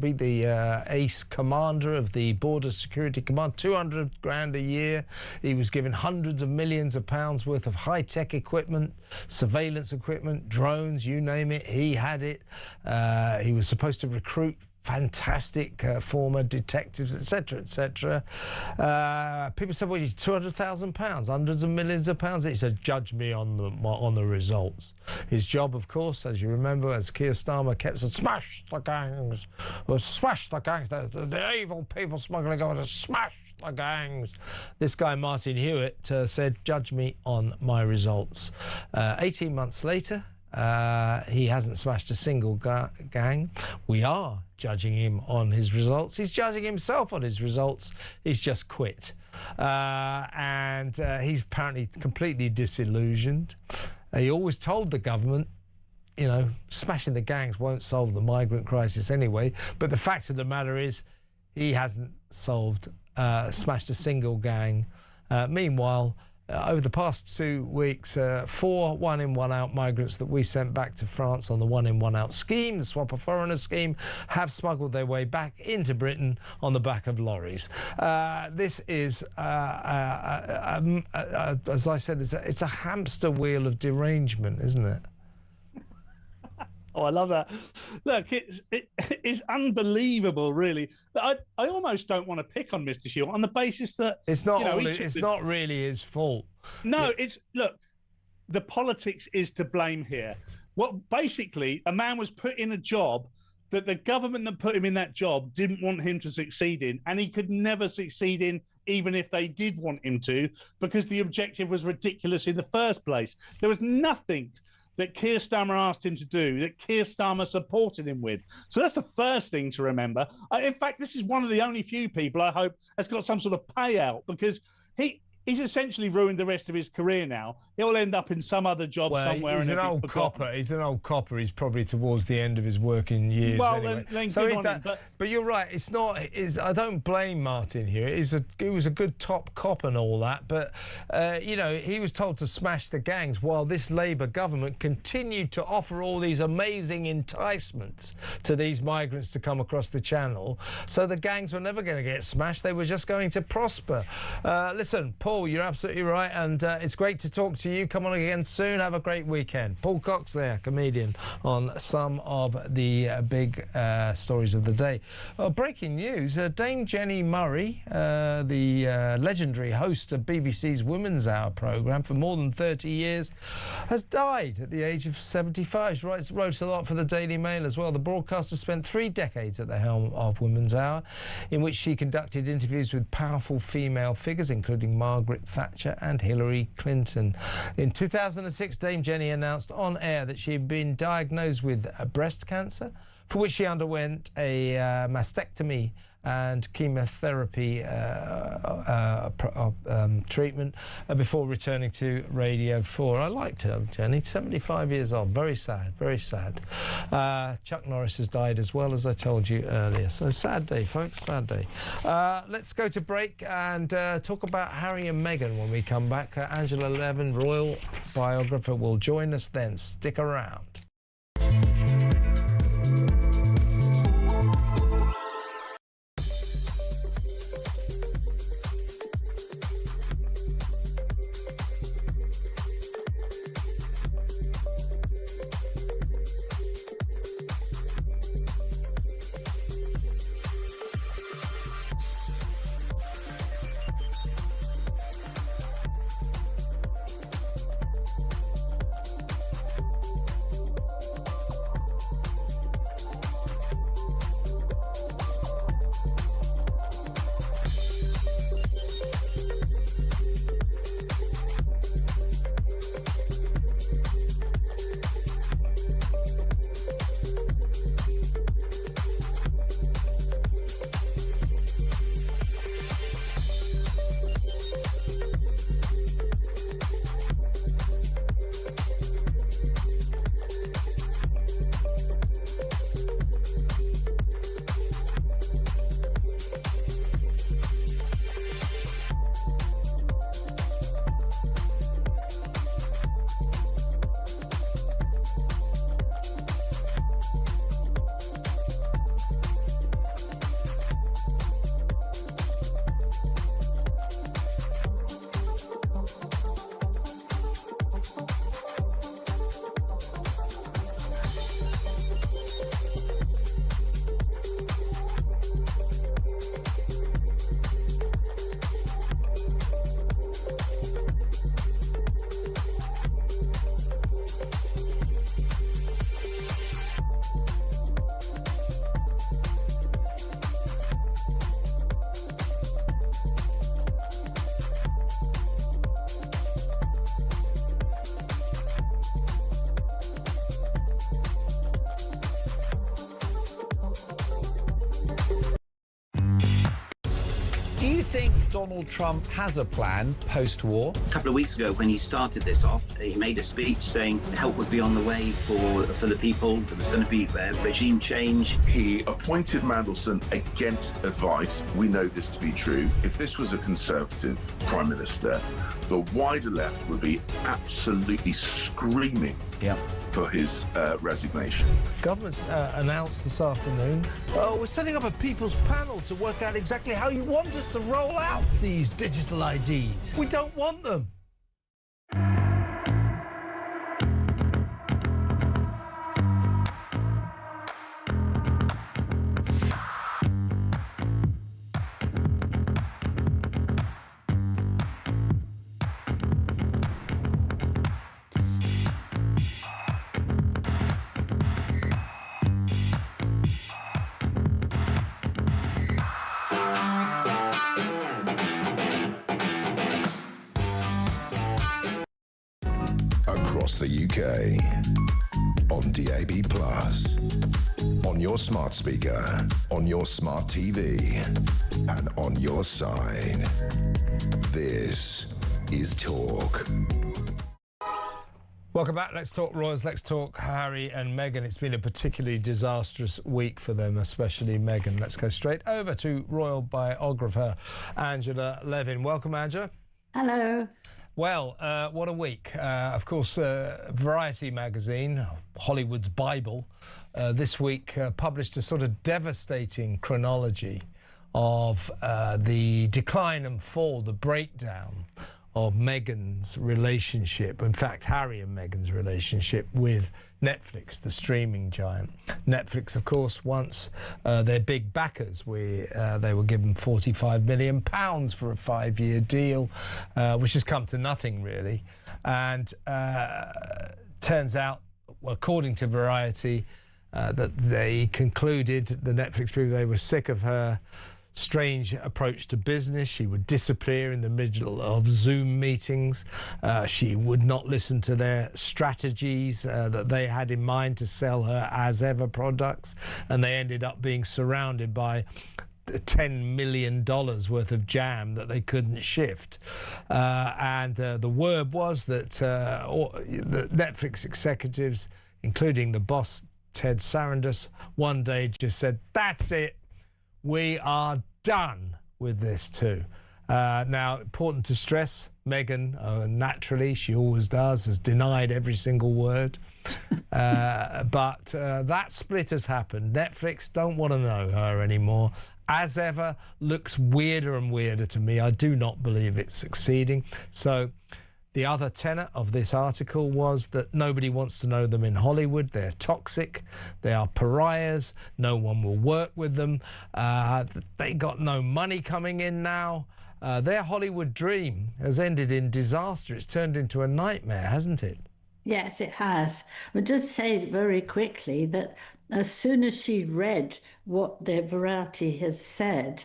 be the ace commander of the Border Security Command, 200 grand a year. He was given hundreds of millions of pounds worth of high-tech equipment, surveillance equipment, drones, you name it, he had it. He was supposed to recruit fantastic former detectives, etc., etc. People said, well, £200,000, hundreds of millions of pounds. He said, judge me on the results. His job, of course, as you remember, as Keir Starmer kept saying, smash the gangs, the evil people smuggling over to smash the gangs. This guy, Martin Hewitt, said, judge me on my results. 18 months later, he hasn't smashed a single gang. We are judging him on his results. He's judging himself on his results. He's just quit. And he's apparently completely disillusioned. He always told the government, you know, smashing the gangs won't solve the migrant crisis anyway. But the fact of the matter is he hasn't smashed a single gang. Meanwhile, over the past 2 weeks, 4 one-in, one-out migrants that we sent back to France on the one-in, one-out scheme, the swap of foreigner scheme, have smuggled their way back into Britain on the back of lorries. This is, as I said, it's a hamster wheel of derangement, isn't it? Oh, I love that. Look, it's unbelievable, really. I almost don't want to pick on Mr. Hewitt on the basis that it's not. It's not really his fault. No, look. The politics is to blame here. Basically, a man was put in a job that the government that put him in that job didn't want him to succeed in, and he could never succeed in, even if they did want him to, because the objective was ridiculous in the first place. There was nothing that Keir Starmer asked him to do, that Keir Starmer supported him with. So that's the first thing to remember. In fact, this is one of the only few people I hope has got some sort of payout, because he he's essentially ruined the rest of his career now. He'll end up in some other job somewhere. He's and an he'll be old forgotten. copper. He's an old copper. He's probably towards the end of his working years. Well, anyway. then so good he's on him, but you're right. It's not. I don't blame Martin here. He was a good top cop and all that. But you know, he was told to smash the gangs while this Labour government continued to offer all these amazing enticements to these migrants to come across the channel. So the gangs were never going to get smashed. They were just going to prosper. Listen, Paul, you're absolutely right, and it's great to talk to you. Come on again soon. Have a great weekend. Paul Cox there, comedian, on some of the big stories of the day. Breaking news, Dame Jenny Murray, the legendary host of BBC's Women's Hour programme for more than 30 years, has died at the age of 75. She wrote a lot for the Daily Mail as well. The broadcaster spent 3 decades at the helm of Women's Hour, in which she conducted interviews with powerful female figures, including Margaret Thatcher and Hillary Clinton. In 2006, Dame Jenny announced on air that she had been diagnosed with breast cancer, for which she underwent a mastectomy and chemotherapy treatment before returning to Radio 4. I liked her, Jenny. 75 years old. Very sad, very sad. Chuck Norris has died as well, as I told you earlier. So sad day, folks, sad day. Let's go to break and talk about Harry and Meghan when we come back. Angela Levin, royal biographer, will join us then. Stick around. Do you think Donald Trump has a plan post-war? A couple of weeks ago, when he started this off, he made a speech saying help would be on the way for the people. There was going to be regime change. He appointed Mandelson against advice. We know this to be true. If this was a Conservative Prime Minister, the wider left would be absolutely screaming for his resignation. Government's announced this afternoon, we're setting up a people's panel to work out exactly how you want us to roll out these digital IDs. We don't want them. Across the UK, on DAB+, on your smart speaker, on your smart TV, and on your side. This is talk. Welcome back. Let's talk royals. Let's talk Harry and Meghan. It's been a particularly disastrous week for them, especially Meghan. Let's go straight over to royal biographer Angela Levin. Welcome, Angela. Hello. Well, what a week. Of course, Variety magazine, Hollywood's Bible, this week published a sort of devastating chronology of the decline and fall, the breakdown of Meghan's relationship, in fact, Harry and Meghan's relationship with Netflix, the streaming giant. Netflix, of course, once their big backers. They were given £45 million for a 5-year deal, which has come to nothing, really. And turns out, well, according to Variety, that they concluded, the Netflix people, they were sick of her strange approach to business. She would disappear in the middle of Zoom meetings. She would not listen to their strategies that they had in mind to sell her as ever products, and they ended up being surrounded by $10 million worth of jam that they couldn't shift. And the word was that the Netflix executives, including the boss Ted Sarandos, one day just said, "That's it. We are done with this too." Now, important to stress, Meghan, naturally, she always does, has denied every single word. But that split has happened. Netflix don't want to know her anymore. As ever, looks weirder and weirder to me. I do not believe it's succeeding. So the other tenet of this article was that nobody wants to know them in Hollywood. They're toxic. They are pariahs. No one will work with them. They got no money coming in now. Their Hollywood dream has ended in disaster. It's turned into a nightmare, hasn't it? Yes, it has. But just say very quickly that as soon as she read what their Variety has said,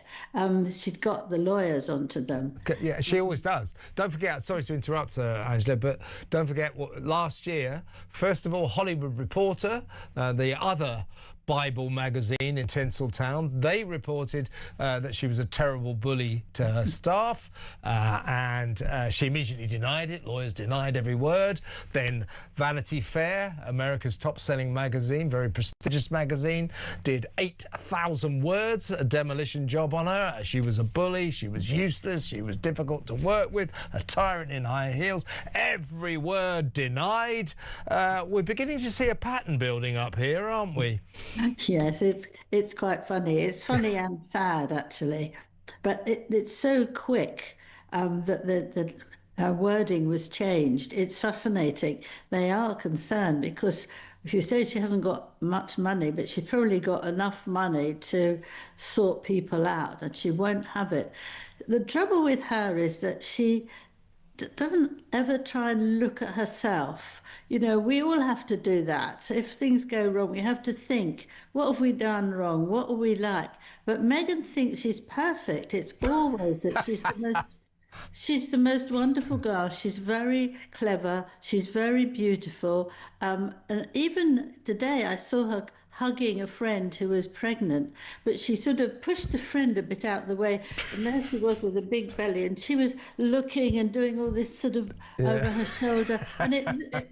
she'd got the lawyers onto them. Yeah, she always does. Don't forget, sorry to interrupt, Angela, but don't forget what last year, first of all, Hollywood Reporter, the other Bible magazine in Tinseltown, they reported that she was a terrible bully to her staff, and she immediately denied it. Lawyers denied every word. Then Vanity Fair, America's top-selling magazine, very prestigious magazine, did 8,000 words, a demolition job on her. She was a bully, she was useless, she was difficult to work with, a tyrant in high heels. Every word denied. We're beginning to see a pattern building up here, aren't we? Yes, it's quite funny. It's funny and sad, actually. But it's so quick that the wording was changed. It's fascinating. They are concerned because if you say she hasn't got much money, but she's probably got enough money to sort people out, and she won't have it. The trouble with her is that she doesn't ever try and look at herself. You know, we all have to do that. If things go wrong, we have to think, what have we done wrong? What are we like? But Meghan thinks she's perfect. It's always that she's the most wonderful girl. She's very clever. She's very beautiful. And even today I saw her hugging a friend who was pregnant, but she sort of pushed the friend a bit out of the way, and there she was with a big belly, and she was looking and doing all this sort of over her shoulder, and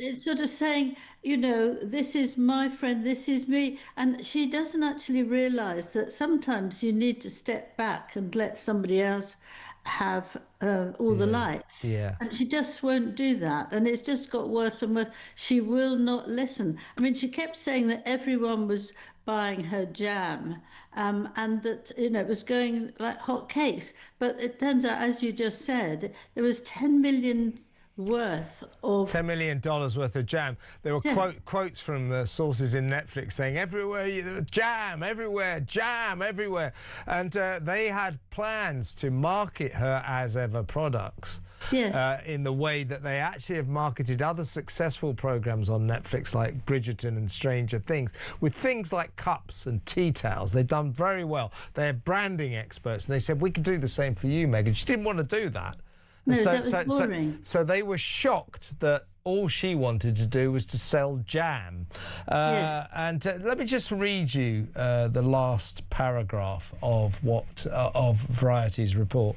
it's sort of saying, you know, this is my friend, this is me. And she doesn't actually realize that sometimes you need to step back and let somebody else have all the lights. And she just won't do that, and it's just got worse and worse. She will not listen. I mean, she kept saying that everyone was buying her jam, and that, you know, it was going like hotcakes, but it turns out, as you just said, there was 10 million worth of $10 million worth of jam. There were quotes from sources in Netflix saying everywhere jam everywhere, and they had plans to market her as ever products. In the way that they actually have marketed other successful programs on Netflix like Bridgerton and Stranger Things, with things like cups and tea towels. They've done very well. They're branding experts, and they said, we could do the same for you, Meghan. She didn't want to do that. No, that was boring. So they were shocked that all she wanted to do was to sell jam. And let me just read you the last paragraph of Variety's report.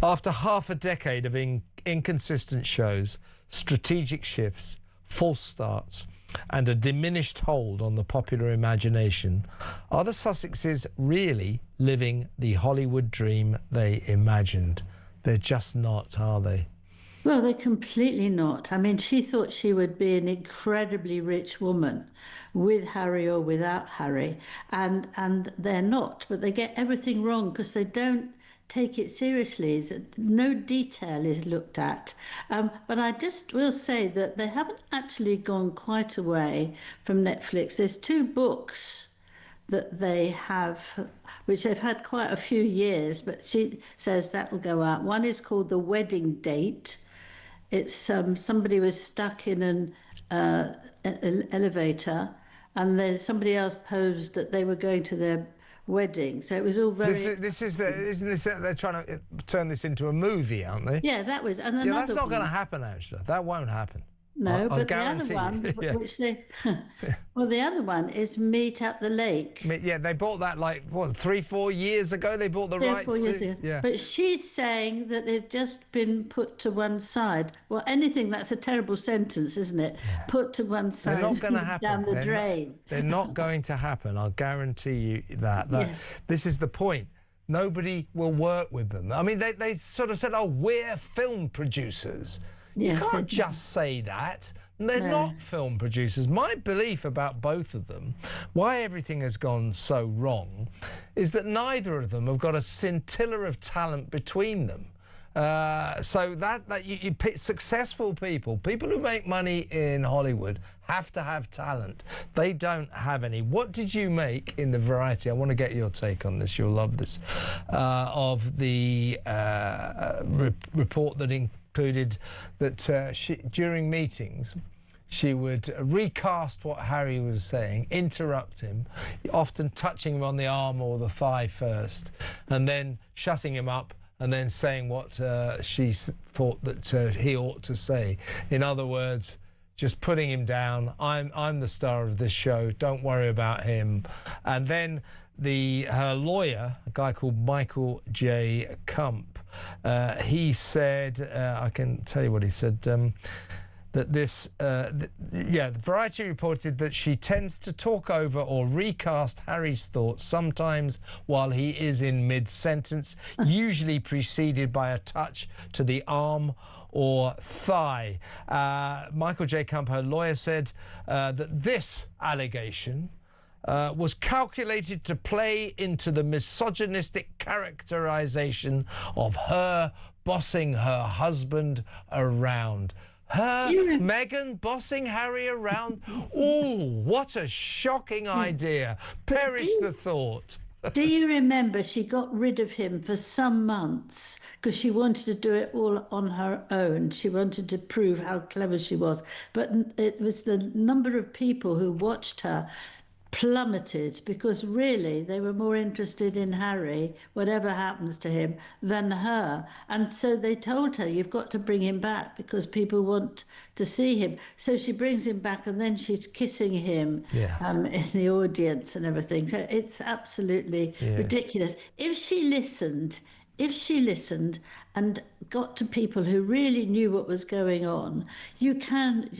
After half a decade of inconsistent shows, strategic shifts, false starts, and a diminished hold on the popular imagination, are the Sussexes really living the Hollywood dream they imagined? They're just not, are they? Well, they're completely not. I mean, she thought she would be an incredibly rich woman with Harry or without Harry, and they're not. But they get everything wrong because they don't take it seriously. No detail is looked at. But I just will say that they haven't actually gone quite away from Netflix. There's 2 books that they have, which they've had quite a few years, but she says that will go out. One is called The Wedding Date. It's somebody was stuck in an elevator, and then somebody else posed that they were going to their wedding. So it was all very. Isn't this? They're trying to turn this into a movie, aren't they? Yeah, that was. And another that's not one. going to happen, Angela. That won't happen. No, I'll but the other one, which they, well, the other one is Meet at the Lake. Yeah, they bought that 3-4 years ago. They bought the rights. 4 years ago. Yeah. But she's saying that it's just been put to one side. Well, anything that's a terrible sentence, isn't it? Yeah. Put to one side. They're not going to happen. Down the drain. They're not going to happen. I'll guarantee you that. Yes. This is the point. Nobody will work with them. I mean, they sort of said, "Oh, we're film producers." Yes, you can't just say that. They're not film producers. My belief about both of them, why everything has gone so wrong, is that neither of them have got a scintilla of talent between them. So that you pick successful people who make money in Hollywood have to have talent. They don't have any. What did you make in the Variety? I want to get your take on this. You'll love this. Of the report that included that during meetings she would recast what Harry was saying, interrupt him, often touching him on the arm or the thigh first, and then shutting him up and then saying what she thought that he ought to say. In other words, just putting him down. I'm the star of this show. Don't worry about him. And then her lawyer, a guy called Michael J. Kump, he said, I can tell you what he said, that the Variety reported that she tends to talk over or recast Harry's thoughts, sometimes while he is in mid-sentence, usually preceded by a touch to the arm or thigh. Michael J. Kump, her lawyer, said that this allegation was calculated to play into the misogynistic characterization of her bossing her husband around. Meghan bossing Harry around? Oh, what a shocking idea. Perish the thought. Do you remember she got rid of him for some months because she wanted to do it all on her own? She wanted to prove how clever she was. But it was the number of people who watched her plummeted because really they were more interested in Harry, whatever happens to him, than her. And so they told her, you've got to bring him back because people want to see him. So she brings him back and then she's kissing him in the audience and everything. So it's absolutely ridiculous. If she listened and got to people who really knew what was going on,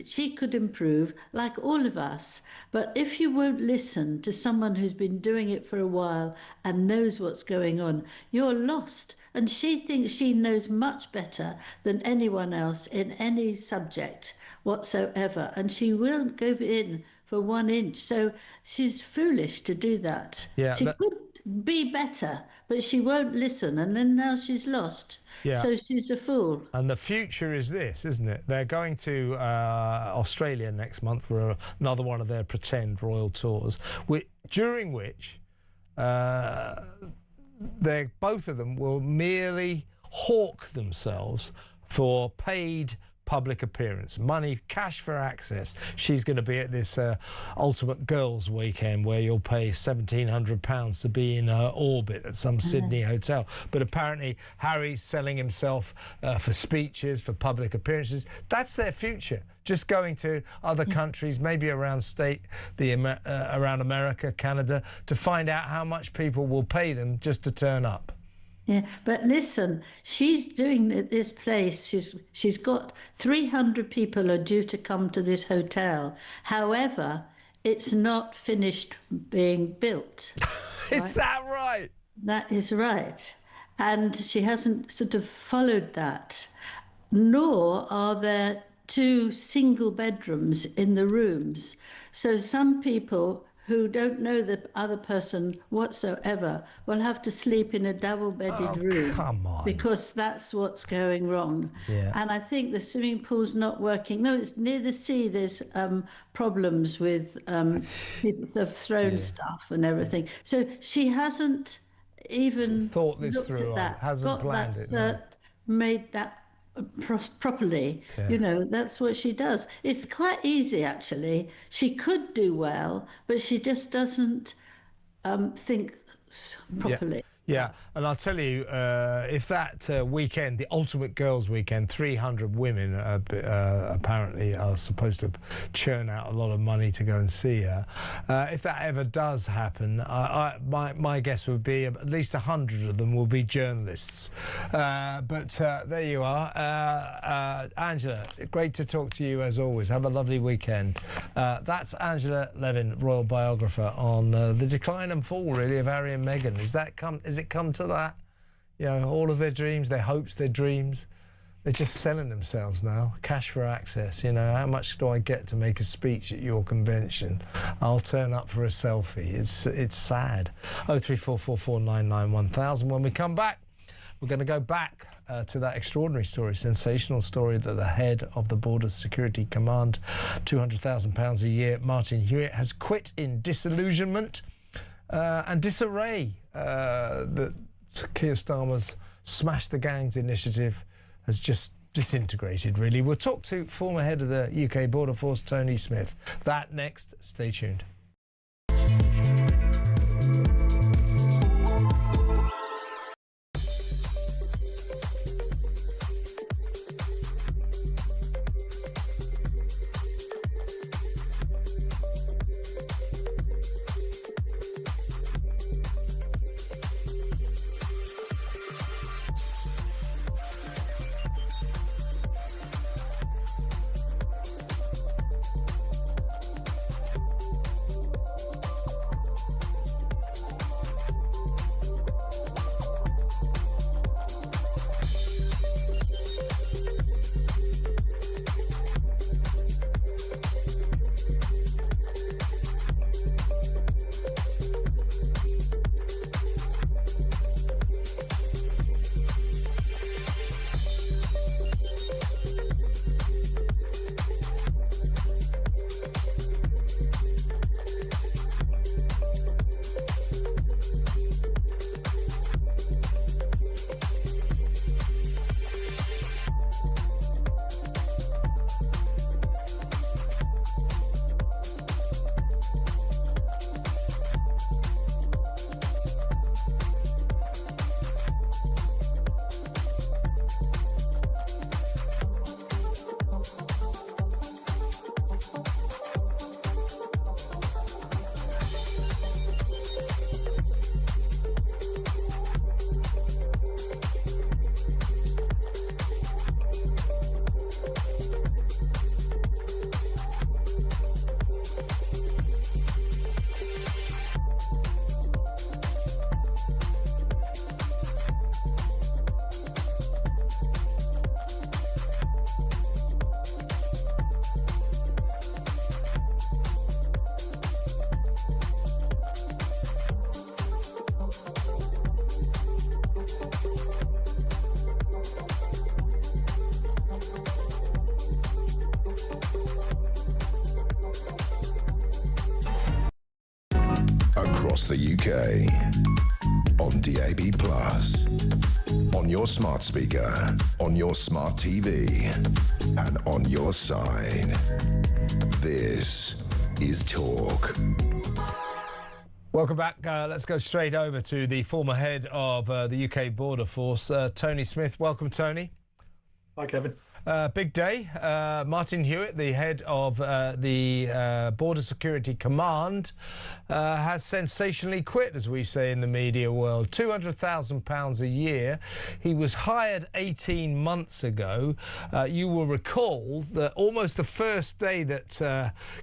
she could improve like all of us. But if you won't listen to someone who's been doing it for a while and knows what's going on, you're lost. And she thinks she knows much better than anyone else in any subject whatsoever. And she won't go in for 1 inch. So she's foolish to do that. Yeah, she could be better, but she won't listen, and then now she's lost. Yeah. So she's a fool. And the future is this, isn't it? They're going to Australia next month for another one of their pretend royal tours, during which both of them will merely hawk themselves for paid public appearance, money, cash for access. She's going to be at this Ultimate Girls weekend where you'll pay £1,700 to be in her orbit at some Sydney hotel. But apparently Harry's selling himself for speeches, for public appearances. That's their future. Just going to other countries, maybe around around America, Canada, to find out how much people will pay them just to turn up. Yeah, but listen, she's doing this place. She's got 300 people are due to come to this hotel. However, it's not finished being built. Is that right? That is right. And she hasn't sort of followed that. Nor are there 2 single bedrooms in the rooms. So some people who don't know the other person whatsoever will have to sleep in a double-bedded room. Come on. Because that's what's going wrong. Yeah. And I think the swimming pool's not working. No, it's near the sea. There's problems with people have thrown stuff and everything. So she hasn't even thought this looked through, at that, hasn't got planned that it. No. made that properly. Yeah. You know, that's what she does. It's quite easy, actually. She could do well, but she just doesn't think properly. Yeah, and I'll tell you, if that weekend, the Ultimate Girls Weekend, 300 women apparently are supposed to churn out a lot of money to go and see her. If that ever does happen, my guess would be at least 100 of them will be journalists. But there you are. Angela, great to talk to you as always. Have a lovely weekend. That's Angela Levin, royal biographer, on the decline and fall, really, of Harry and Meghan. Has it come to that? You know, all of their dreams, their hopes, their dreams, they're just selling themselves now. Cash for access. You know, how much do I get to make a speech at your convention? I'll turn up for a selfie. It's sad. 03444991000. When we come back, we're going to go back to that extraordinary story, sensational story that the head of the Border Security Command, £200,000 a year, Martin Hewitt, has quit in disillusionment and disarray. That Keir Starmer's Smash the Gangs initiative has just disintegrated, really. We'll talk to former head of the UK Border Force, Tony Smith. That next. Stay tuned. Across the UK, on DAB+, on your smart speaker, on your smart TV, and on your side. This is Talk. Welcome back. Let's go straight over to the former head of the UK Border Force, Tony Smith. Welcome, Tony. Hi, Kevin. Big day. Martin Hewitt, the head of the Border Security Command, has sensationally quit, as we say in the media world. £200,000 a year. He was hired 18 months ago. You will recall that almost the first day that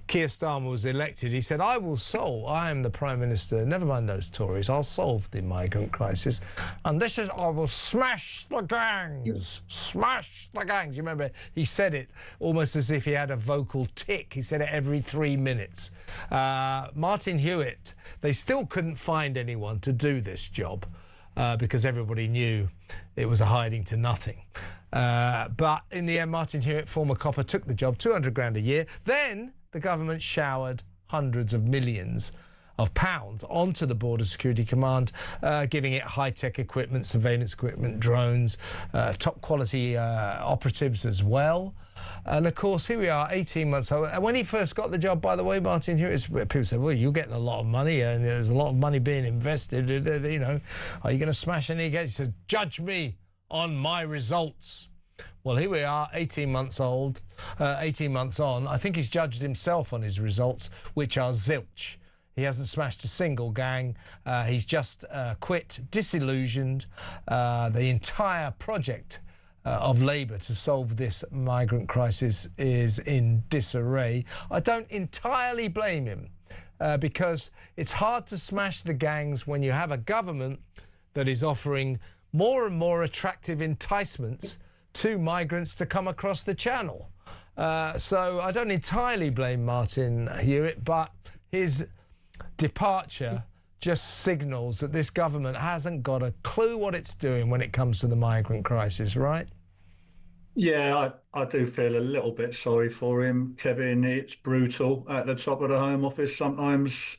Keir Starmer was elected, he said, I am the Prime Minister, never mind those Tories, I'll solve the migrant crisis. And this is, I will smash the gangs. Smash the gangs. You remember, he said it almost as if he had a vocal tic. He said it every 3 minutes. Martin Hewitt, they still couldn't find anyone to do this job because everybody knew it was a hiding to nothing. But in the end, Martin Hewitt, former copper, took the job, 200 grand a year. Then the government showered hundreds of millions of pounds onto the Border Security Command, giving it high-tech equipment, surveillance equipment, drones, top quality operatives as well. And of course, here we are, 18 months old. And when he first got the job, by the way, Martin Hewitt, people said, well, you're getting a lot of money and there's a lot of money being invested. You know, are you going to smash any gates? He said, judge me on my results. Well, here we are, 18 months old, 18 months on. I think he's judged himself on his results, which are zilch. He hasn't smashed a single gang. He's just quit, disillusioned. The entire project of Labour to solve this migrant crisis is in disarray. I don't entirely blame him because it's hard to smash the gangs when you have a government that is offering more and more attractive enticements to migrants to come across the channel. So I don't entirely blame Martin Hewitt, but his departure just signals that this government hasn't got a clue what it's doing when it comes to the migrant crisis, right? Yeah, I do feel a little bit sorry for him, Kevin. It's brutal at the top of the Home Office. Sometimes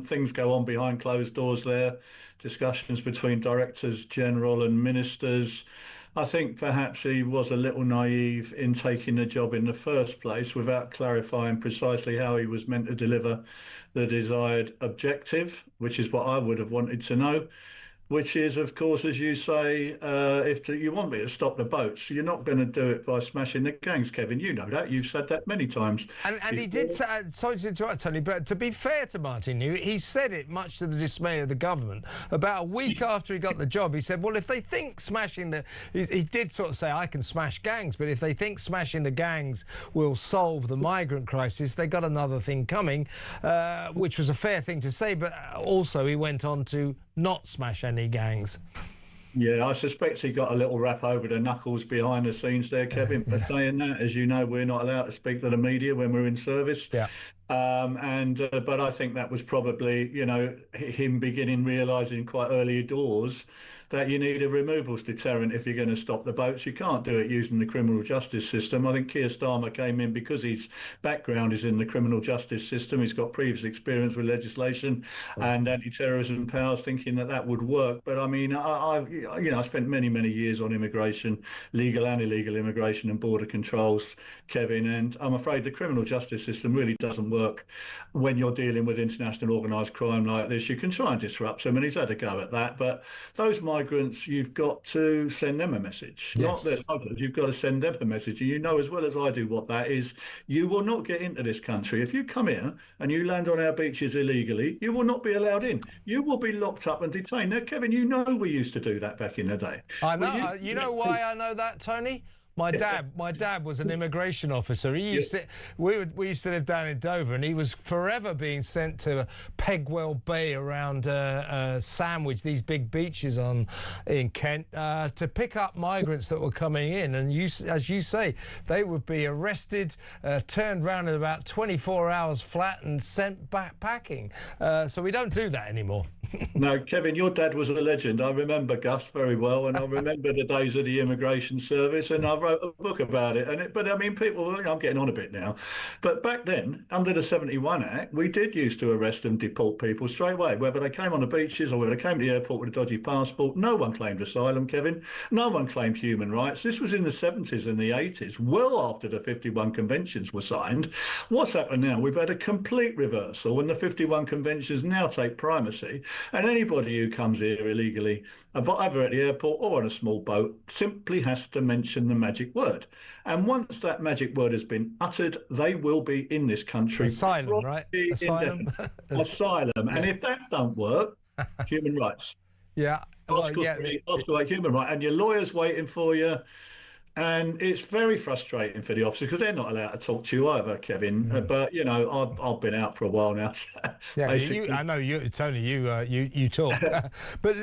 things go on behind closed doors there, discussions between directors general and ministers. I think perhaps he was a little naive in taking the job in the first place without clarifying precisely how he was meant to deliver the desired objective, which is what I would have wanted to know. Which is, of course, as you say, if you want me to stop the boats, you're not going to do it by smashing the gangs, Kevin. You know that. You've said that many times. And he did say, sorry to interrupt, Tony, but to be fair to Martin Hewitt, he said it much to the dismay of the government. About a week after he got the job, he said, well, if they think smashing the... He did sort of say, I can smash gangs, but if they think smashing the gangs will solve the migrant crisis, they got another thing coming, which was a fair thing to say, but also he went on to not smash any gangs. Yeah, I suspect he got a little rap over the knuckles behind the scenes there, Kevin, for saying that. As you know, we're not allowed to speak to the media when we're in service. Yeah. But I think that was probably, you know, him realising quite early doors that you need a removals deterrent if you're going to stop the boats. You can't do it using the criminal justice system. I think Keir Starmer came in because his background is in the criminal justice system. He's got previous experience with legislation and anti-terrorism powers, thinking that that would work. But I mean, I spent many years on immigration, legal and illegal immigration and border controls, Kevin, and I'm afraid the criminal justice system really doesn't work when you're dealing with international organised crime like this. You can try and disrupt them, and he's had a go at that, but those migrants, you've got to send them a message. Yes. Not that others, you've got to send them a message. And you know as well as I do what that is. You will not get into this country. If you come here and you land on our beaches illegally, you will not be allowed in. You will be locked up and detained. Now, Kevin, you know we used to do that back in the day. I know. You know why I know that, Tony? My dad was an immigration officer. He used to, we used to live down in Dover, and he was forever being sent to Pegwell Bay around Sandwich, these big beaches in Kent, to pick up migrants that were coming in. And as you say, they would be arrested, turned round in about 24 hours flat, and sent back packing. So we don't do that anymore. No, Kevin, your dad was a legend. I remember Gus very well, and I remember the days of the immigration service, and I wrote a book about it. But I mean, people, I'm getting on a bit now, but back then, under the 71 Act, we did used to arrest and deport people straight away, whether they came on the beaches or whether they came to the airport with a dodgy passport. No one claimed asylum, Kevin. No one claimed human rights. This was in the 70s and the 80s, well after the 51 conventions were signed. What's happened now? We've had a complete reversal, and the 51 conventions now take primacy. And anybody who comes here illegally, either at the airport or on a small boat, simply has to mention the magic word. And once that magic word has been uttered, they will be in this country. Asylum, right? Asylum. Asylum. And if that don't work, human rights. Yeah. Article 3, Article 8, human right. And your lawyer's waiting for you. And it's very frustrating for the officers because they're not allowed to talk to you either, Kevin. But you know, I've been out for a while now. So yeah, I know you, Tony. You talk. But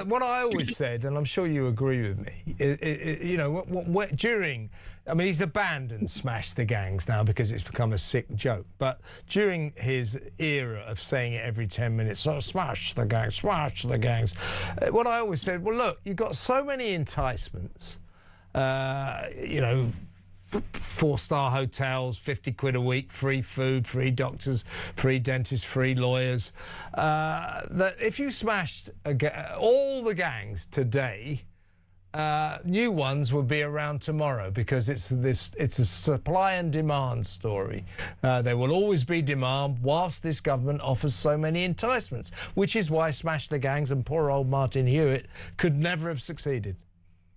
what I always said, and I'm sure you agree with me, you know, during, I mean, he's abandoned Smash the Gangs now because it's become a sick joke. But during his era of saying it every 10 minutes, so smash the gangs, what I always said, well, look, you've got so many enticements. You know, 4-star hotels, 50 quid a week, free food, free doctors, free dentists, free lawyers. That if you smashed all the gangs today, new ones would be around tomorrow because it's a supply and demand story. There will always be demand whilst this government offers so many enticements, which is why Smash the Gangs and poor old Martin Hewitt could never have succeeded.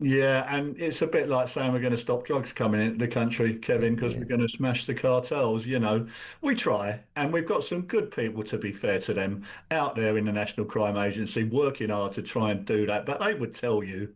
Yeah, and it's a bit like saying we're going to stop drugs coming into the country, Kevin, because we're going to smash the cartels. You know, we try, and we've got some good people, to be fair to them, out there in the National Crime Agency working hard to try and do that. But they would tell you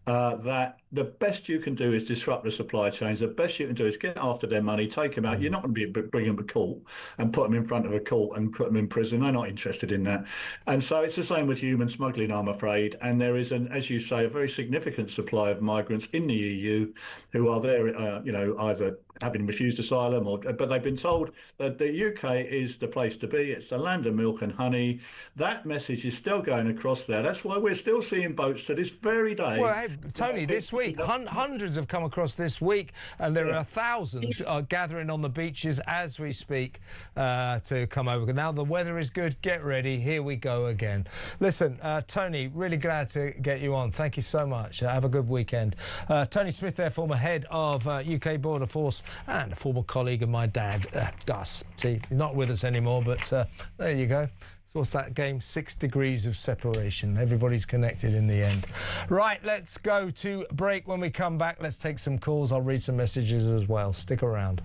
that the best you can do is disrupt the supply chains. The best you can do is get after their money, take them out. You're not going to bring them to court and put them in front of a court and put them in prison. They're not interested in that. And so it's the same with human smuggling, I'm afraid. And there is, as you say, a very significant supply of migrants in the EU who are there, you know, either having refused asylum but they've been told that the UK is the place to be. It's the land of milk and honey. That message is still going across there. That's why we're still seeing boats to this very day. Well, hey, Tony, this week, hundreds have come across this week, and there are thousands gathering on the beaches as we speak to come over. Now the weather is good. Get ready. Here we go again. Listen, Tony, really glad to get you on. Thank you so much. Have a good weekend. Tony Smith there, former head of UK Border Force and a former colleague of my dad, Gus. See, he's not with us anymore, but there you go. So what's that game? 6 degrees of separation. Everybody's connected in the end. Right, let's go to break. When we come back, let's take some calls. I'll read some messages as well. Stick around.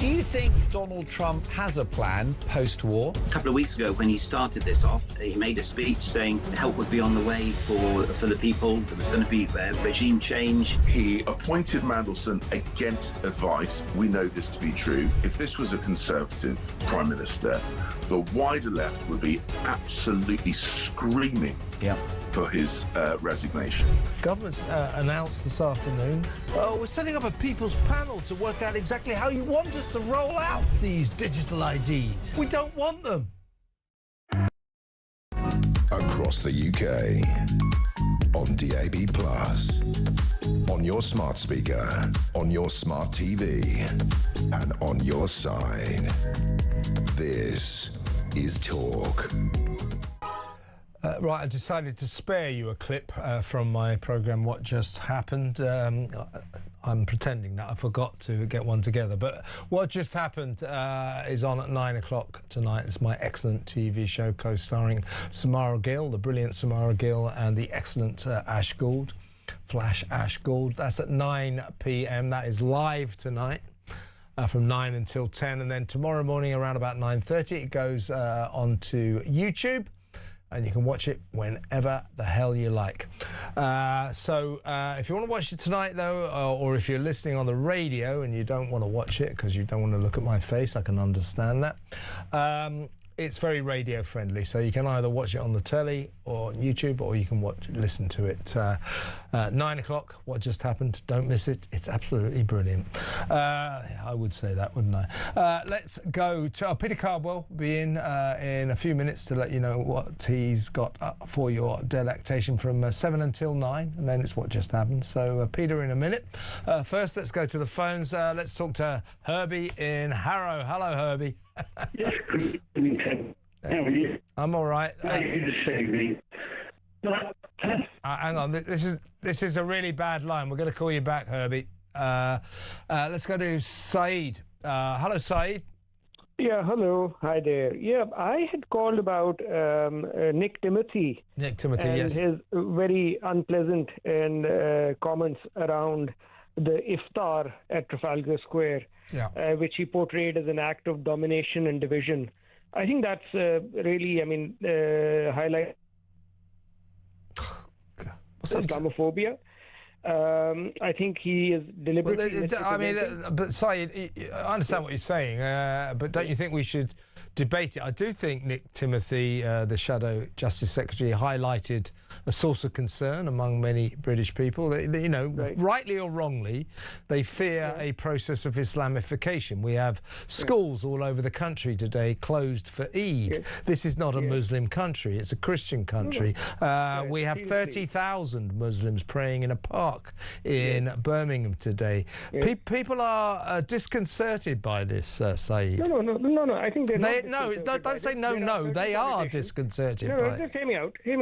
Do you think Donald Trump has a plan post-war? A couple of weeks ago, when he started this off, he made a speech saying help would be on the way for the people. There was going to be regime change. He appointed Mandelson against advice. We know this to be true. If this was a Conservative Prime Minister, the wider left would be absolutely screaming for his resignation. Government's announced this afternoon, we're setting up a people's panel to work out exactly how you want us to roll out these digital IDs. We don't want them. Across the UK, on DAB+, on your smart speaker, on your smart TV, and on your side. This is Talk. Right, I decided to spare you a clip from my programme What Just Happened. I'm pretending that I forgot to get one together, but What Just Happened is on at 9 o'clock tonight. It's my excellent TV show co-starring Samara Gill, the brilliant Samara Gill, and the excellent Ash Gould, Flash Ash Gould. That's at 9 p.m. That is live tonight. From 9 until 10, and then tomorrow morning around about 9:30 it goes onto YouTube, and you can watch it whenever the hell you like. So if you want to watch it tonight, though, or if you're listening on the radio and you don't want to watch it because you don't want to look at my face, I can understand that. It's very radio friendly, so you can either watch it on the telly or on YouTube, or you can listen to it. 9 o'clock, What Just Happened. Don't miss it. It's absolutely brilliant. I would say that, wouldn't I? Let's go to Peter Cardwell. Will be in a few minutes to let you know what he's got for your delectation from 7 until 9, and then it's What Just Happened. So Peter in a minute. First, let's go to the phones. Let's talk to Herbie in Harrow. Hello, Herbie. Yes, good evening, Ted. How are you? I'm all right. How are you to save me? Hang on, this is a really bad line. We're going to call you back, Herbie. Let's go to Saeed. Hello, Saeed. Yeah, hello. Hi there. Yeah, I had called about Nick Timothy. Nick Timothy, and yes. his very unpleasant and comments around the iftar at Trafalgar Square, which he portrayed as an act of domination and division. I think that's really, highlight Islamophobia. I think he is deliberately... but Saeed, I understand what you're saying, but don't you think we should debate it? I do think Nick Timothy, the Shadow Justice Secretary, highlighted a source of concern among many British people. They, rightly or wrongly, they fear a process of Islamification. We have schools all over the country today closed for Eid. This is not a Muslim country, it's a Christian country. We have 30,000 Muslims praying in a park in Birmingham today. People are disconcerted by this, Saeed. No, I think they're not. Don't say no. They are disconcerted by it. Just hear me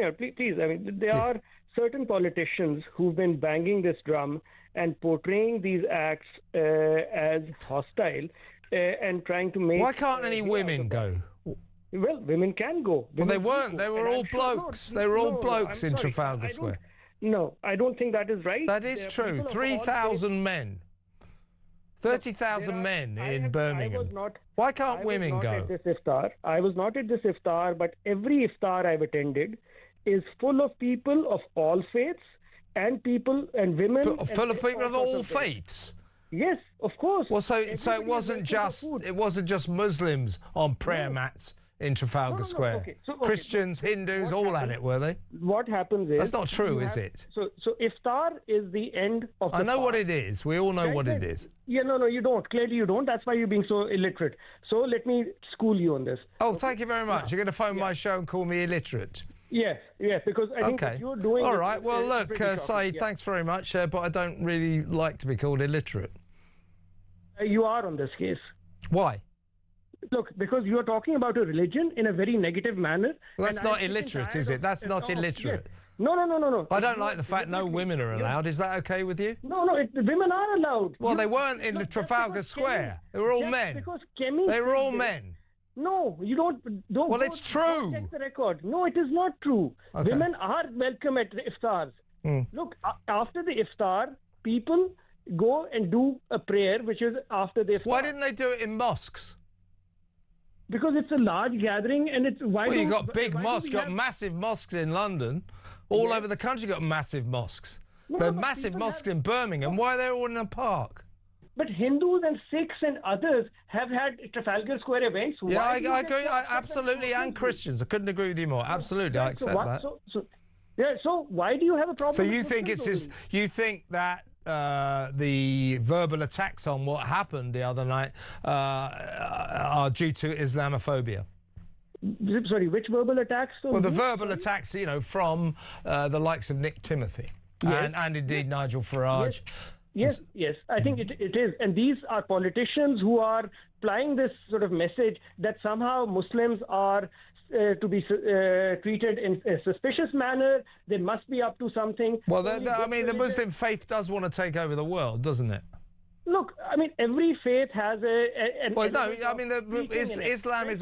out, please. I mean, there are certain politicians who've been banging this drum and portraying these acts as hostile and trying to make... Why can't any women go? Well, women can go. Well, they weren't. They were all blokes. They were all blokes in Trafalgar Square. No, I don't think that is right. That is true. 3,000 men. 30,000 men in Birmingham. Why can't women go? I was not at this iftar, but every iftar I've attended is full of people of all faiths and people and women. Full of people of all faiths? Yes, of course. Well, so it wasn't just Muslims on prayer mats in Trafalgar Square. Okay. Christians, Hindus, all at it, were they? What happens is... That's not true, is it? So iftar is the end of the I know fast. what it is. We all know what it is. Yeah, no, you don't. Clearly you don't. That's why you're being so illiterate. So let me school you on this. Oh, thank you very much. You're going to phone my show and call me illiterate? Yes, because I think what you're doing... All right, well, look, Saeed, thanks very much, but I don't really like to be called illiterate. You are on this case. Why? Look, because you are talking about a religion in a very negative manner. Well, that's not illiterate, is it? That's not illiterate. Yes. No. I don't like the fact no women are allowed. Is that okay with you? No, women are allowed. Well, they weren't in the Trafalgar Square. They were all men. They were all men. No, you don't. Well, it's true. Check the record. No, it is not true. Okay. Women are welcome at the iftars. Look, after the iftar, people go and do a prayer, which is after the iftar. Why didn't they do it in mosques? Because it's a large gathering, and it's you've got big mosques. You've got massive mosques in London. All over the country, you've got massive mosques. There are massive mosques in Birmingham. Why are they all in a park? But Hindus and Sikhs and others have had Trafalgar Square events. Yeah, I agree. Absolutely, and Christians. I couldn't agree with you more. Absolutely, I accept that. Yeah, so why do you have a problem? So you with think Muslims it's just, you think that the verbal attacks on what happened the other night are due to Islamophobia? Sorry, which verbal attacks? Well, the verbal attacks, you know, from the likes of Nick Timothy and indeed Nigel Farage. Yes, I think it is. And these are politicians who are applying this sort of message that somehow Muslims are to be treated in a suspicious manner. They must be up to something. Well, I mean, the Muslim faith does want to take over the world, doesn't it? Look, I mean, every faith has well, no, I mean, Islam is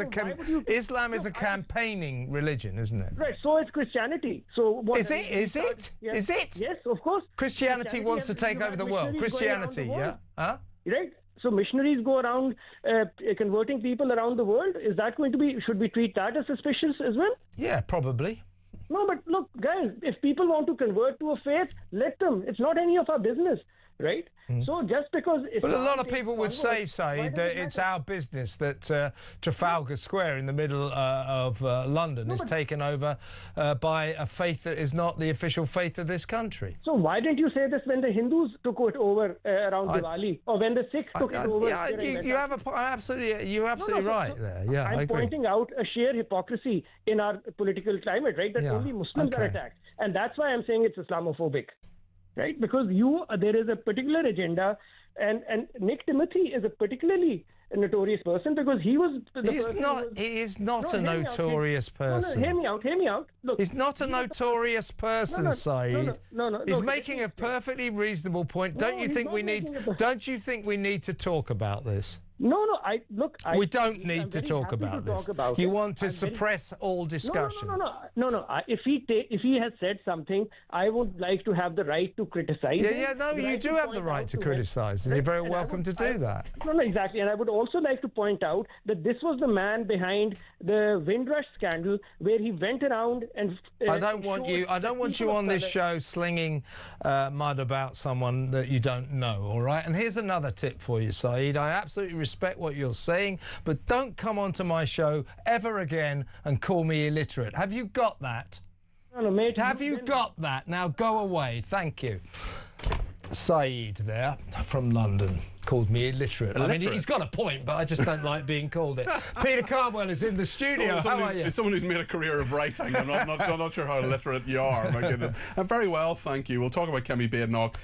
Islam is a campaigning religion, isn't it? Right. So is Christianity. So what is it? Is it? Yes. Is it? Yes, of course. Christianity wants to take over the world. Christianity, yeah. Huh? Right. So missionaries go around converting people around the world. Is that going to be? Should we treat that as suspicious as well? Yeah, probably. No, but look, guys, if people want to convert to a faith, let them. It's not any of our business, right? So just because... But a lot of people would say, Saeed, that it's our business that Trafalgar Square in the middle of London is taken over by a faith that is not the official faith of this country. So why didn't you say this when the Hindus took it over around Diwali, or when the Sikhs took it over? Yeah, you're absolutely right there. Yeah, I'm I agree. pointing out a sheer hypocrisy in our political climate, right? That only Muslims are attacked. And that's why I'm saying it's Islamophobic. Right, because there is a particular agenda, and Nick Timothy is a particularly notorious person because he was. He is not a notorious person. No, hear me out. Look, he's not a notorious person, Saeed. No. He's making a perfectly reasonable point. Don't you think we need to talk about this? No. We don't need to talk about this. You want to suppress all discussion. No. If he has said something, I would like to have the right to criticize. You do have the right to criticize, and you're very welcome to do that. No, exactly. And I would also like to point out that this was the man behind the Windrush scandal, where he went around and. I don't want you on this show slinging mud about someone that you don't know. All right. And here's another tip for you, Saeed. I absolutely respect what you're saying, but don't come onto my show ever again and call me illiterate. Have you got that? No, mate. Have you got that? Now go away. Thank you. Saeed there from London called me illiterate. I mean, he's got a point, but I just don't like being called it. Peter Cardwell is in the studio. How are you? As someone who's made a career of writing, I'm not sure how illiterate you are. My goodness. I'm very well, thank you. We'll talk about Kemi Badenoch